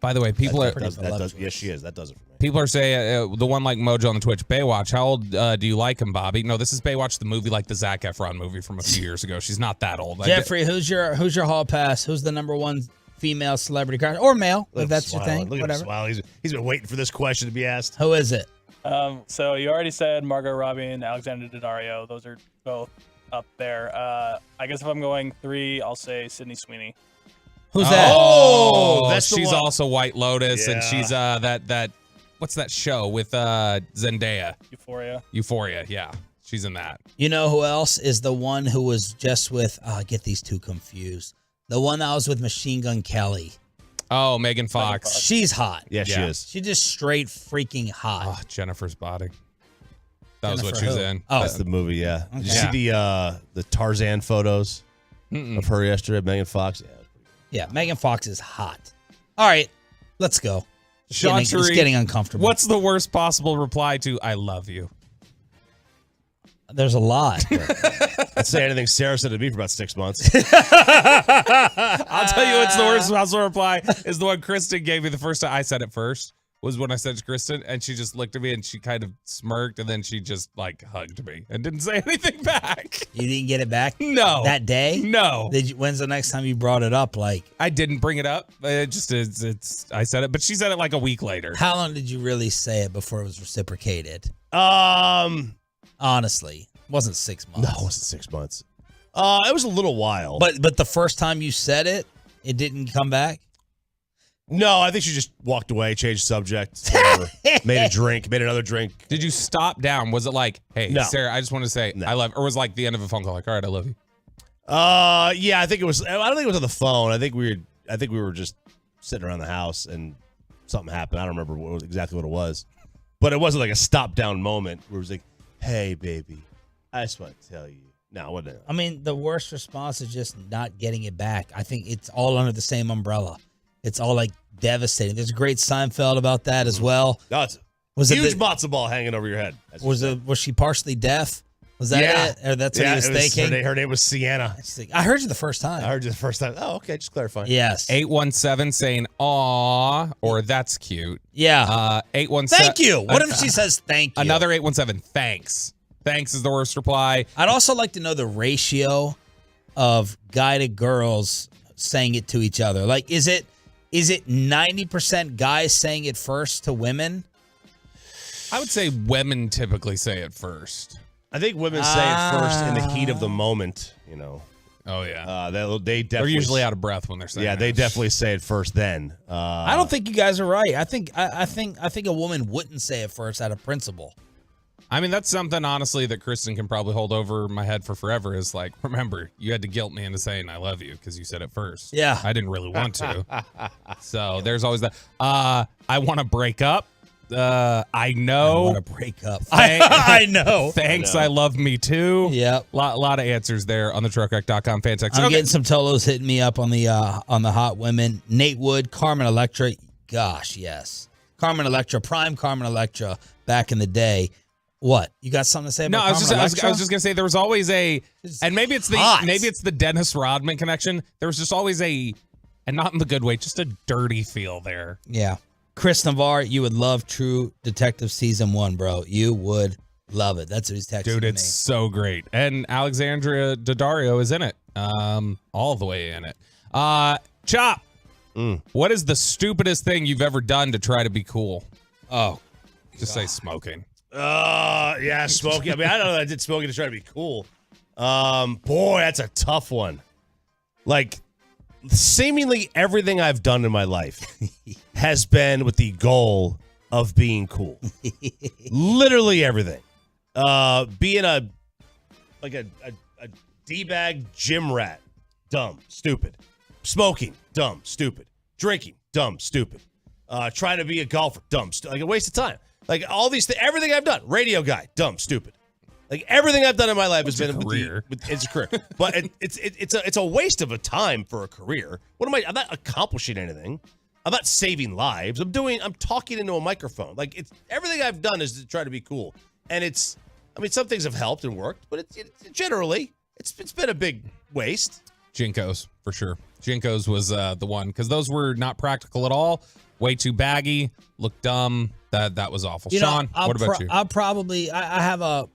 By the way, people yes, she is. That does it for me. People are saying the one like Mojo on the Twitch. Baywatch. How old do you like him, Bobby? No, this is Baywatch, the movie, like the Zac Efron movie from a few years ago. She's not that old. Jeffrey, who's your hall pass? Who's the number one female celebrity crush or male? If that's your thing, Look whatever. At him smile. He's been waiting for this question to be asked. Who is it? So you already said Margot Robbie and Alexander Daddario. Those are both up there. I guess if I'm going 3, I'll say Sydney Sweeney. Who's that? Oh, she's also White Lotus, and she's that what's that show with Zendaya? Euphoria, yeah. She's in that. You know who else is the one who was just with I get these two confused. The one that was with Machine Gun Kelly. Oh, Megan Fox. She's hot. Yeah, she is. She's just straight freaking hot. Oh, Jennifer's Body. That was what she was in. Oh, that's the movie. Yeah. Okay. Did you see the Tarzan photos of her yesterday? Megan Fox. Yeah, Megan Fox is hot. All right, let's go. It's getting uncomfortable. What's the worst possible reply to "I love you"? There's a lot. I'd say anything Sarah said to me for about 6 months. I'll tell you what's the worst possible reply is the one Kristen gave me the first time. I said it first. Was when I said to Kristen, and she just looked at me and she kind of smirked, and then she just like hugged me and didn't say anything back. You didn't get it back? No. That day? No. When's the next time you brought it up? Like I didn't bring it up. It just I said it, but she said it like a week later. How long did you really say it before it was reciprocated? Honestly, it wasn't 6 months. No, it wasn't 6 months. It was a little while. But the first time you said it, it didn't come back? No, I think she just walked away, changed subject, whatever. Made another drink. Did you stop down? Was it like, hey, No. Sarah, I just want to say I love, or was it like the end of a phone call, like, all right, I love you? Yeah, I think it was. I don't think it was on the phone. I think we were just sitting around the house and something happened. I don't remember exactly what it was, but it wasn't like a stop down moment where it was like, hey, baby, I just want to tell you. No, it wasn't. I mean, the worst response is just not getting it back. I think it's all under the same umbrella. It's all like devastating. There's a great Seinfeld about that as well. No, it's a huge matzo ball hanging over your head. Was she partially deaf? Was that it? Or that's what he was thinking? Her name was Sienna. I heard you the first time. I heard you the first time. Oh, okay. Just clarifying. Yes. 817 saying aw, or that's cute. Yeah. 817. Thank you. What if she says thank you? Another 817. Thanks. Thanks is the worst reply. I'd also like to know the ratio of guy to girls saying it to each other. Like, is it 90% guys saying it first to women? I would say women typically say it first. I think women say it first in the heat of the moment, you know. Oh, yeah. They definitely, they're usually out of breath when they're saying it. Yeah, they definitely say it first then. I don't think you guys are right. I think a woman wouldn't say it first out of principle. I mean, that's something, honestly, that Kristen can probably hold over my head for forever is like, remember, you had to guilt me into saying I love you because you said it first. Yeah. I didn't really want to. So there's always that. I want to break up. I know. I want to break up. I know. Thanks, I love me too. Yep. Lot of answers there on the truckwreck.com fan text. I'm getting some Tolos hitting me up on the hot women. Nate Wood, Carmen Electra. Gosh, yes. Carmen Electra, prime Carmen Electra back in the day. What? You got something to say about No, I was just gonna say there was always and maybe it's the Dennis Rodman connection. There was just always and not in the good way, just a dirty feel there. Yeah. Chris Navarre, you would love True Detective Season 1, bro. You would love it. That's what he's texting me. Dude, it's so great. And Alexandria Daddario is in it. All the way in it. Chop. What is the stupidest thing you've ever done to try to be cool? Oh. Just say smoking. Yeah, smoking. I mean, I don't know that I did smoking to try to be cool. Boy, that's a tough one. Like, seemingly everything I've done in my life has been with the goal of being cool. Literally everything. Being a D-bag gym rat. Dumb, stupid. Smoking, dumb, stupid. Drinking, dumb, stupid. Trying to be a golfer, dumb, like a waste of time. Like all these things, everything I've done. Radio guy, dumb, stupid. Like everything I've done in my life has been career. It's a career, but it's a waste of a time for a career. What am I? I'm not accomplishing anything. I'm not saving lives. I'm talking into a microphone. Like it's everything I've done is to try to be cool, and some things have helped and worked, but generally it's been a big waste. Jinkos for sure. Jinkos was the one because those were not practical at all. Way too baggy, looked dumb. That was awful. Sean, what about you? I'll probably I have a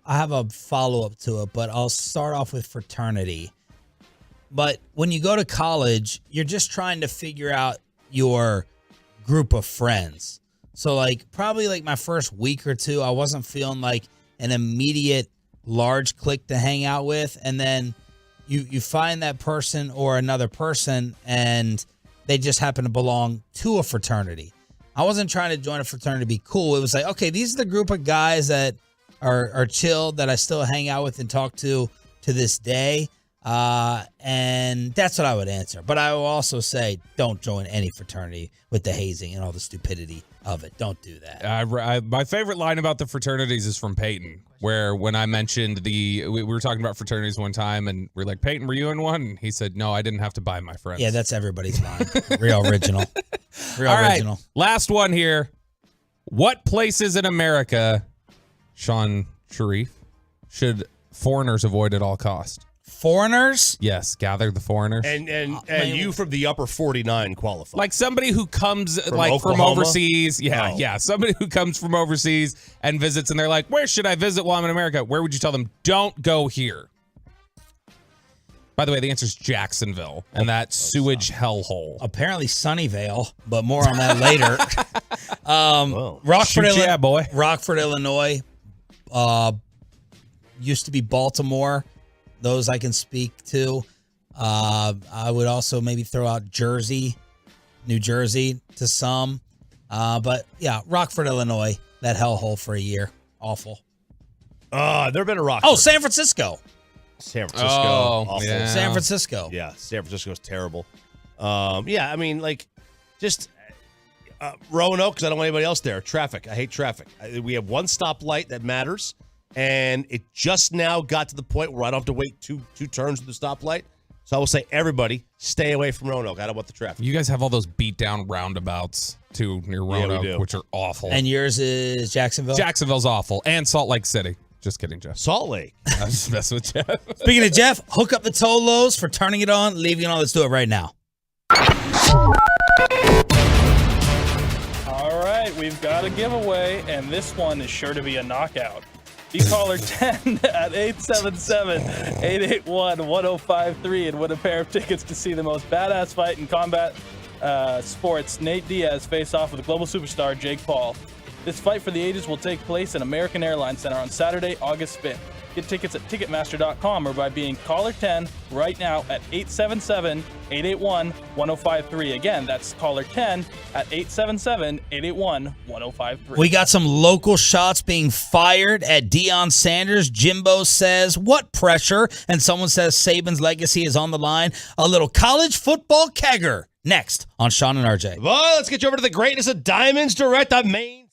follow-up to it, but I'll start off with fraternity. But when you go to college, you're just trying to figure out your group of friends. So probably my first week or two, I wasn't feeling like an immediate large clique to hang out with, and then you find that person or another person and they just happen to belong to a fraternity. I wasn't trying to join a fraternity to be cool. It was like, okay, these are the group of guys that are chill that I still hang out with and talk to this day. And that's what I would answer. But I will also say, don't join any fraternity with the hazing and all the stupidity of it. Don't do that. My favorite line about the fraternities is from Peyton, where when I mentioned we were talking about fraternities one time, and we're like, Peyton, were you in one? And he said, no, I didn't have to buy my friends. Yeah, that's everybody's line. Real original. Real all original. Right, last one here. What places in America, Sean Sharif, should foreigners avoid at all costs? Foreigners? Yes, gather the foreigners. And you from the upper 49 qualify. Like somebody who comes from Oklahoma? overseas. Yeah. Somebody who comes from overseas and visits and they're like, where should I visit while I'm in America? Where would you tell them, don't go here? By the way, the answer is Jacksonville and that sewage hellhole. Apparently Sunnyvale, but more on that later. Rockford, Illinois. Used to be Baltimore. Those I can speak to. I would also maybe throw out New Jersey to some. But yeah, Rockford, Illinois, that hellhole for a year. Awful. Never been to Rockford. Oh, San Francisco. San Francisco. Awful. Yeah. San Francisco. Yeah, San Francisco's terrible. Just Roanoke, because I don't want anybody else there. Traffic. I hate traffic. We have one stoplight that matters. And it just now got to the point where I don't have to wait two turns with the stoplight. So I will say, everybody, stay away from Roanoke. I don't want the traffic. You guys have all those beat down roundabouts too near Roanoke, which are awful. And yours is Jacksonville? Jacksonville's awful. And Salt Lake City. Just kidding, Jeff. Salt Lake. I was just messing with Jeff. Speaking of Jeff, hook up the Tolos for turning it on, leaving it on. Let's do it right now. All right, we've got a giveaway, and this one is sure to be a knockout. Be caller 10 at 877-881-1053 and win a pair of tickets to see the most badass fight in combat sports. Nate Diaz face off with global superstar Jake Paul. This fight for the ages will take place in American Airlines Center on Saturday, August 5th. Get tickets at Ticketmaster.com or by being caller 10 right now at 877-881-1053. Again, that's caller 10 at 877-881-1053. We got some local shots being fired at Deion Sanders. Jimbo says, what pressure? And someone says Saban's legacy is on the line. A little college football kegger. Next on Sean and RJ. Well, let's get you over to the greatness of Diamonds Direct on Main.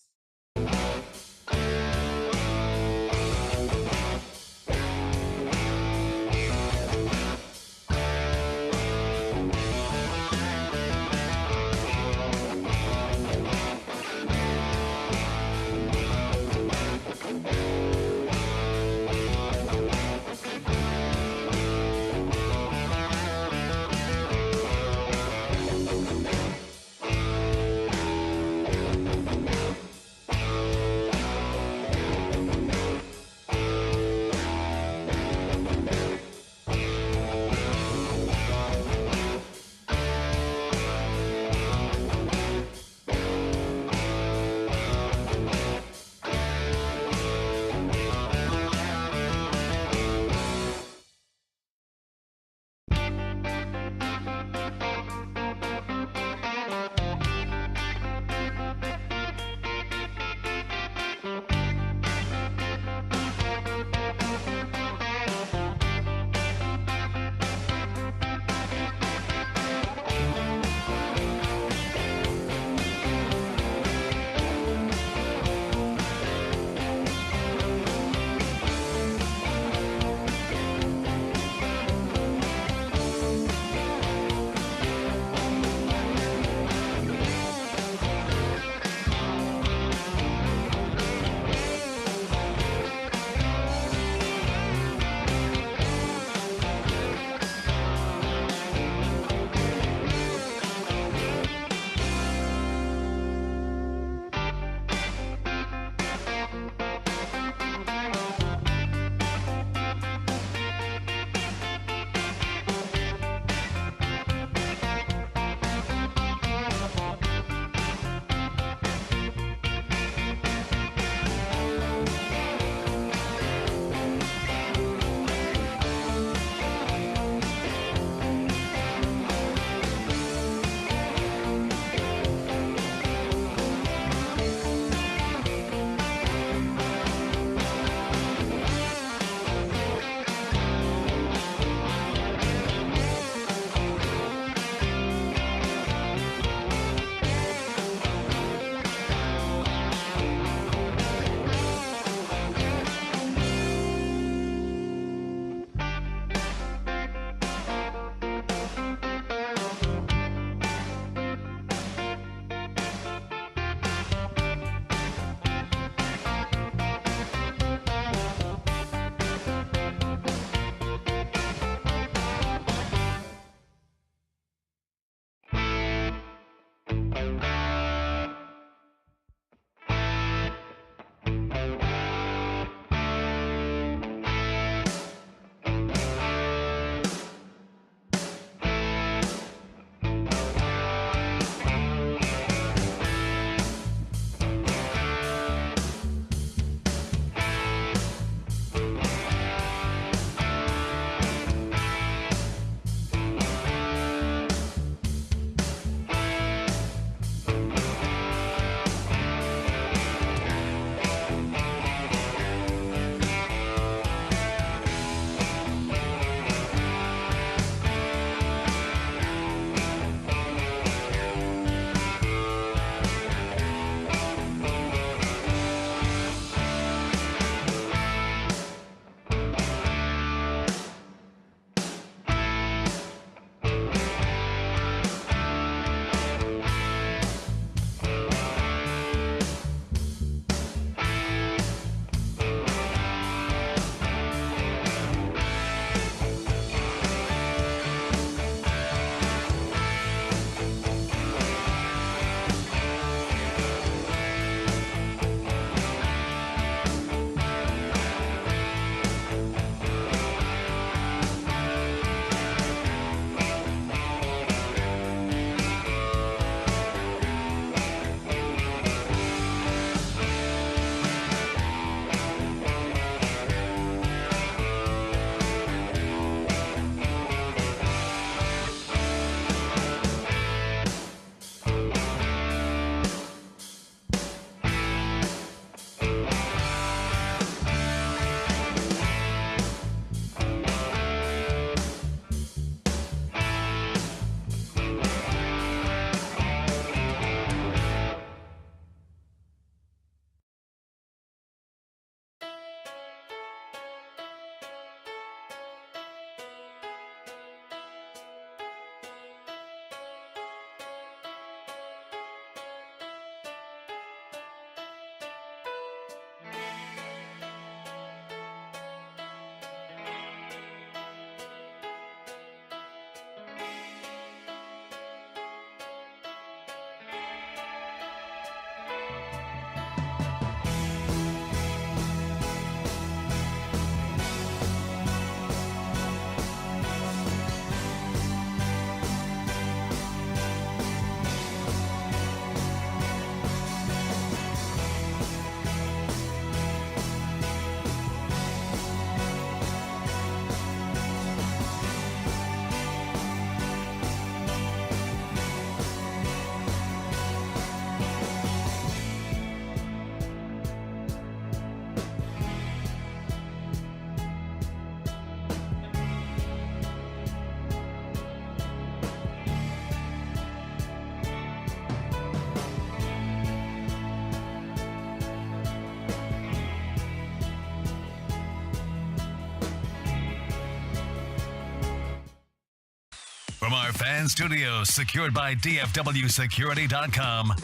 From our fan studios, secured by DFWsecurity.com,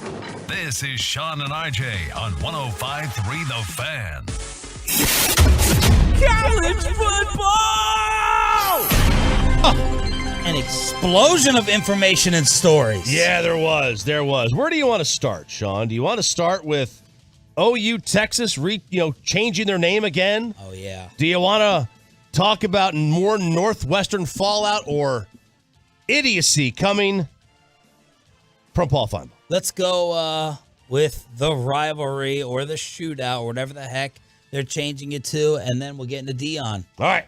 this is Sean and RJ on 105.3 The Fan. College football! An explosion of information and stories. Yeah, there was. Where do you want to start, Sean? Do you want to start with OU Texas changing their name again? Oh, yeah. Do you want to talk about more Northwestern fallout or idiocy coming from Paul Feinbaum? Let's go with the rivalry or the shootout or whatever the heck they're changing it to, and then we'll get into Dion. All right.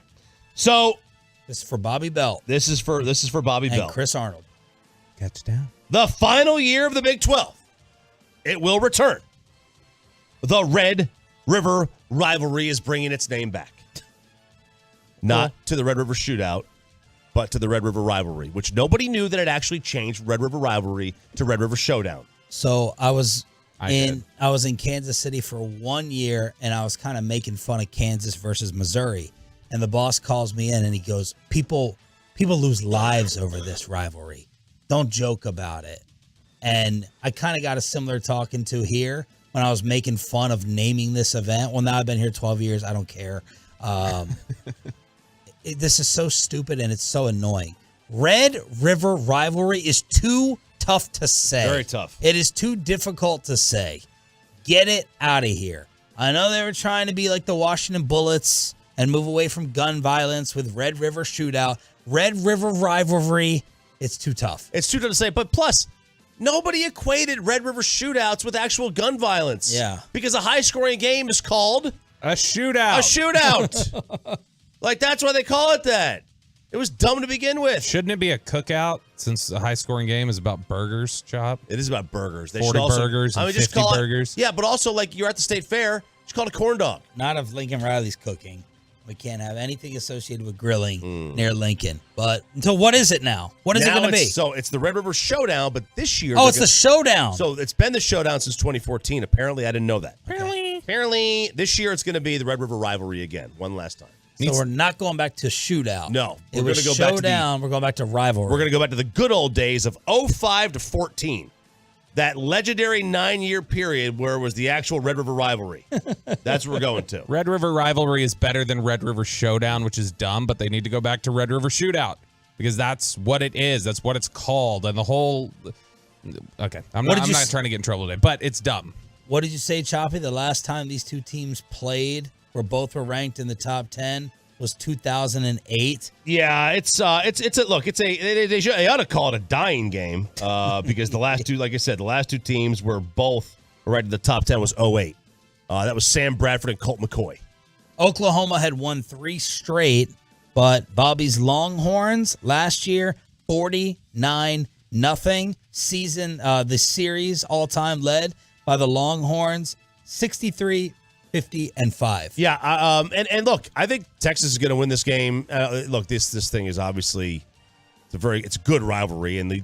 So this is for Bobby Belt. This is for Bobby and Belt. Chris Arnold. Touchdown. The final year of the Big 12. It will return. The Red River rivalry is bringing its name back. Not to the Red River Shootout, but to the Red River rivalry, which nobody knew that it actually changed Red River rivalry to Red River Showdown. So I was in Kansas City for 1 year, and I was kind of making fun of Kansas versus Missouri. And the boss calls me in, and he goes, "People lose lives over this rivalry. Don't joke about it." And I kind of got a similar talking to here when I was making fun of naming this event. Well, now I've been here 12 years. I don't care. This is so stupid, and it's so annoying. Red River rivalry is too tough to say. Very tough. It is too difficult to say. Get it out of here. I know they were trying to be like the Washington Bullets and move away from gun violence with Red River Shootout. Red River rivalry, it's too tough. It's too tough to say, but plus, nobody equated Red River shootouts with actual gun violence. Yeah. Because a high-scoring game is called a shootout. A shootout. Like, that's why they call it that. It was dumb to begin with. Shouldn't it be a cookout since a high-scoring game is about burgers, Chop? It is about burgers. They 40 burgers and 50 burgers. Yeah, but also, like, you're at the state fair, just call it a corn dog. Not if Lincoln Riley's cooking. We can't have anything associated with grilling near Lincoln. But until what is it now? What is it going to be? So it's the Red River Showdown, but this year... Oh, it's the showdown. So it's been the showdown since 2014. Apparently, I didn't know that. Apparently, this year it's going to be the Red River rivalry again, one last time. So we're not going back to shootout. No. It was go back showdown. We're going back to rivalry. We're going to go back to the good old days of 05 to 14. That legendary 9-year period where it was the actual Red River rivalry. That's what we're going to. Red River rivalry is better than Red River Showdown, which is dumb, but they need to go back to Red River Shootout because that's what it is. That's what it's called. And the whole... Okay, I'm not trying to get in trouble today, but it's dumb. What did you say, Choppy? The last time these two teams played, where both were ranked in the top 10, was 2008. Yeah, they ought to call it a dying game because the last two, like I said, the last two teams were both right in the top 10 was 08. That was Sam Bradford and Colt McCoy. Oklahoma had won 3 straight, but Bobby's Longhorns last year 49-0 season. The series all time led by the Longhorns 63-50-5. Yeah, and look, I think Texas is going to win this game. Look, this thing is obviously it's a good rivalry, and the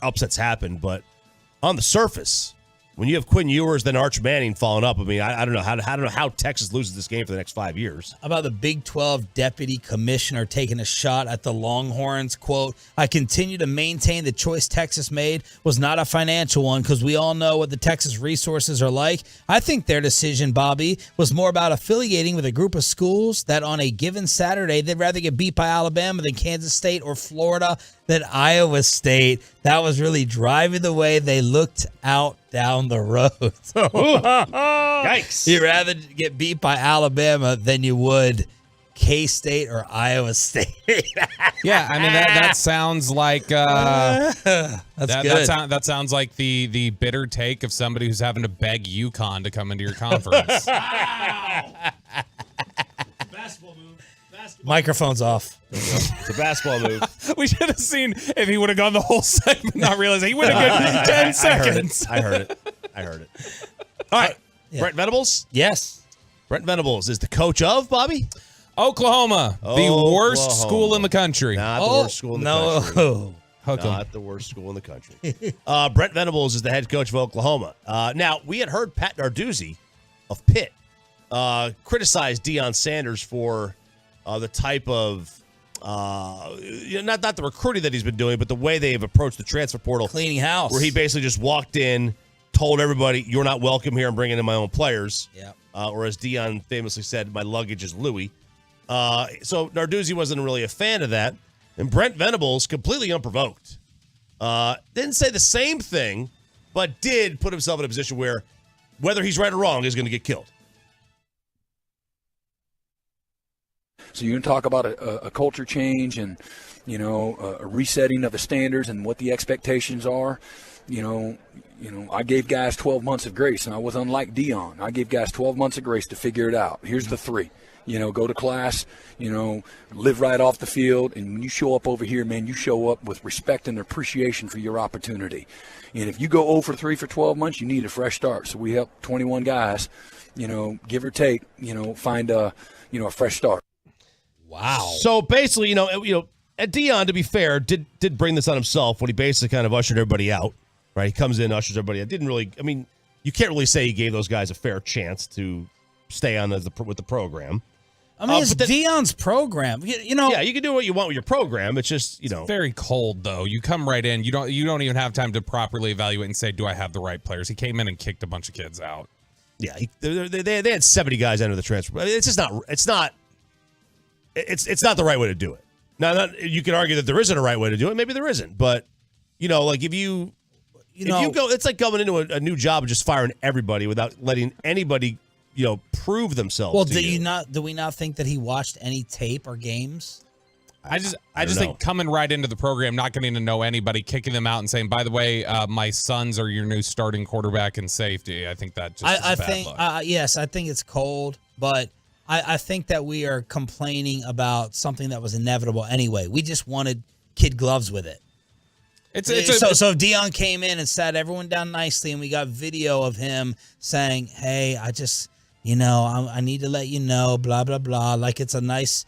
upsets happen. But on the surface, when you have Quinn Ewers, then Arch Manning following up, I mean, I don't know how Texas loses this game for the next 5 years. How about the Big 12 deputy commissioner taking a shot at the Longhorns? Quote, "I continue to maintain the choice Texas made was not a financial one because we all know what the Texas resources are like. I think their decision, Bobby, was more about affiliating with a group of schools that on a given Saturday, they'd rather get beat by Alabama than Kansas State or Florida than Iowa State. That was really driving the way they looked out down the road." Yikes. You'd rather get beat by Alabama than you would K-State or Iowa State. Yeah, I mean, that sounds like That's good. That sounds like the bitter take of somebody who's having to beg UConn to come into your conference. Basketball move. Microphone's off. It's a basketball move. We should have seen if he would have gone the whole segment, not realizing he would have good 10 seconds. I heard it. All right. Yeah. Brent Venables? Yes. Brent Venables is the coach of, Bobby? Oklahoma, the worst school in the country. Not the worst school in the country. No. Not the worst school in the country. Brent Venables is the head coach of Oklahoma. Now, we had heard Pat Narduzzi of Pitt criticize Deion Sanders for the type of not the recruiting that he's been doing, but the way they've approached the transfer portal. Cleaning house. Where he basically just walked in, told everybody, you're not welcome here, I'm bringing in my own players. Yeah. Or as Deion famously said, my luggage is Louis. So Narduzzi wasn't really a fan of that. And Brent Venables, completely unprovoked, didn't say the same thing, but did put himself in a position where whether he's right or wrong is going to get killed. So you're going to talk about a culture change and, a resetting of the standards and what the expectations are. I gave guys 12 months of grace, and I was unlike Deion. I gave guys 12 months of grace to figure it out. Here's the 3. Go to class, live right off the field, and when you show up over here, man, you show up with respect and appreciation for your opportunity. And if you go 0 for 3 for 12 months, you need a fresh start. So we help 21 guys, give or take, find a fresh start. Wow. So basically, Deion, to be fair, did bring this on himself when he basically kind of ushered everybody out, right? He comes in, ushers everybody out. You can't really say he gave those guys a fair chance to stay on with the program. It's Deion's program. Yeah, you can do what you want with your program. It's just, It's very cold, though. You come right in. You don't even have time to properly evaluate and say, do I have the right players? He came in and kicked a bunch of kids out. Yeah, they had 70 guys enter the transfer. It's just not. It's not the right way to do it. Now, you can argue that there isn't a right way to do it. Maybe there isn't. But, if you go, it's like going into a new job and just firing everybody without letting anybody, prove themselves. Well, do we not think that he watched any tape or games? I just think coming right into the program, not getting to know anybody, kicking them out and saying, by the way, my sons are your new starting quarterback and safety. I think that just is bad luck. Yes, I think it's cold, but I think that we are complaining about something that was inevitable anyway. We just wanted kid gloves with it. So if Deion came in and sat everyone down nicely and we got video of him saying, hey, I just, I need to let you know, blah, blah, blah. Like it's a nice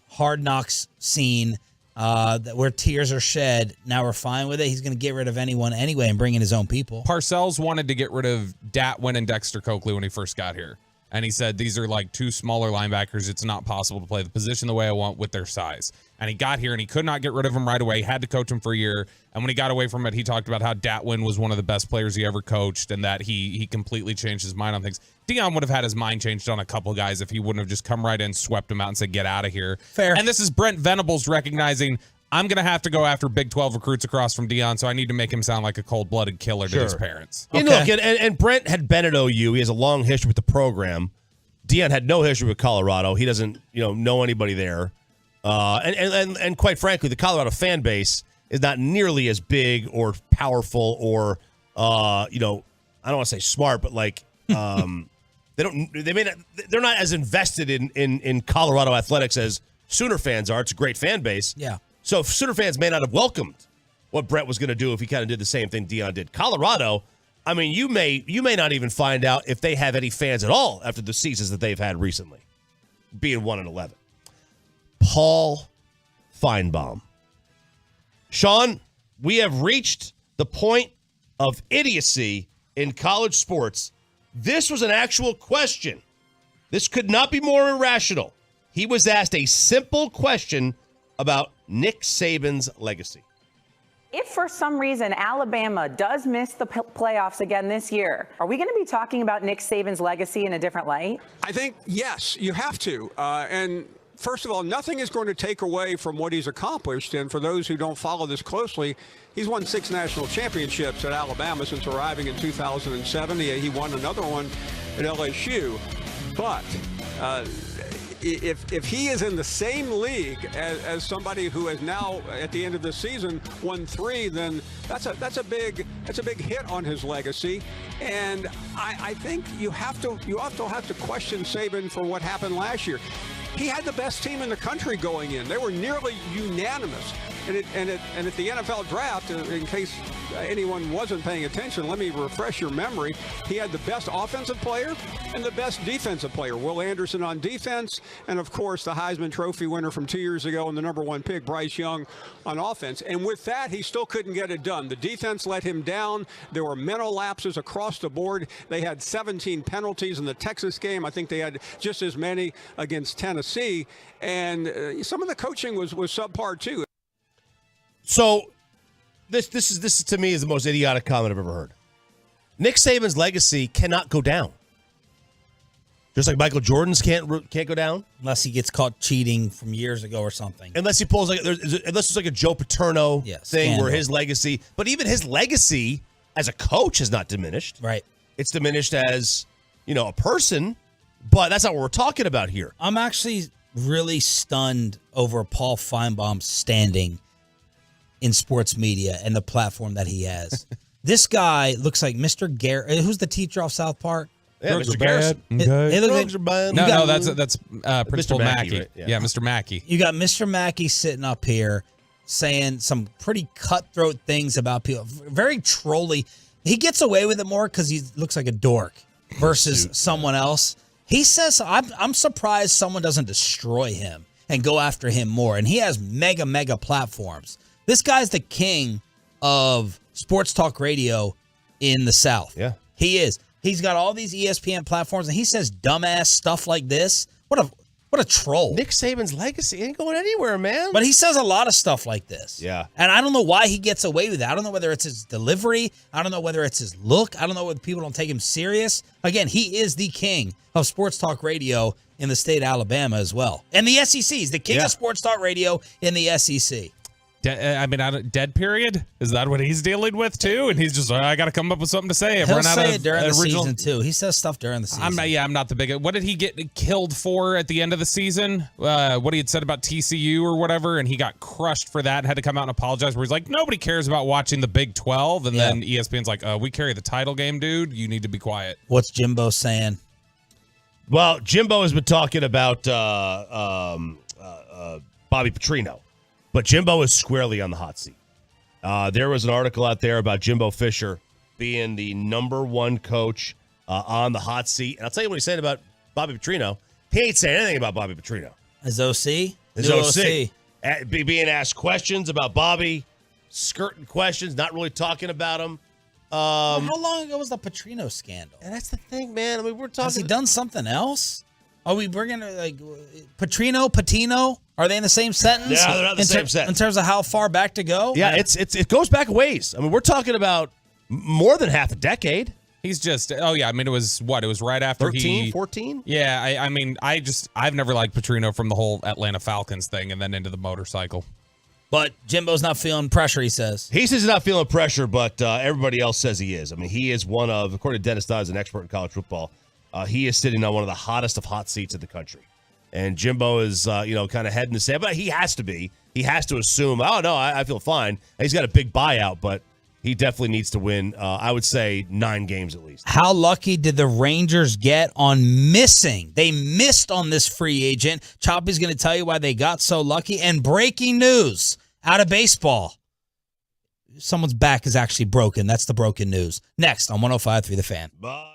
Hard Knocks scene where tears are shed. Now we're fine with it. He's going to get rid of anyone anyway and bring in his own people. Parcells wanted to get rid of Datwin and Dexter Coakley when he first got here. And he said, these are like 2 smaller linebackers. It's not possible to play the position the way I want with their size. And he got here and he could not get rid of him right away. He had to coach him for a year. And when he got away from it, he talked about how Datwin was one of the best players he ever coached and that he completely changed his mind on things. Deion would have had his mind changed on a couple guys if he wouldn't have just come right in, swept him out and said, get out of here. Fair. And this is Brent Venables recognizing, I'm going to have to go after Big 12 recruits across from Deion, so I need to make him sound like a cold-blooded killer to his parents. Okay. Look, and Brent had been at OU. He has a long history with the program. Deion had no history with Colorado. He doesn't, know anybody there. And quite frankly, the Colorado fan base is not nearly as big or powerful or, I don't want to say smart, but they're not as invested in Colorado athletics as Sooner fans are. It's a great fan base. Yeah. So Sooner fans may not have welcomed what Brett was going to do if he kind of did the same thing Deion did. Colorado, you may not even find out if they have any fans at all after the seasons that they've had recently, being 1-11. Paul Feinbaum. Sean, we have reached the point of idiocy in college sports. This was an actual question. This could not be more irrational. He was asked a simple question about Nick Saban's legacy. If for some reason Alabama does miss the playoffs again this year, are we going to be talking about Nick Saban's legacy in a different light? I think, yes, you have to. And first of all, nothing is going to take away from what he's accomplished. And for those who don't follow this closely, he's won 6 national championships at Alabama since arriving in 2007. He won another one at LSU. But if he is in the same league as somebody who has now, at the end of the season, won 3, then that's a big hit on his legacy. And I think you also have to question Saban for what happened last year. He had the best team in the country going in. They were nearly unanimous And at the NFL draft, in case anyone wasn't paying attention, let me refresh your memory. He had the best offensive player and the best defensive player, Will Anderson on defense, and of course the Heisman Trophy winner from 2 years ago and the #1 pick, Bryce Young, on offense. And with that, he still couldn't get it done. The defense let him down. There were mental lapses across the board. They had 17 penalties in the Texas game. I think they had just as many against Tennessee. And some of the coaching was subpar too. So this is to me is the most idiotic comment I've ever heard. Nick Saban's legacy cannot go down. Just like Michael Jordan's can't go down unless he gets caught cheating from years ago or something. Unless he pulls unless it's like a Joe Paterno thing where his legacy, but even his legacy as a coach has not diminished. Right. It's diminished as, a person, but that's not what we're talking about here. I'm actually really stunned over Paul Feinbaum's standing in sports media and the platform that he has. This guy looks like Mr. Garrett. Who's the teacher off South Park? Yeah, Mr. Garrison. They look like, No, that's Principal Mackey. Right? Yeah, Mr. Mackey. You got Mr. Mackey sitting up here saying some pretty cutthroat things about people. Very trolly. He gets away with it more because he looks like a dork versus someone else. He says, I'm surprised someone doesn't destroy him and go after him more. And he has mega platforms. This guy's the king of sports talk radio in the South. Yeah. He is. He's got all these ESPN platforms, and he says dumbass stuff like this. What a troll. Nick Saban's legacy ain't going anywhere, man. But he says a lot of stuff like this. Yeah. And I don't know why he gets away with it. I don't know whether it's his delivery. I don't know whether it's his look. I don't know whether people don't take him serious. Again, he is the king of sports talk radio in the state of Alabama as well. And the SEC. He's the king of sports talk radio in the SEC. Dead period? Is that what he's dealing with too? And he's just, I got to come up with something to say. He'll say it during the season too. He says stuff during the season. I'm not the biggest. What did he get killed for at the end of the season? What he had said about TCU or whatever, and he got crushed for that and had to come out and apologize. Where he's like, nobody cares about watching the Big 12, and then ESPN's like, we carry the title game, dude. You need to be quiet. What's Jimbo saying? Well, Jimbo has been talking about Bobby Petrino. But Jimbo is squarely on the hot seat. There was an article out there about Jimbo Fisher being the -- coach on the hot seat. And I'll tell you what he's saying about Bobby Petrino. He ain't saying anything about Bobby Petrino. His OC? His OC. Being asked questions about Bobby, skirting questions, not really talking about him. How long ago was the Petrino scandal? And that's the thing, man. I mean, we're talking. Has he done something else? Are we bringing like Petrino, Patino? Are they in the same sentence? Yeah, they're not the same sentence. In terms of how far back to go? Yeah, it goes back a ways. I mean, we're talking about more than half a decade. He's just, it was what? It was right after 13, 14? Yeah, I've never liked Petrino from the whole Atlanta Falcons thing and then into the motorcycle. But Jimbo's not feeling pressure, he says. He says he's not feeling pressure, but everybody else says he is. I mean, he is one of, according to Dennis Dodd, an expert in college football, he is sitting on one of the hottest of hot seats in the country. And Jimbo is, kind of head in the sand, but he has to be. He has to assume, I feel fine. And he's got a big buyout, but he definitely needs to win, I would say, 9 games at least. How lucky did the Rangers get on missing? They missed on this free agent. Choppy's going to tell you why they got so lucky. And breaking news out of baseball. Someone's back is actually broken. That's the broken news. Next on 105.3 The Fan. Bye.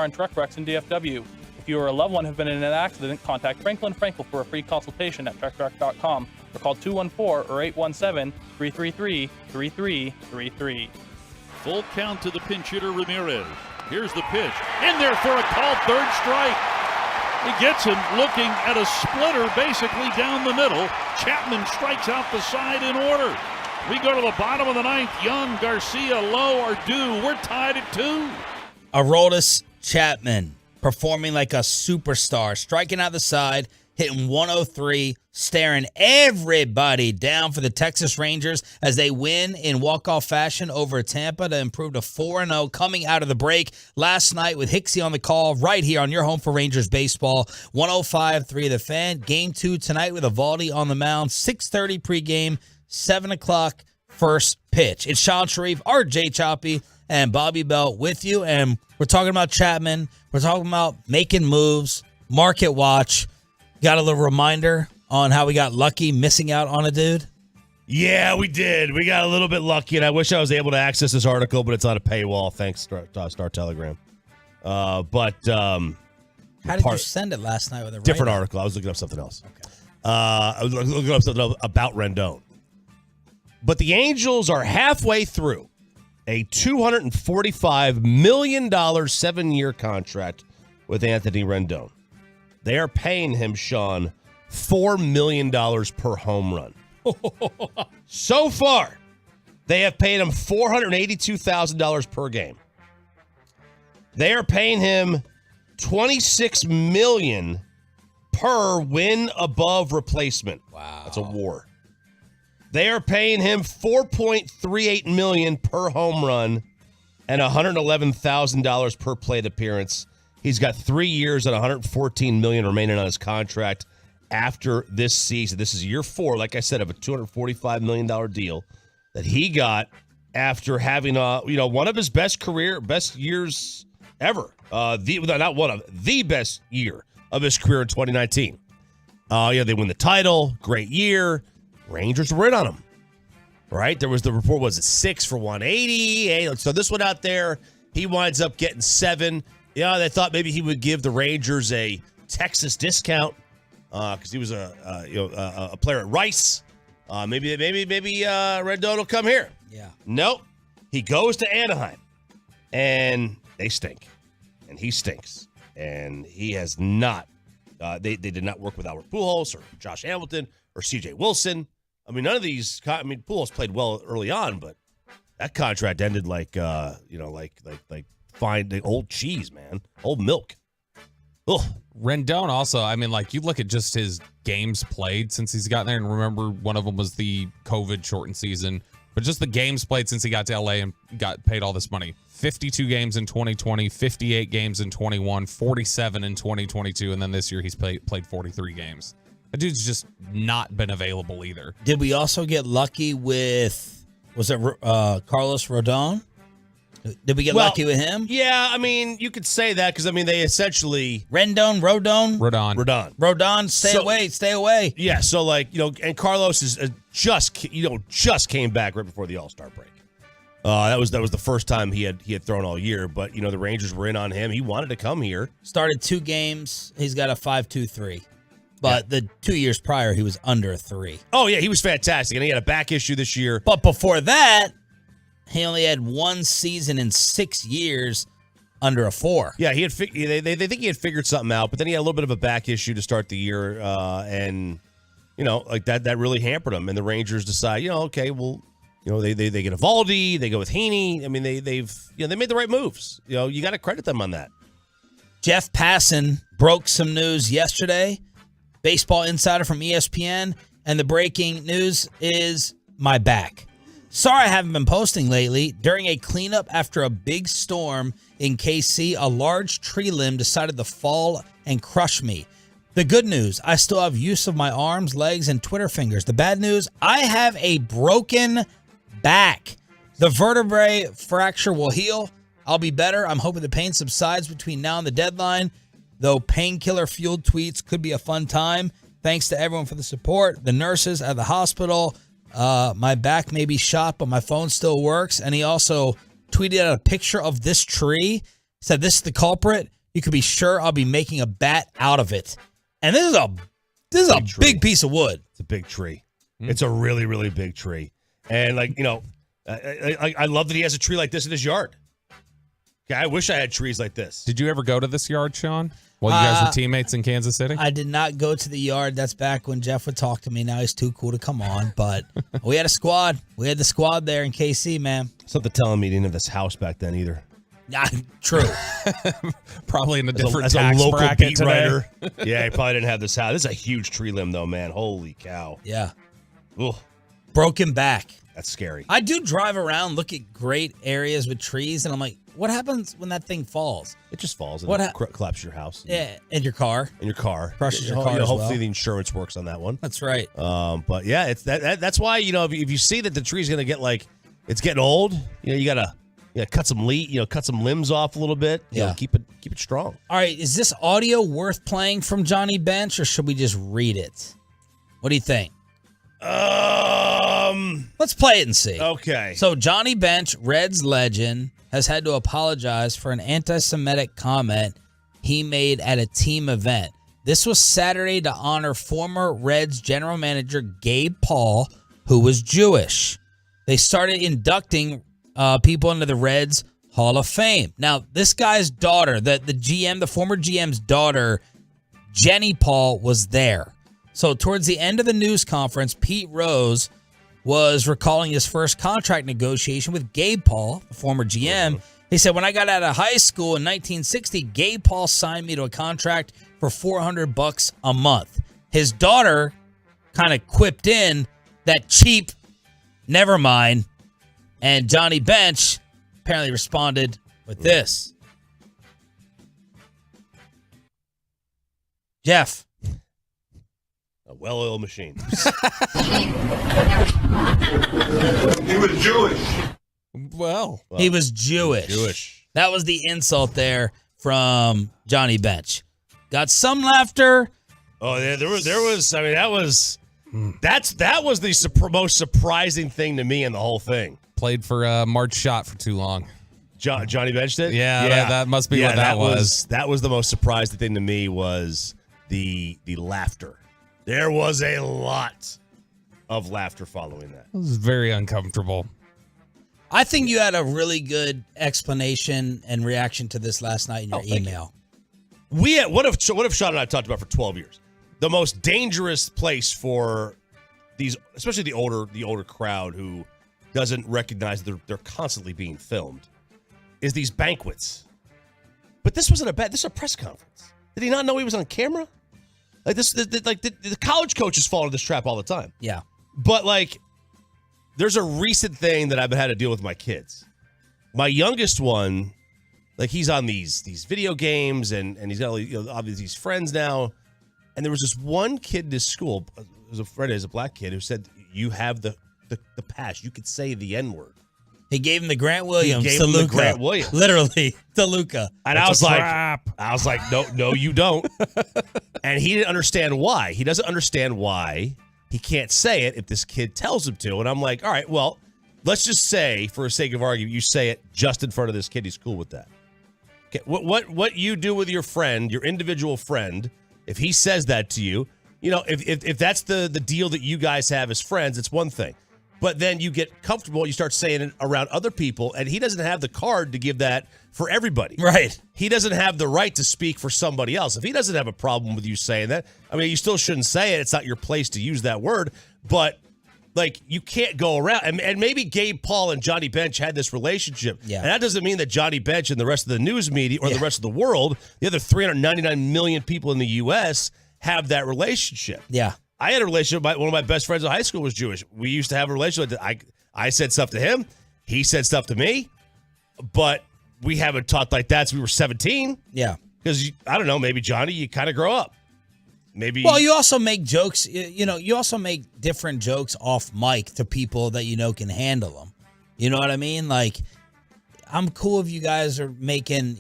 Star and truck wrecks in DFW. If you or a loved one have been in an accident, contact Franklin Frankel for a free consultation at truckwreck.com or call 214 or 817-333-3333. Full count to the pinch hitter Ramirez. Here's the pitch. In there for a called third strike. He gets him looking at a splitter basically down the middle. Chapman strikes out the side in order. We go to the bottom of the ninth. Young, Garcia, Lowe are due. We're tied at 2. Aroldis Chapman performing like a superstar, striking out the side, hitting 103, staring everybody down for the Texas Rangers as they win in walk-off fashion over Tampa to improve to 4-0 coming out of the break last night with Hicksy on the call right here on your home for Rangers baseball. 105.3 The Fan. Game 2 tonight with Evaldi on the mound. 6:30 pregame, 7 o'clock first pitch. It's Sean Sharif, RJ Choppy, and Bobby Bell with you, and we're talking about Chapman. We're talking about making moves, market watch. Got a little reminder on how we got lucky missing out on a dude? Yeah, we did. We got a little bit lucky, and I wish I was able to access this article, but it's on a paywall. Thanks, Star Telegram. How did you send it last night with a different write-up? article? I was looking up something else. Okay. I was looking up something about Rendon. But the Angels are halfway through a $245 million 7-year contract with Anthony Rendon. They are paying him, Sean, $4 million per home run. So far, they have paid him $482,000 per game. They are paying him $26 million per win above replacement. Wow. That's a war. They are paying him $4.38 million per home run and $111,000 per plate appearance. He's got 3 years and $114 million remaining on his contract after this season. This is year 4, like I said, of a $245 million deal that he got after having one of his best years ever. The best year of his career in 2019. They win the title, great year. Rangers were in on him, right? There was the report, was it 6 for 180? So this one out there, he winds up getting 7. Yeah, they thought maybe he would give the Rangers a Texas discount because he was a player at Rice. Maybe Rendon will come here. Yeah. Nope. He goes to Anaheim, and they stink, and he stinks, and he has not. They did not work with Albert Pujols or Josh Hamilton or C.J. Wilson. I mean, none of these. Pujols played well early on, but that contract ended like find the old cheese, man, old milk. Ugh. Rendon also, you look at just his games played since he's gotten there, and remember one of them was the COVID shortened season, but just the games played since he got to LA and got paid all this money. 52 games in 2020, 58 games in 21, 47 in 2022, and then this year he's played 43 games. That dude's just not been available either. Did we also get lucky with, was it Carlos Rodon? Did we get lucky with him? Yeah, you could say that because, they essentially... Rodon, stay away. Yeah, so, and Carlos is just came back right before the All-Star break. That was the first time he had thrown all year, but, the Rangers were in on him. He wanted to come here. Started 2 games. He's got a 5.23. But the 2 years prior, he was under a 3. Oh, yeah, he was fantastic, and he had a back issue this year. But before that, he only had 1 season in 6 years under a 4. Yeah, they think he had figured something out, but then he had a little bit of a back issue to start the year, and that really hampered him. And the Rangers decide, they get Evaldi, they go with Heaney. They made the right moves. You got to credit them on that. Jeff Passan broke some news yesterday. Baseball Insider from ESPN, and the breaking news is my back. Sorry I haven't been posting lately. During a cleanup after a big storm in KC, a large tree limb decided to fall and crush me. The good news, I still have use of my arms, legs, and Twitter fingers. The bad news, I have a broken back. The vertebrae fracture will heal. I'll be better. I'm hoping the pain subsides between now and the deadline. Though painkiller-fueled tweets could be a fun time. Thanks to everyone for the support. The nurses at the hospital. My back may be shot, but my phone still works. And he also tweeted out a picture of this tree. said, this is the culprit. You can be sure I'll be making a bat out of it. And this is a big piece of wood. It's a big tree. It's a really, really big tree. And, like, you know, I love that he has a tree like this in his yard. Okay, I wish I had trees like this. Did you ever go to this yard, Sean? While you guys were teammates in Kansas City? I did not go to the yard. That's back when Jeff would talk to me. Now he's too cool to come on. But we had a squad. We had the squad there in KC, man. Something telling me he didn't have this house back then either. Yeah, true. Probably in a different as tax a local bracket beat today. writer. Yeah, he probably didn't have this house. This is a huge tree limb, though, man. Holy cow. Yeah. Ugh, Broken back. that's scary. I do drive around, look at great areas with trees, and I'm like, what happens when that thing falls? It just falls and What collapses your house. Yeah, in your car. In your car. Crushes your car as Hopefully well. the insurance works on that one. That's right. But yeah, it's that's why, you know, if you see that the tree's gonna get like it's getting old, you know, you gotta cut some limbs off a little bit. You know, keep it strong. All right, is this audio worth playing from Johnny Bench, or should we just read it? What do you think? Let's play it and see. Okay. So Johnny Bench, Reds legend, has had to apologize for an anti-Semitic comment he made at a team event. This was Saturday to honor former Reds general manager Gabe Paul, who was Jewish. They started inducting people into the Reds Hall of Fame. Now, this guy's daughter, the GM, the former GM's daughter, Jenny Paul, was there. So towards the end of the news conference, Pete Rose was recalling his first contract negotiation with Gabe Paul, the former GM. He said, when I got out of high school in 1960, Gabe Paul signed me to a contract for $400 a month. His daughter kind of quipped in that cheap, never mind. And Johnny Bench apparently responded with this. Jeff. A well-oiled machine. He was Jewish. Well, he was Jewish. That was the insult there from Johnny Bench. Got some laughter. Oh, yeah, there was. I mean, that was the most surprising thing to me in the whole thing. Played for March Shot for too long. Johnny Bench did? Yeah, that must be what that was. That was the most surprising thing to me was the laughter. There was a lot of laughter following that. It was very uncomfortable. I think you had a really good explanation and reaction to this last night in your email. What if Sean and I talked about for 12 years? The most dangerous place for these, especially the older crowd who doesn't recognize they're constantly being filmed, is these banquets. But this wasn't this is a press conference. Did he not know he was on camera? Like this, the college coaches fall into this trap all the time. Yeah. But like, there's a recent thing that I've had to deal with my kids. My youngest one, like he's on these video games and he's got obviously these friends now. And there was this one kid in his school, it was a friend, a black kid, who said, "You have the pass. You could say the N-word." He gave him the Grant Williams. He gave him the Grant Williams. Literally, to Luca. And I was like, no, you don't. And he didn't understand why. He doesn't understand why he can't say it if this kid tells him to. And I'm like, all right, well, let's just say, for the sake of argument, you say it just in front of this kid. He's cool with that. Okay, what you do with your friend, your individual friend, if he says that to you, if that's the deal that you guys have as friends, it's one thing. But then you get comfortable, you start saying it around other people, and he doesn't have the card to give that for everybody. Right. He doesn't have the right to speak for somebody else. If he doesn't have a problem with you saying that, I mean, you still shouldn't say it. It's not your place to use that word. But, like, you can't go around. And maybe Gabe Paul and Johnny Bench had this relationship. Yeah. And that doesn't mean that Johnny Bench and the rest of the news media or the rest of the world, the other 399 million people in the U.S., have that relationship. Yeah. I had a relationship. One of my best friends in high school was Jewish. We used to have a relationship. I said stuff to him. He said stuff to me. But we haven't talked like that since we were 17. Yeah. Because, I don't know, maybe, Johnny, you kind of grow up. Maybe. Well, you also make jokes. You also make different jokes off mic to people that can handle them. You know what I mean? Like, I'm cool if you guys are making,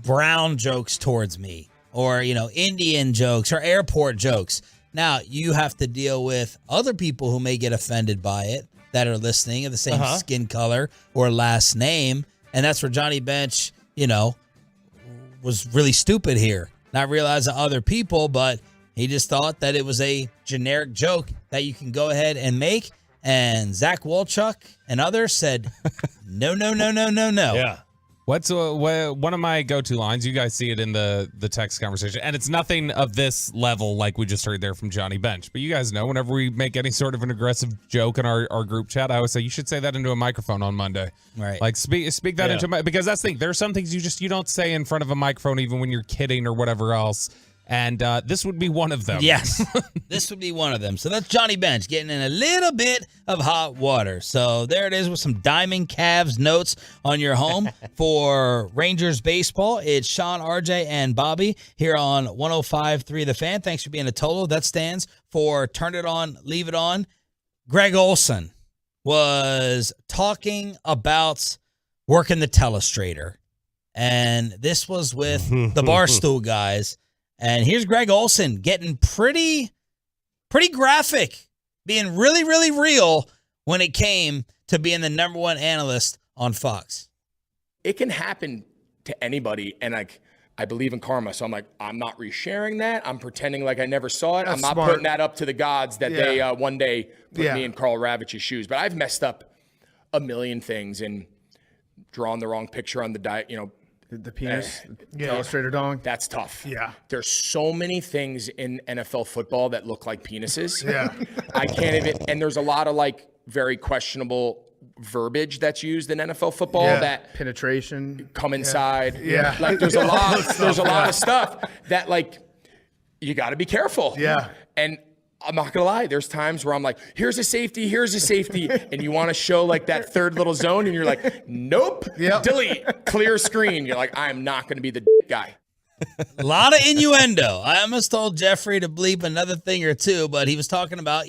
brown jokes towards me. Or, Indian jokes or airport jokes. Now, you have to deal with other people who may get offended by it that are listening of the same skin color or last name. And that's where Johnny Bench, was really stupid here. Not realizing other people, but he just thought that it was a generic joke that you can go ahead and make. And Zach Wolchuk and others said, no. Yeah. What's one of my go-to lines? You guys see it in the text conversation, and it's nothing of this level like we just heard there from Johnny Bench. But you guys know whenever we make any sort of an aggressive joke in our group chat, I always say you should say that into a microphone on Monday. Right. Like speak that into because that's the thing. There are some things you don't say in front of a microphone even when you're kidding or whatever else. And this would be one of them. Yes, this would be one of them. So that's Johnny Bench getting in a little bit of hot water. So there it is with some Diamond Cavs notes on your home for Rangers baseball. It's Sean, RJ, and Bobby here on 105.3 The Fan. Thanks for being a Tolo. That stands for Turn It On, Leave It On. Greg Olson was talking about working the telestrator. And this was with the Barstool guys. And here's Greg Olson getting pretty graphic, being really, really real when it came to being the number one analyst on Fox. It can happen to anybody, and I believe in karma, so I'm not resharing that. I'm pretending like I never saw it. That's I'm not smart. putting that up to the gods that they one day put me in Carl Ravage's shoes. But I've messed up a million things and drawn the wrong picture on the diet, The penis, telestrator dong. That's tough. Yeah. There's so many things in NFL football that look like penises. Yeah. I can't even, and there's a lot of very questionable verbiage that's used in NFL football that penetration come inside. Yeah. There's a lot of stuff that you got to be careful. Yeah. And I'm not going to lie. There's times where I'm like, here's a safety. And you want to show that third little zone. And you're like, nope, delete, clear screen. You're like, I'm not going to be the guy. A lot of innuendo. I almost told Jeffrey to bleep another thing or two, but he was talking about,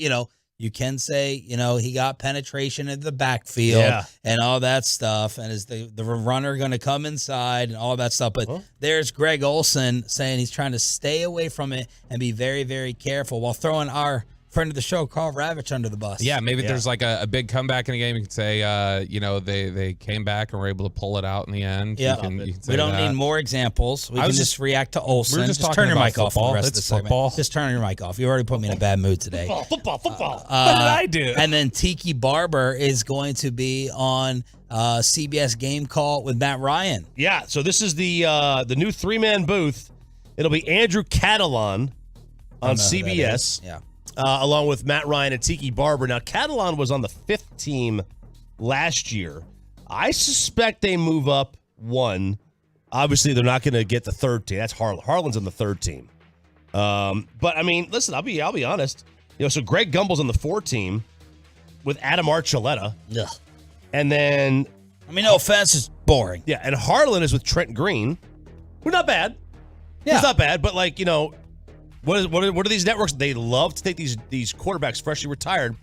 you can say, he got penetration into the backfield and all that stuff. And is the runner going to come inside and all that stuff? But there's Greg Olson saying he's trying to stay away from it and be very, very careful while throwing our friend of the show, Carl Ravitch, under the bus. Yeah, maybe there's a big comeback in a game. You can say, they came back and were able to pull it out in the end. Yeah, you can say we don't that. need more examples. We can just react to Olson. We're just talking turn your about mic off for the rest of the It's segment. football. Just turn your mic off. You already put me in a bad mood today. Football. What did I do? And then Tiki Barber is going to be on CBS Game Call with Matt Ryan. Yeah, so this is the new 3-man booth. It'll be Andrew Catalan on CBS. Yeah. Along with Matt Ryan and Tiki Barber. Now, Catalan was on the 5th team last year. I suspect they move up one. Obviously, they're not going to get the 3rd team. That's Harlan. Harlan's on the 3rd team. But, listen, I'll be honest. So Greg Gumbel's on the 4 team with Adam Archuleta. Ugh. And then... no offense, it's boring. Yeah, and Harlan is with Trent Green. Who's not bad. Yeah. It's not bad, but what are these networks? They love to take these quarterbacks freshly retired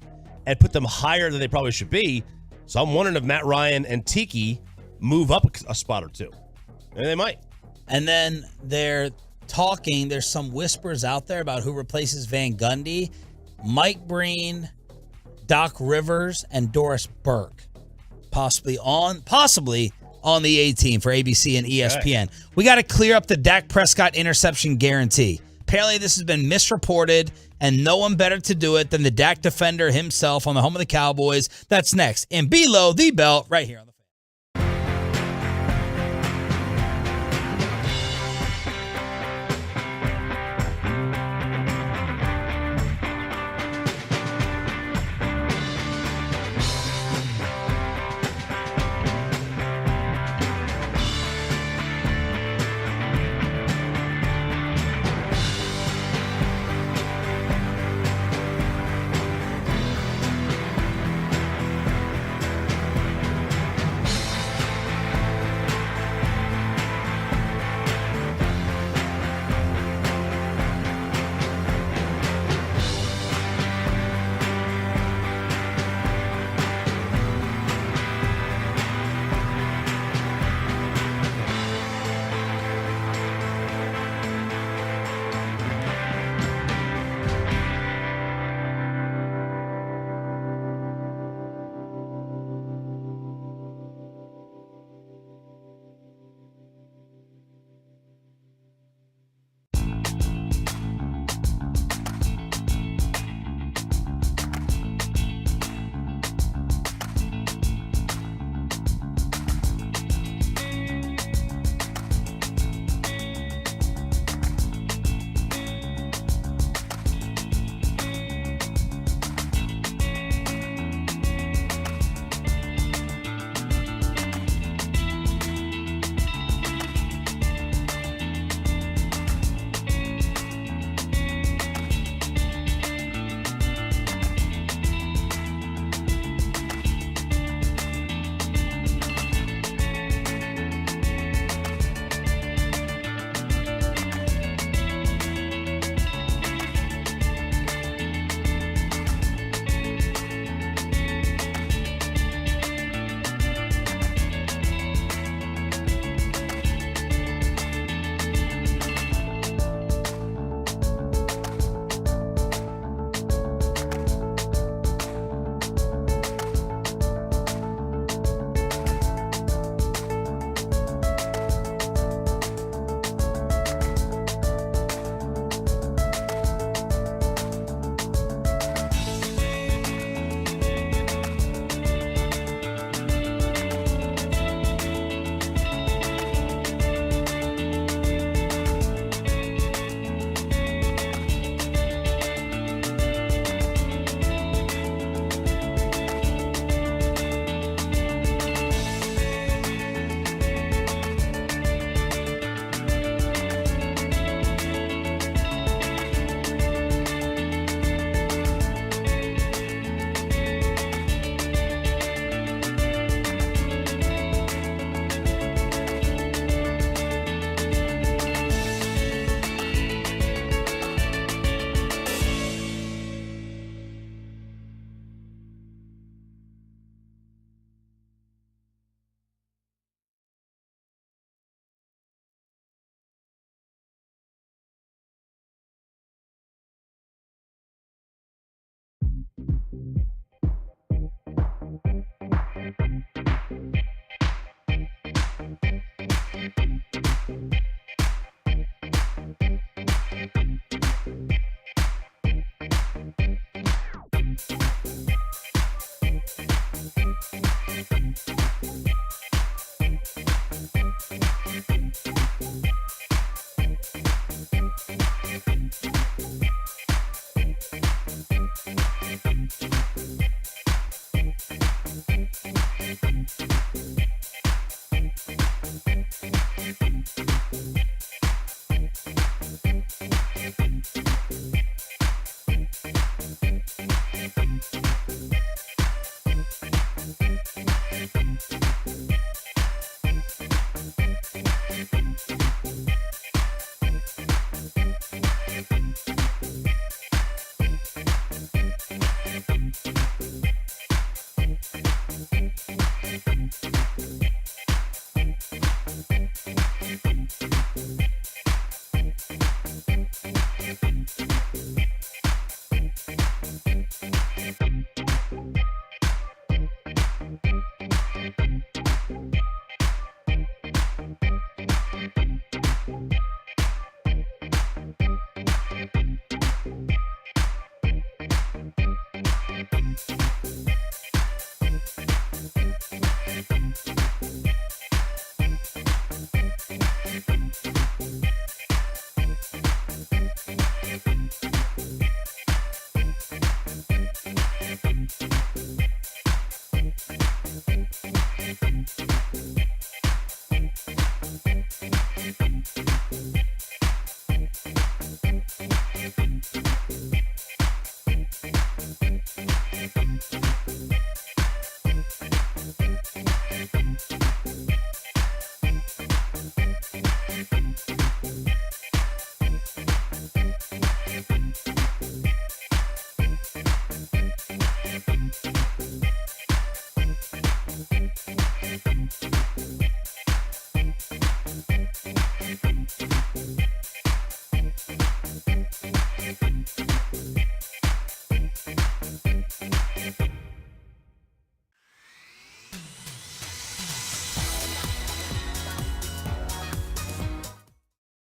and put them higher than they probably should be. So I'm wondering if Matt Ryan and Tiki move up a spot or two. And they might. And then they're talking. There's some whispers out there about who replaces Van Gundy. Mike Breen, Doc Rivers, and Doris Burke. Possibly on the A team for ABC and ESPN. Okay. We got to clear up the Dak Prescott interception guarantee. Apparently, this has been misreported, and no one better to do it than the Dak defender himself on the home of the Cowboys. That's next in Below the Belt right here on the Fan.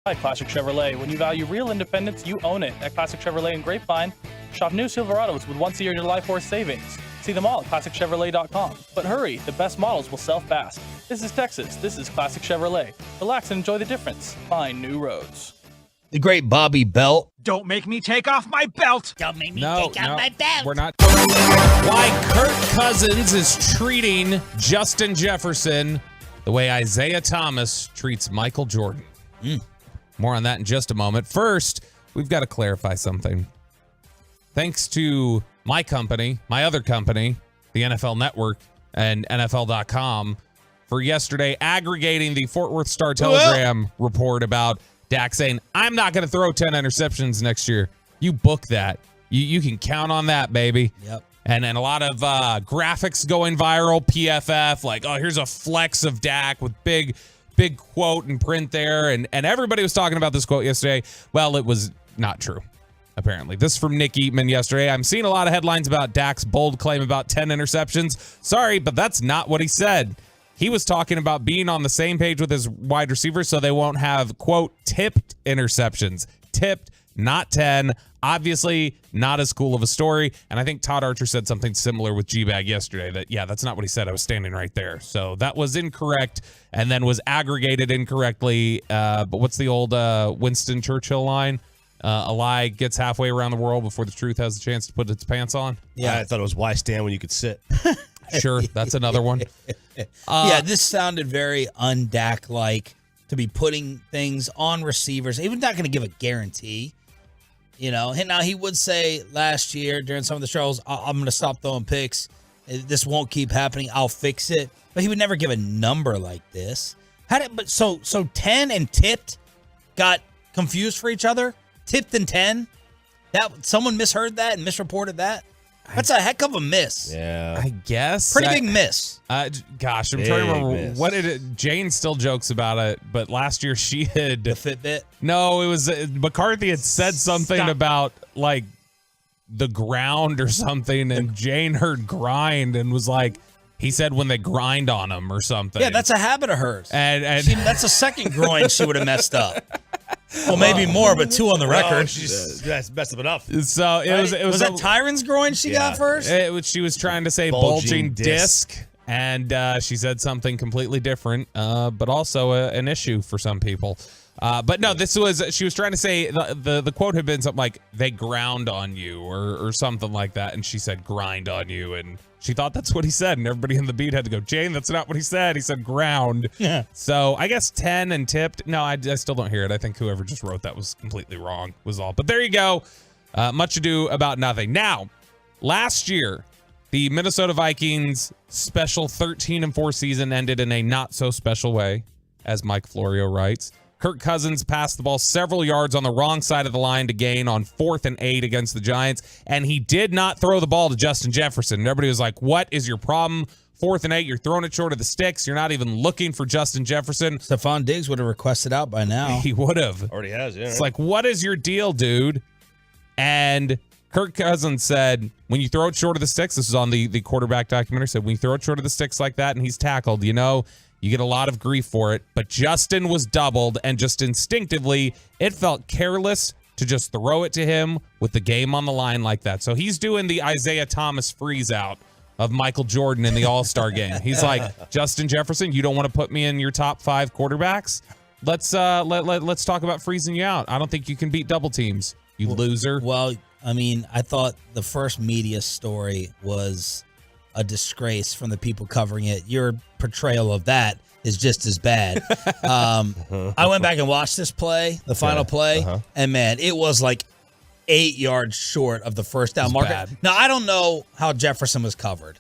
At Classic Chevrolet, when you value real independence, you own it. At Classic Chevrolet in Grapevine, shop new Silverados with once a year July 4th savings. See them all at ClassicChevrolet.com. But hurry, the best models will sell fast. This is Texas. This is Classic Chevrolet. Relax and enjoy the difference. Find new roads. The great Bobby Belt. Don't make me take off my belt. Don't make me take off my belt. We're not. Why Kirk Cousins is treating Justin Jefferson the way Isaiah Thomas treats Michael Jordan. More on that in just a moment. First, we've got to clarify something. Thanks to my company, my other company, the NFL Network and NFL.com, for yesterday aggregating the Fort Worth Star-Telegram report about Dak saying, I'm not going to throw 10 interceptions next year. You book that. You can count on that, baby. Yep. And a lot of graphics going viral, PFF, like, oh, here's a flex of Dak with big quote and print there. And everybody was talking about this quote yesterday. Well, it was not true, apparently. This is from Nick Eatman yesterday. I'm seeing a lot of headlines about Dak's bold claim about 10 interceptions. Sorry, but that's not what he said. He was talking about being on the same page with his wide receivers so they won't have, quote, tipped interceptions. Tipped, not 10. Obviously, not as cool of a story. And I think Todd Archer said something similar with G-Bag yesterday that, yeah, that's not what he said. I was standing right there. So that was incorrect and then was aggregated incorrectly. But what's the old Winston Churchill line? A lie gets halfway around the world before the truth has a chance to put its pants on. Yeah, I thought it was why stand when you could sit. Sure, that's another one. Yeah, this sounded very un-Dak-like to be putting things on receivers. Even not going to give a guarantee. You know, and now he would say last year during some of the shows, I'm going to stop throwing picks. This won't keep happening. I'll fix it. But he would never give a number like this. So 10 and tipped got confused for each other? Tipped and 10? Someone misheard that and misreported that? That's a heck of a miss. Yeah. I guess. Pretty big miss. Gosh, I'm Big trying to remember. miss. What did it? Jane still jokes about it, but last year she had. The Fitbit? No, it was McCarthy had said something about like the ground or something, and Jane heard grind and was like, he said when they grind on him or something. Yeah, that's a habit of hers. And that's a second groin she would have messed up. Well, maybe more, but 2 on the record. That's messed up enough. So it was that Tyron's groin she got first? She was trying to say bulging disc. And she said something completely different, but also an issue for some people. But no, she was trying to say, the quote had been something like, they ground on you or something like that. And she said grind on you. And she thought that's what he said. And everybody in the beat had to go, Jane, that's not what he said. He said ground. Yeah. So I guess 10 and tipped. No, I still don't hear it. I think whoever just wrote that was completely wrong was all. But there you go. Much ado about nothing. Now, last year, the Minnesota Vikings special 13-4 season ended in a not so special way, as Mike Florio writes. Kirk Cousins passed the ball several yards on the wrong side of the line to gain on 4th and 8 against the Giants, and he did not throw the ball to Justin Jefferson. And everybody was like, what is your problem? 4th and 8, you're throwing it short of the sticks. You're not even looking for Justin Jefferson. Stephon Diggs would have requested out by now. He would have. Already has, yeah. It's like, what is your deal, dude? And Kirk Cousins said, when you throw it short of the sticks, this is on the quarterback documentary, said when you throw it short of the sticks like that and he's tackled, you get a lot of grief for it. But Justin was doubled, and just instinctively, it felt careless to just throw it to him with the game on the line like that. So he's doing the Isaiah Thomas freeze out of Michael Jordan in the All-Star game. He's like, Justin Jefferson, you don't want to put me in your top 5 quarterbacks? Let's talk about freezing you out. I don't think you can beat double teams, you loser. Well, I mean, I thought the first media story was a disgrace from the people covering it. Your portrayal of that is just as bad. I went back and watched this play, the final play, and man, it was like 8 yards short of the first down marker. Bad. Now, I don't know how Jefferson was covered.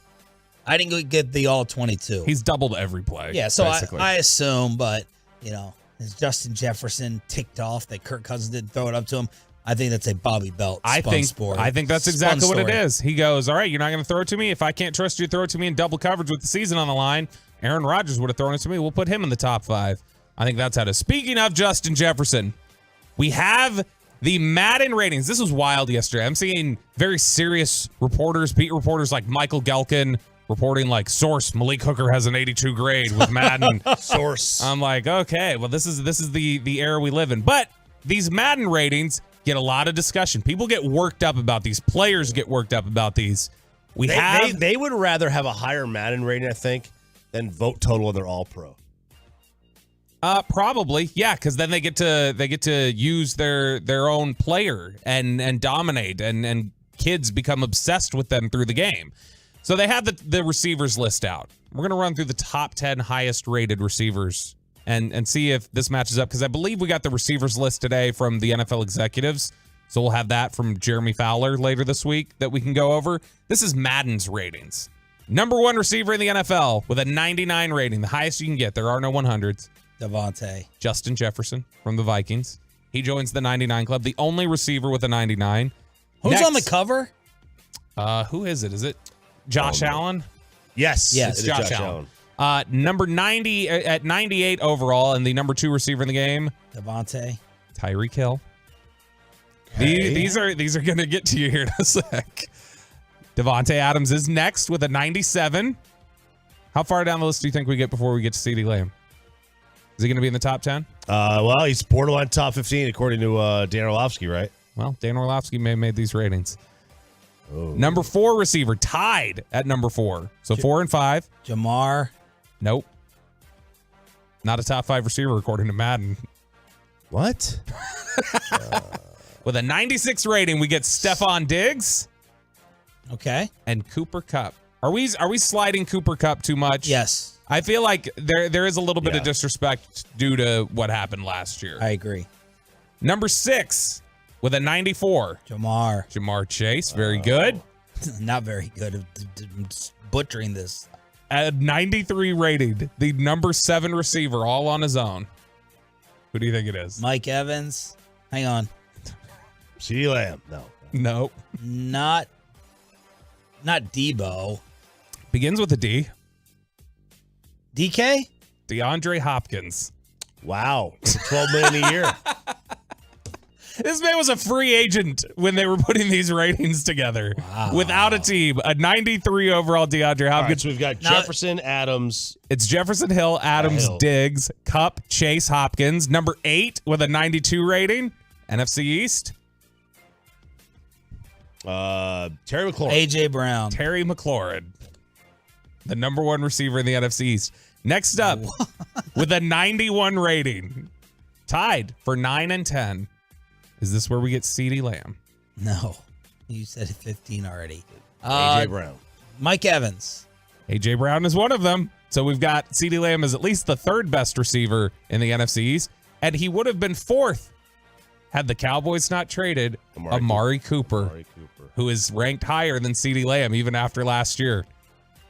I didn't get the all 22. He's doubled every play. Yeah, so I assume, but, is Justin Jefferson ticked off that Kirk Cousins didn't throw it up to him? I think that's a Bobby Belt sport. I think that's exactly what it is. He goes, all right, you're not going to throw it to me? If I can't trust you to throw it to me in double coverage with the season on the line, Aaron Rodgers would have thrown it to me. We'll put him in the top 5. I think that's how it is. Speaking of Justin Jefferson, we have the Madden ratings. This was wild yesterday. I'm seeing very serious reporters, beat reporters like Michael Gelkin, reporting like source Malik Hooker has an 82 grade with Madden. Source. I'm like, okay, well this is the era we live in. But these Madden ratings get a lot of discussion. People get worked up about these. Players get worked up about these. They would rather have a higher Madden rating, I think, than vote total when they're all pro. Probably, yeah, because then they get to use their own player and dominate, and kids become obsessed with them through the game. So they have the receivers list out. We're gonna run through the top 10 highest rated receivers and see if this matches up, because I believe we got the receivers list today from the NFL executives. So we'll have that from Jeremy Fowler later this week that we can go over. This is Madden's ratings. Number 1 receiver in the NFL with a 99 rating, the highest you can get. There are no 100s. Devontae. Justin Jefferson from the Vikings. He joins the 99 club, the only receiver with a 99. Who's on the cover? Who is it? Is it Josh Allen? Yes. It's Josh Allen. Number 90 at 98 overall, and the number 2 receiver in the game, Devontae. Tyreek Hill. Okay. These are going to get to you here in a sec. Devontae Adams is next with a 97. How far down the list do you think we get before we get to CeeDee Lamb? Is he going to be in the top 10? Well, he's borderline top 15 according to Dan Orlovsky, right? Well, Dan Orlovsky may have made these ratings. Oh. Number 4 receiver, tied at number 4. So 4 and 5. Jamar. Nope. Not a top 5 receiver according to Madden. What? With a 96 rating, we get Stephon Diggs. Okay. And Cooper Kupp. Are we sliding Cooper Kupp too much? Yes. I feel like there is a little bit of disrespect due to what happened last year. I agree. Number 6 with a 94. Jamar Chase. Very good. Not very good. I'm just butchering this. A 93 rating. The number 7 receiver all on his own. Who do you think it is? Mike Evans. Hang on. CeeDee Lamb. No. Nope. Not Debo. Begins with a D. DK? DeAndre Hopkins. Wow. $12 million a year. This man was a free agent when they were putting these ratings together. Wow. Without a team. A 93 overall DeAndre Hopkins. All right, so we've got Jefferson, Adams. It's Jefferson, Hill, Adams, Diggs, Kupp, Chase, Hopkins. Number 8 with a 92 rating. NFC East. Terry McLaurin. A.J. Brown. Terry McLaurin. The number 1 receiver in the NFC East. Next up, with a 91 rating, tied for 9 and 10. Is this where we get CeeDee Lamb? No. You said 15 already. A.J. Brown. Mike Evans. A.J. Brown is one of them. So we've got CeeDee Lamb as at least the 3rd best receiver in the NFC East. And he would have been 4th had the Cowboys not traded Amari Cooper, who is ranked higher than CeeDee Lamb even after last year.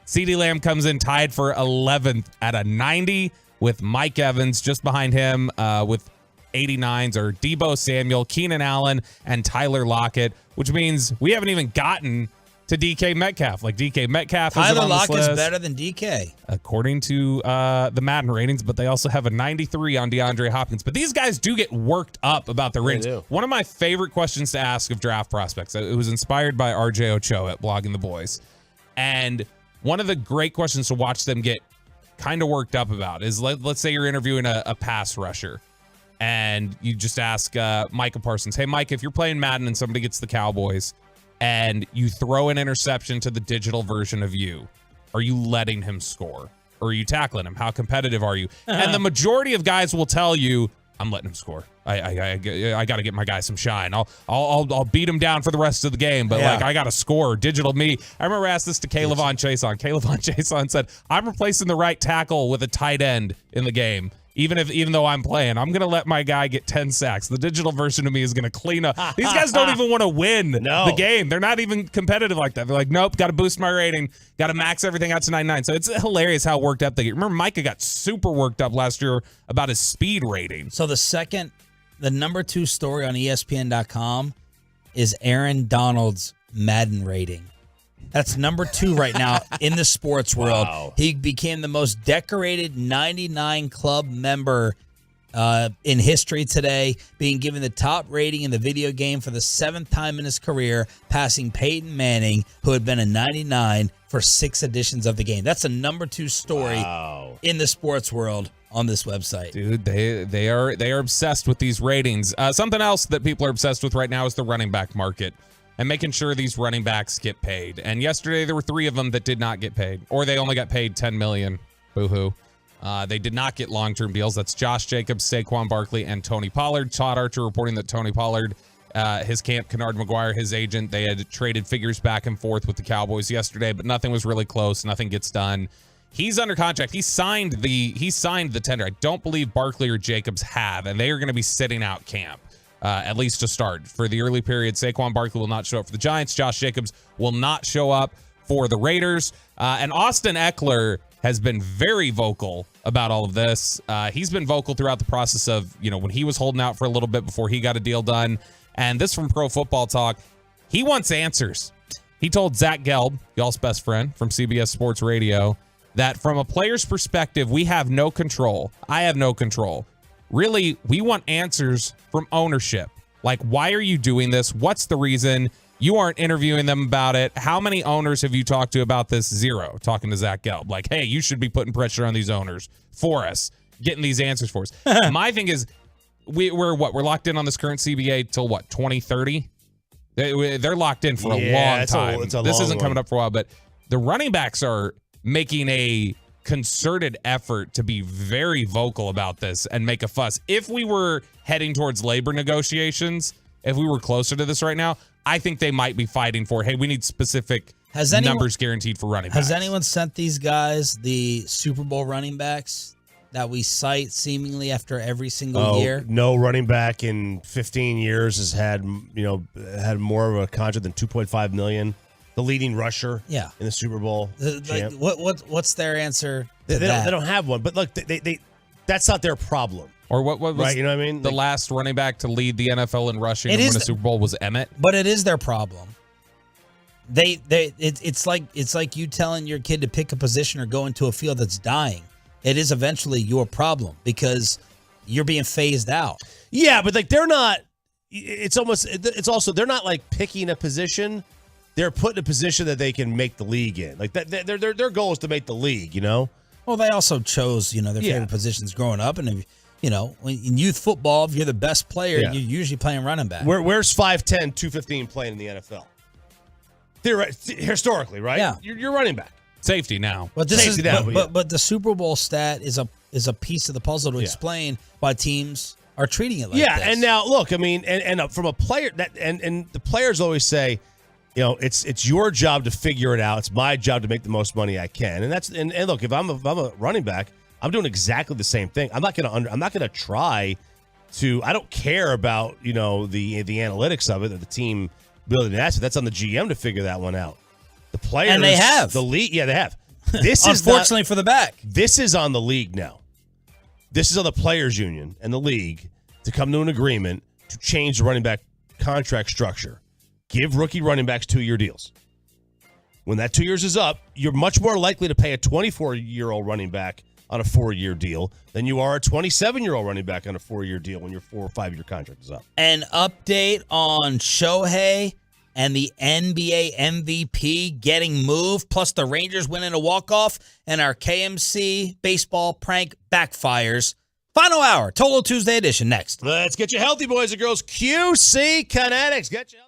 CeeDee Lamb comes in tied for 11th at a 90 with Mike Evans. Just behind him with 89s are Deebo Samuel, Keenan Allen, and Tyler Lockett, which means we haven't even gotten to DK Metcalf. Like DK Metcalf isn't Tyler on this Lockett's list, better than DK. according to the Madden ratings, but they also have a 93 on DeAndre Hopkins. But these guys do get worked up about their ratings. do. One of my favorite questions to ask of draft prospects, it was inspired by RJ Ochoa at Blogging the Boys. And one of the great questions to watch them get kind of worked up about is, let's say you're interviewing a pass rusher and you just ask Micah Parsons, hey, Mike, if you're playing Madden and somebody gets the Cowboys and you throw an interception to the digital version of you, are you letting him score? Or are you tackling him? How competitive are you? And the majority of guys will tell you, I'm letting him score. I got to get my guy some shine. I'll beat him down for the rest of the game, but like I got to score. Digital me. I remember I asked this to Kaylavon Chason. Kaylavon Chason said, "I'm replacing the right tackle with a tight end in the game. Even though I'm playing, I'm gonna let my guy get 10 sacks. The digital version of me is gonna clean up. These guys don't even want to win the game. They're not even competitive like that. They're like, nope, got to boost my rating, got to max everything out to 99. So it's hilarious how worked up they get. Remember, Micah got super worked up last year about his speed rating. So the number 2 story on ESPN.com is Aaron Donald's Madden rating. That's number 2 right now in the sports world. Wow. He became the most decorated 99 club member in history today, being given the top rating in the video game for the 7th time in his career, passing Peyton Manning, who had been a 99 for 6 editions of the game. That's a number 2 story in the sports world on this website. Dude, they are obsessed with these ratings. Something else that people are obsessed with right now is the running back market and making sure these running backs get paid. And yesterday there were 3 of them that did not get paid, or they only got paid $10 million. Boo-hoo. They did not get long-term deals. That's Josh Jacobs, Saquon Barkley, and Tony Pollard. Todd Archer reporting that Tony Pollard, his camp, Kennard McGuire, his agent, they had traded figures back and forth with the Cowboys yesterday, but nothing was really close. Nothing gets done. He's under contract. He signed the tender. I don't believe Barkley or Jacobs have, and they are going to be sitting out camp, at least to start. For the early period, Saquon Barkley will not show up for the Giants. Josh Jacobs will not show up for the Raiders. And Austin Eckler has been very vocal about all of this. He's been vocal throughout the process of, when he was holding out for a little bit before he got a deal done. And this from Pro Football Talk, he wants answers. He told Zach Gelb, y'all's best friend from CBS Sports Radio, that from a player's perspective, we have no control. I have no control. Really, we want answers from ownership. Like, why are you doing this? What's the reason? You aren't interviewing them about it. How many owners have you talked to about this? 0. Talking to Zach Gelb. Like, hey, you should be putting pressure on these owners for us, getting these answers for us. My thing is, we're locked in on this current CBA till what, 2030? They're locked in for a long time. This isn't coming up for a while, but the running backs are making a concerted effort to be very vocal about this and make a fuss. If we were heading towards labor negotiations, if we were closer to this right now, I think they might be fighting for, hey, we need specific numbers guaranteed for running backs. Has anyone sent these guys the Super Bowl running backs that we cite seemingly after every single year? No running back in 15 years has had more of a contract than $2.5 million. The leading rusher in the Super Bowl. What's their answer to they that? They don't have one, but look, they that's not their problem. Or what was right? You know what I mean? The last running back to lead the NFL in rushing and win a Super Bowl was Emmett. But it is their problem. It's like you telling your kid to pick a position or go into a field that's dying. It is eventually your problem because you're being phased out. Yeah, but like they're not. It's also they're not like picking a position. They're put in a position that they can make the league in. Like their goal is to make the league, Well, they also chose, their favorite positions growing up. And, in youth football, if you're the best player, you're usually playing running back. Where's 5'10", 215 playing in the NFL? Historically, right? Yeah. You're running back. Safety now. But but the Super Bowl stat is a piece of the puzzle to explain why teams are treating it like this. And now, look, I mean, and from a player, and the players always say, it's your job to figure it out. It's my job to make the most money I can. And look, if I'm a running back, I'm doing exactly the same thing. I'm not gonna try to. I don't care about the analytics of it or the team building an asset. That's on the GM to figure that one out. The players and they have the league. Yeah, they have. This is unfortunately for the back. This is on the league now. This is on the players' union and the league to come to an agreement to change the running back contract structure. Give rookie running backs 2-year deals. When that 2 years is up, you're much more likely to pay a 24-year-old running back on a 4-year deal than you are a 27-year-old running back on a 4-year deal when your 4 or 5-year contract is up. An update on Shohei and the NBA MVP getting moved, plus the Rangers winning a walk-off, and our KMC baseball prank backfires. Final hour, Tolo Tuesday edition next. Let's get you healthy, boys and girls. QC Kinetics. Get you healthy.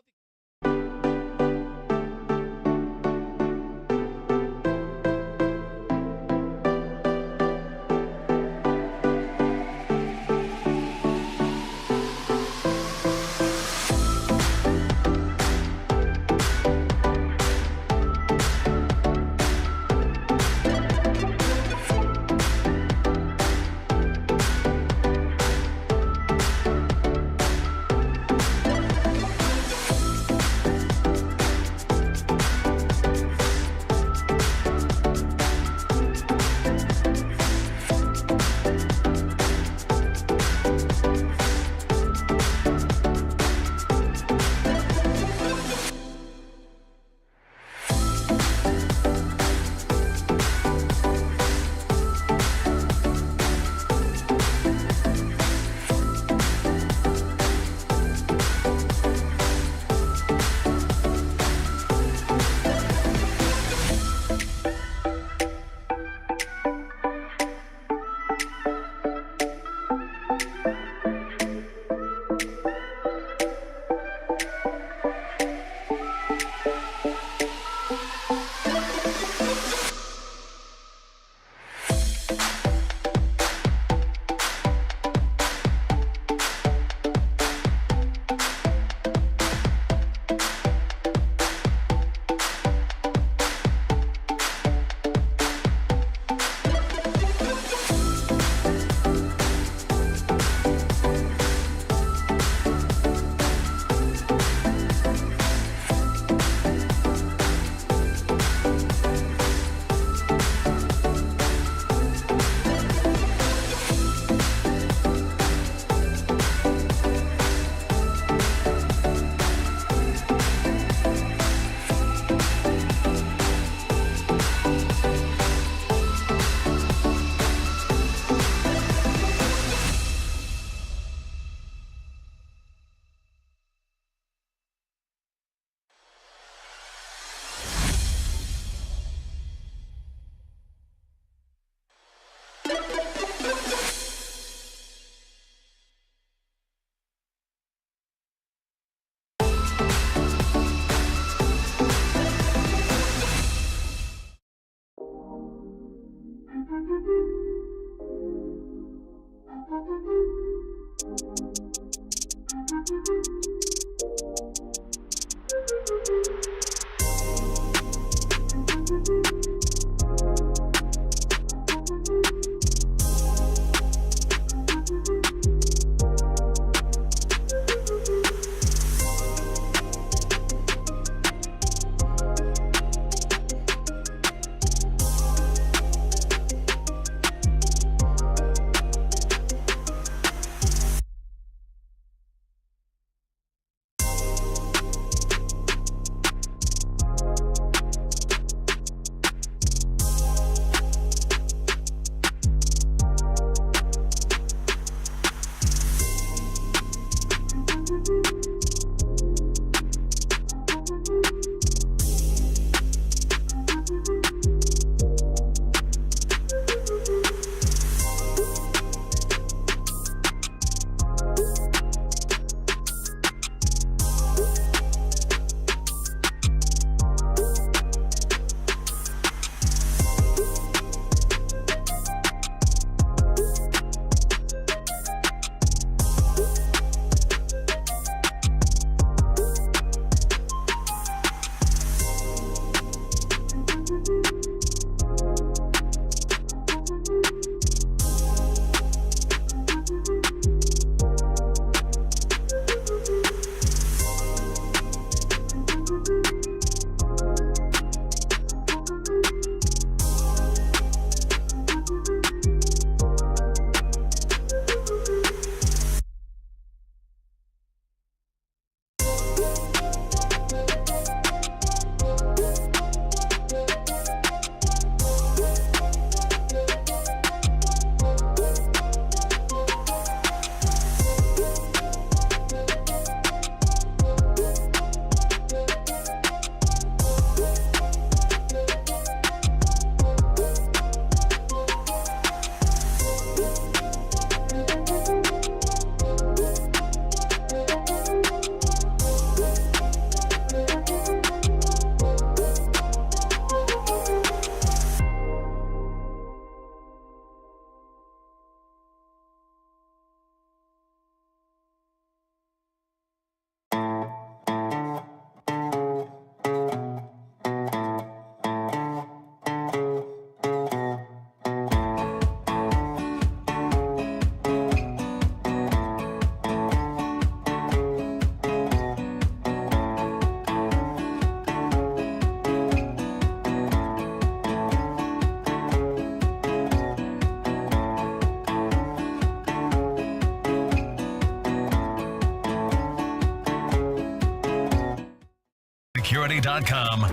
Security.com.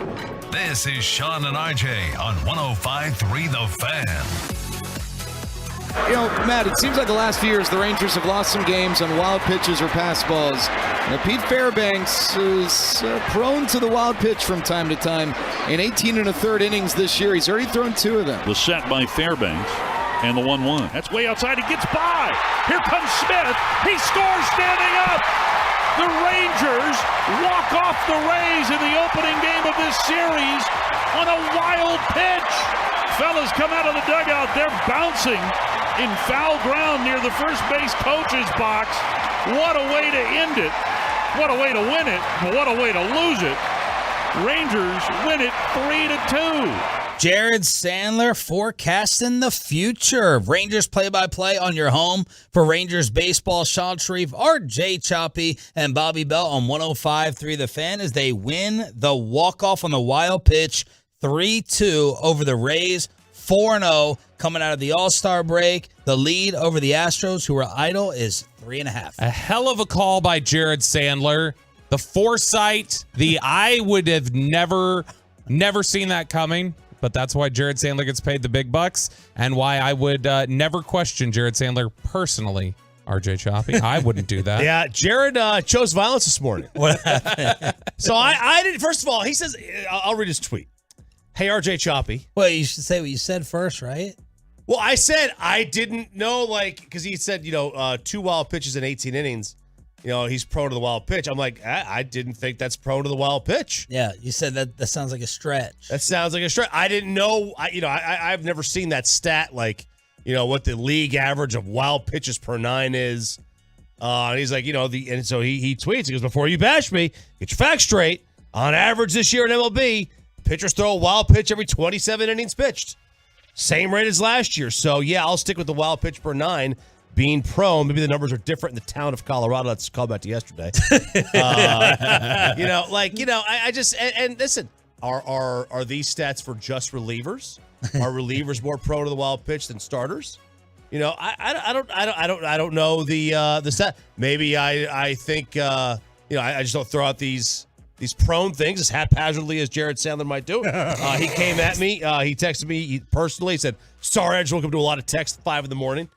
This is Sean and RJ on 105.3 The Fan. You know, Matt, it seems like the last few years the Rangers have lost some games on wild pitches or pass balls. Now, Pete Fairbanks is prone to the wild pitch from time to time. In 18 1/3 innings this year, he's already thrown 2 of them. The set by Fairbanks and the 1-1. That's way outside. He gets by. Here comes Smith. He scores standing up. The Rangers walk off the Rays in the opening game of this series on a wild pitch. Fellas come out of the dugout. They're bouncing in foul ground near the first base coach's box. What a way to end it. What a way to win it. What a way to lose it. Rangers win it 3-2. Jared Sandler forecasting the future. Rangers play-by-play on your home for Rangers baseball. Sean Sharif, RJ Choppy, and Bobby Bell on 105.3 The Fan as they win the walk-off on the wild pitch 3-2 over the Rays. 4-0 coming out of the All-Star break. The lead over the Astros, who are idle, is 3.5. A hell of a call by Jared Sandler. The foresight, I would have never seen that coming. But that's why Jared Sandler gets paid the big bucks and why I would never question Jared Sandler personally, RJ Choppy. I wouldn't do that. Yeah, Jared chose violence this morning. What happened? So I didn't, first of all, he says, I'll read his tweet. Hey, RJ Choppy. Well, you should say what you said first, right? Well, I said I didn't know, because he said, 2 wild pitches in 18 innings. He's prone to the wild pitch. I'm like, I didn't think that's prone to the wild pitch. Yeah, you said that sounds like a stretch. That sounds like a stretch. I didn't know. I've never seen that stat, what the league average of wild pitches per 9 is. And he's like, and so he tweets, he goes, before you bash me, get your facts straight. On average this year in MLB, pitchers throw a wild pitch every 27 innings pitched. Same rate as last year. So, yeah, I'll stick with the wild pitch per 9 being prone. Maybe the numbers are different in the town of Colorado. That's a callback to yesterday. I just, and listen, are these stats for just relievers? Are relievers more prone to the wild pitch than starters? I don't know the stat. Maybe I think I just don't throw out these prone things as haphazardly as Jared Sandler might do. He came at me. He texted me personally. He said, "Sorry, I just woke up to a lot of texts at 5 in the morning."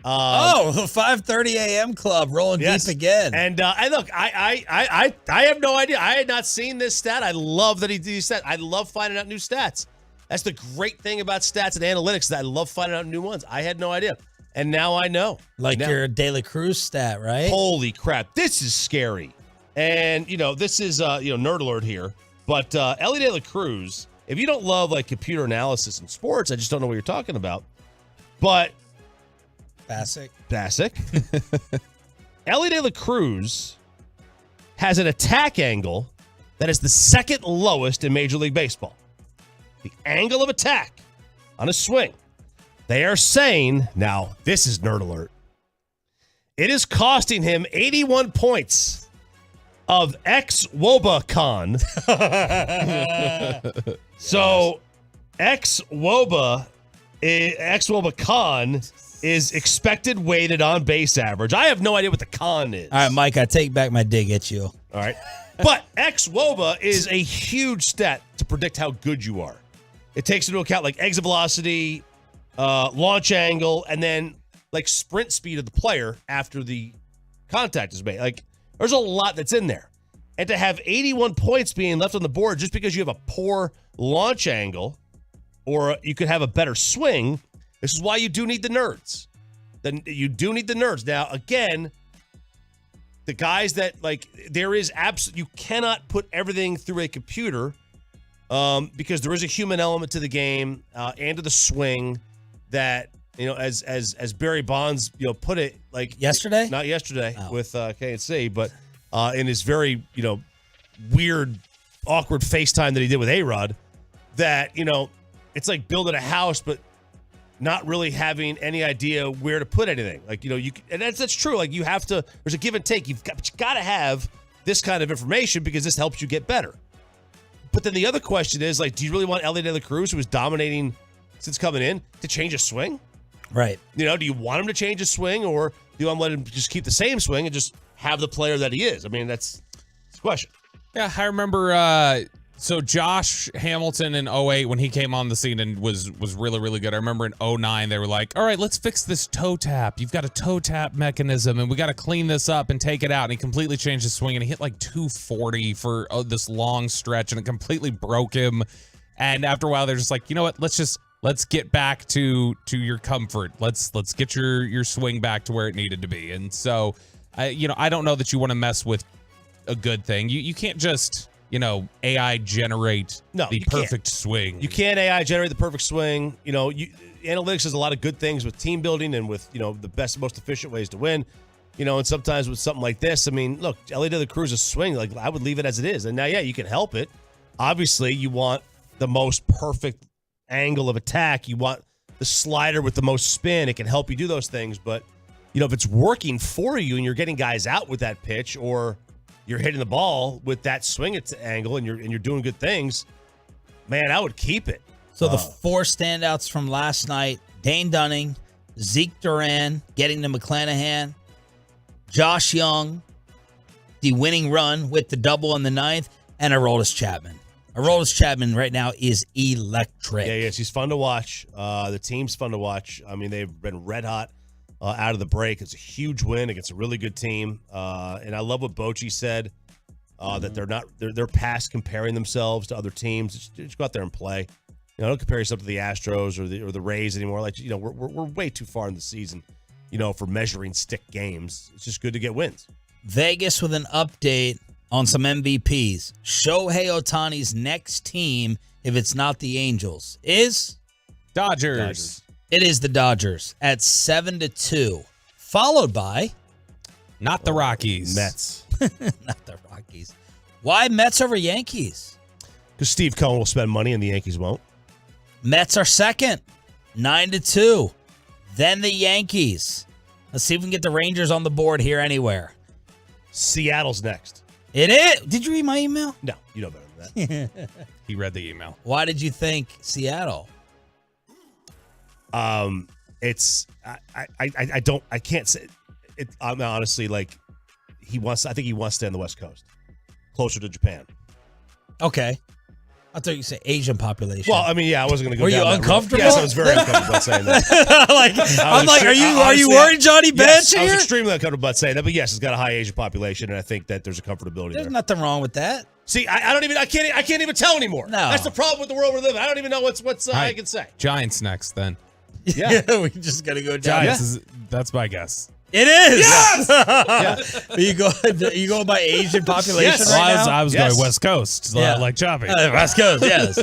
The 5:30 a.m. club rolling deep again. And look, I have no idea. I had not seen this stat. I love that he said. I love finding out new stats. That's the great thing about stats and analytics. That I love finding out new ones. I had no idea, and now I know. Like your De La Cruz stat, right? Holy crap! This is scary. And this is nerd alert here. But Ellie De La Cruz. If you don't love like computer analysis in sports, I just don't know what you're talking about. But Bassick. Ellie De La Cruz has an attack angle that is the second lowest in Major League Baseball. The angle of attack on a swing. They are saying, now this is nerd alert, it is costing him 81 points of ex-Woba-con. So ex-Woba-con is expected weighted on base average. I have no idea what the con is. All right, Mike, I take back my dig at you. All right. But ex-Woba is a huge stat to predict how good you are. It takes into account like exit velocity, launch angle, and then like sprint speed of the player after the contact is made. Like there's a lot that's in there. And to have 81 points being left on the board just because you have a poor launch angle or you could have a better swing, this is why you do need the nerds. Then you do need the nerds. Now, again, the guys that there is you cannot put everything through a computer because there is a human element to the game and to the swing that, as Barry Bonds, put it yesterday, not yesterday with K&C, but in his very, weird, awkward FaceTime that he did with A-Rod, that, it's like building a house, but not really having any idea where to put anything. And that's true. Like you have to, there's a give and take. You've got to have this kind of information because this helps you get better. But then the other question is do you really want Ellie De La Cruz, who is dominating since coming in, to change his swing? Right. Do you want him to change his swing or do you want to let him just keep the same swing and just have the player that he is? I mean, that's the question. Yeah, I remember so Josh Hamilton in 08 when he came on the scene and was really, really good. I remember in 09 they were like, all right, let's fix this toe tap. You've got a toe tap mechanism and we got to clean this up and take it out. And he completely changed his swing and he hit like 240 for this long stretch and it completely broke him. And after a while they're just like, you know what, let's get back to your comfort. Let's get your swing back to where it needed to be. And so I don't know that you want to mess with a good thing. You can't just AI generate the perfect swing. You can't AI generate the perfect swing. Analytics has a lot of good things with team building and with, the best, most efficient ways to win. And sometimes with something like this, I mean, look, Ellie De La Cruz's swing, I would leave it as it is. And now, you can help it. Obviously, you want the most perfect angle of attack. You want the slider with the most spin. It can help you do those things. But, if it's working for you and you're getting guys out with that pitch or you're hitting the ball with that swing angle and you're doing good things, man, I would keep it. So the 4 standouts from last night: Dane Dunning, Zeke Duran getting to McClanahan, Josh Young, the winning run with the double in the 9th, and Aroldis Chapman. Aroldis Chapman right now is electric. Yeah, he's fun to watch. The team's fun to watch. I mean, they've been red hot out of the break. It's a huge win against a really good team. And I love what Bochy said, that they're past comparing themselves to other teams. Just go out there and play. Don't compare yourself to the Astros or the Rays anymore. We're way too far in the season, for measuring stick games. It's just good to get wins. Vegas with an update on some MVPs. Shohei Ohtani's next team, if it's not the Angels, is Dodgers. It is the Dodgers at 7-2, followed by not the Rockies. Mets. not the Rockies. Why Mets over Yankees? Because Steve Cohen will spend money and the Yankees won't. Mets are second, 9-2. Then the Yankees. Let's see if we can get the Rangers on the board here anywhere. Seattle's next. It is. Did you read my email? No, you know better than that. He read the email. Why did you think Seattle? It's I can't say it. I'm honestly like I think he wants to stay on the West Coast, closer to Japan. Okay. I thought you said Asian population. Well, I mean, yeah, I wasn't going to go. Were down you that uncomfortable? Road. Yes, I was very uncomfortable about saying that. I'm like, are you worried, Johnny Bench? Yes, here? I was extremely uncomfortable about saying that, but yes, it's got a high Asian population, and I think that there's a comfortability There's there. nothing wrong with that. See, I can't even tell anymore. No, that's the problem with the world we're living. I don't even know what's I can say. Giants next, then. Yeah, we just gotta go Giants. That's my guess. It is. Yes. Are you going by Asian population? Yes. Right now? I was going West Coast, like Choppy. West Coast, yes.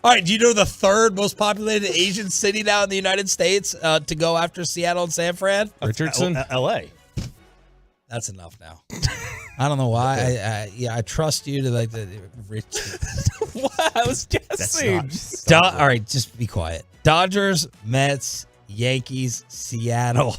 All right, do you know the third most populated Asian city now in the United States to go after Seattle and San Fran? Richardson? L.A. That's enough now. I don't know why. I trust you to like the Richardson. What? I was guessing. All right, just be quiet. Dodgers, Mets, Yankees, Seattle.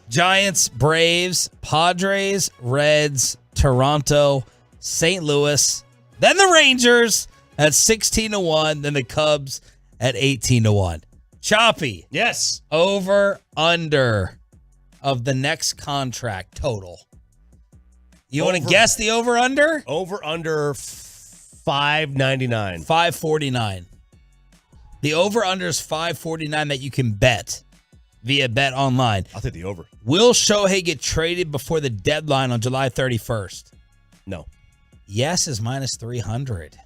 Giants, Braves, Padres, Reds, Toronto, St. Louis, then the Rangers at 16-1, then the Cubs at 18-1. Choppy. Yes. Over, under of the next contract total. You want to guess the over, under? Over, under $5.99. $5.49. The over, under is $5.49 that you can bet via Bet Online. I'll take the over. Will Shohei get traded before the deadline on July 31st? No. Yes is minus 300. Wow.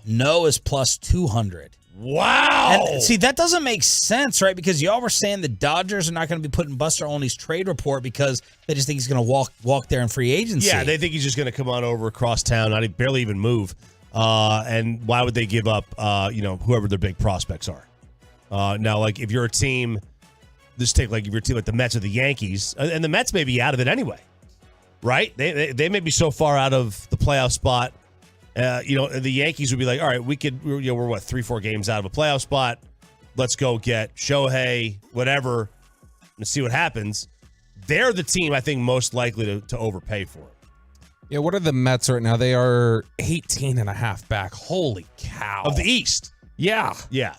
No is plus 200. Wow. And see, that doesn't make sense, right? Because y'all were saying the Dodgers are not going to be putting Buster Olney's trade report because they just think he's going to walk there in free agency. Yeah, they think he's just going to come on over across town, barely even move. And why would they give up, whoever their big prospects are? Now, like if you're a team, just take like if you're a team like the Mets or the Yankees, and the Mets may be out of it anyway, right? They may be so far out of the playoff spot. The Yankees would be like, all right, we're 3-4 games out of a playoff spot. Let's go get Shohei, whatever, and see what happens. They're the team I think most likely to overpay for him. Yeah, what are the Mets right now? They are 18.5 back. Holy cow. Of the East. Yeah. Yeah.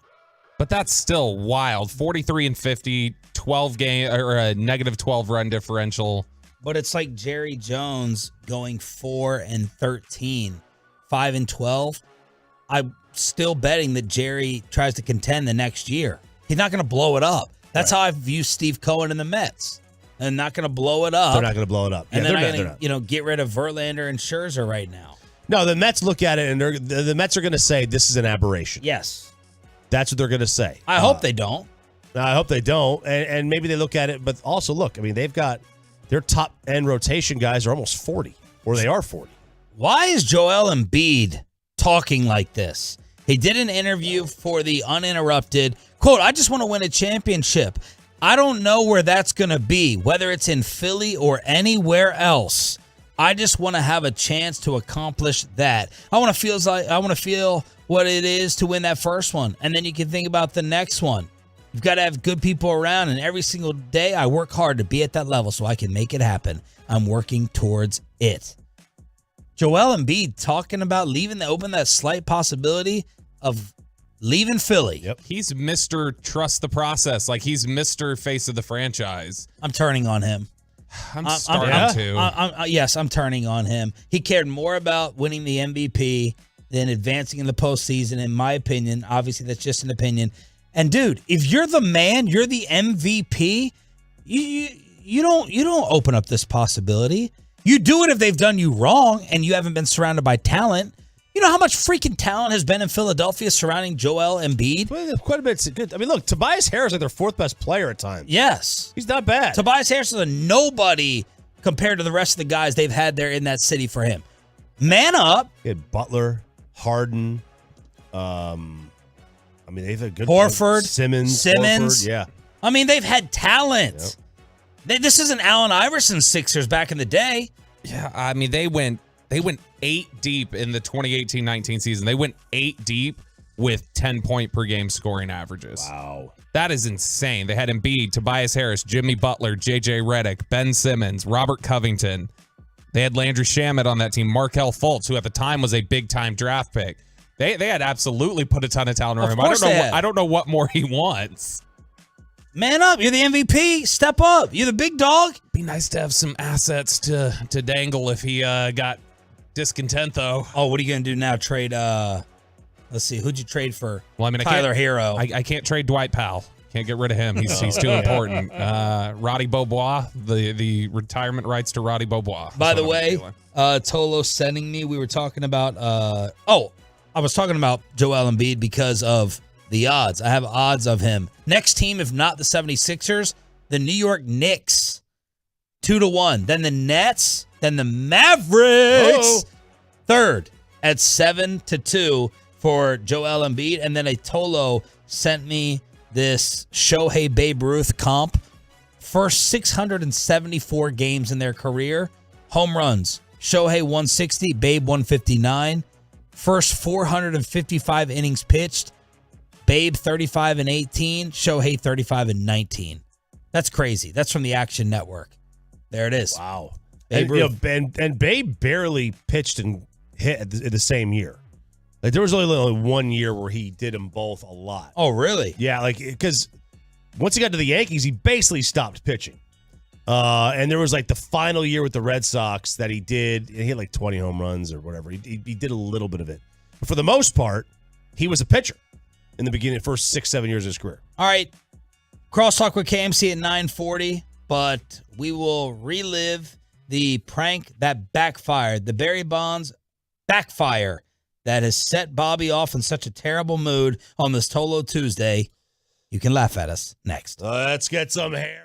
But that's still wild. 43-50, 12 game or a negative 12 run differential. But it's like Jerry Jones going 4-13, 5-12. I'm still betting that Jerry tries to contend the next year. He's not going to blow it up. That's how I view Steve Cohen and the Mets. They're not going to blow it up. They're not going to blow it up. And yeah, then they're going to, get rid of Verlander and Scherzer right now. No, the Mets look at it and the Mets are going to say this is an aberration. Yes. That's what they're going to say. I hope they don't. I hope they don't. And maybe they look at it, but also look, I mean, they've got their top end rotation guys are almost 40, or they are 40. Why is Joel Embiid talking like this? He did an interview for the Uninterrupted. Quote, I just want to win a championship. I don't know where that's going to be, whether it's in Philly or anywhere else. I just want to have a chance to accomplish that. I want to feel what it is to win that first one. And then you can think about the next one. You've got to have good people around, and every single day I work hard to be at that level so I can make it happen. I'm working towards it. Joel Embiid talking about open that slight possibility of leaving Philly. Yep. He's Mr. Trust the Process. Like he's Mr. Face of the franchise. I'm turning on him. I'm starting to. Yes, I'm turning on him. He cared more about winning the MVP than advancing in the postseason, in my opinion. Obviously, that's just an opinion. And dude, if you're the man, you're the MVP, you don't open up this possibility. You do it if they've done you wrong and you haven't been surrounded by talent. You know how much freaking talent has been in Philadelphia surrounding Joel Embiid? Well, quite a bit. Good. I mean, look, Tobias Harris is like their fourth best player at times. Yes. He's not bad. Tobias Harris is a nobody compared to the rest of the guys they've had there in that city for him. Man up. He had Butler, Harden. I mean, they've had good Horford, Simmons. Horford, yeah. I mean, they've had talent. This isn't Allen Iverson's Sixers back in the day. Yeah, I mean, they went 8 deep in the 2018-19 season. They went 8 deep with 10-point per game scoring averages. Wow. That is insane. They had Embiid, Tobias Harris, Jimmy Butler, J.J. Redick, Ben Simmons, Robert Covington. They had Landry Shamet on that team, Markelle Fultz, who at the time was a big-time draft pick. They had absolutely put a ton of talent around him. I don't know what more he wants. Man up. You're the MVP. Step up. You're the big dog. Be nice to have some assets to dangle if he got discontent, though. Oh, what are you going to do now? Trade, let's see. Who'd you trade for? Well, I mean, Tyler Hero. I can't trade Dwight Powell. Can't get rid of him. He's too important. Roddy Beaubois, the retirement rights to Roddy Beaubois. By the way, Tolo sending me, we were talking about, I was talking about Joel Embiid because of the odds. I have odds of him. Next team, if not the 76ers, the New York Knicks, 2-1. Then the Nets, then the Mavericks, third at 7-2 for Joel Embiid. And then a Tolo sent me this Shohei Babe Ruth comp. First 674 games in their career. Home runs. Shohei 160, Babe 159. First 455 innings pitched. Babe 35-18, Shohei 35-19. That's crazy. That's from the Action Network. There it is. Wow. Babe Ruth. And Babe barely pitched and hit in the same year. Like there was only 1 year where he did them both a lot. Oh, really? Yeah, like because once he got to the Yankees, he basically stopped pitching. And there was like the final year with the Red Sox that he hit like 20 home runs or whatever. He did a little bit of it. But for the most part, he was a pitcher in the beginning, first 6-7 years of his career. All right. Crosstalk with KMC at 9:40, but we will relive the prank that backfired, the Barry Bonds backfire that has set Bobby off in such a terrible mood on this Tolo Tuesday. You can laugh at us next. Let's get some hair.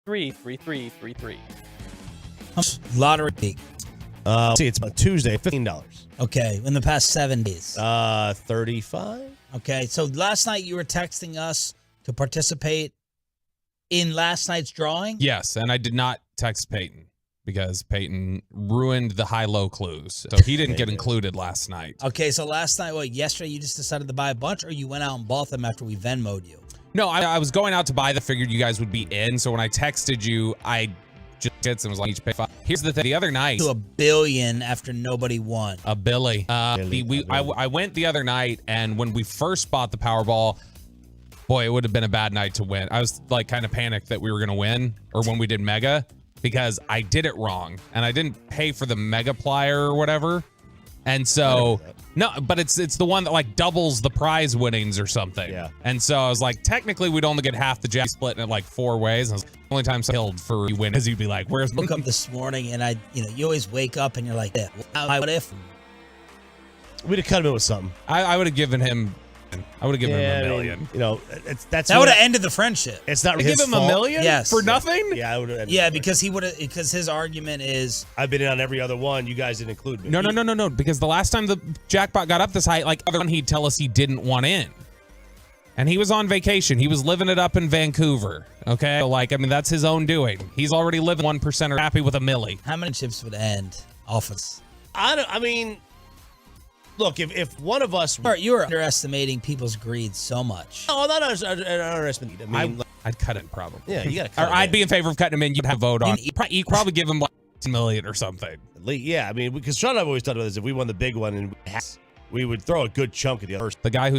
833-3333. Lottery week. See, it's about Tuesday, $15. Okay, in the past 7 days. 35. Okay, so last night you were texting us to participate in last night's drawing? Yes, and I did not text Peyton because Peyton ruined the high-low clues. So he didn't get included last night. Okay, so last night, yesterday you just decided to buy a bunch, or you went out and bought them after we Venmo'd you? No, I was going out to buy them, figured you guys would be in. So when I texted you, I just hits and was like, each pay $5. Here's the thing. The other night. To $1 billion after nobody won. A Billy. I went the other night, and when we first bought the Powerball, boy, it would have been a bad night to win. I was like kind of panicked that we were going to win, or when we did Mega, because I did it wrong and I didn't pay for the Mega Plier or whatever. And so, no, but it's the one that like doubles the prize winnings or something. Yeah. And so I was like, technically we'd only get half the jack, split in like 4 ways. And I was the only time I killed for you win is you'd be like, where's I woke up this morning and you always wake up and you're like, what if? We'd have cut him in with something. I would have given him. I would have given him $1 million. That would have ended the friendship. It's not give his him fault. $1 million? Yes. For nothing? Yeah, I would have. Yeah, because because his argument is I've been in on every other one. You guys didn't include me. No. Because the last time the jackpot got up this high, like other one, he'd tell us he didn't want in. And he was on vacation. He was living it up in Vancouver. Okay? So that's his own doing. He's already living 1% happy with $1 million. How many chips would end off us? Look, if one of us... You're underestimating people's greed so much. No, I'm not underestimating. I'd cut it probably. Yeah, you got to cut Or I'd be in favor of cutting him in. You'd have a vote on. You'd probably give him like $1 million or something. Yeah, because Sean and I've always talked about this. If we won the big one, and we would throw a good chunk of the other. The guy who's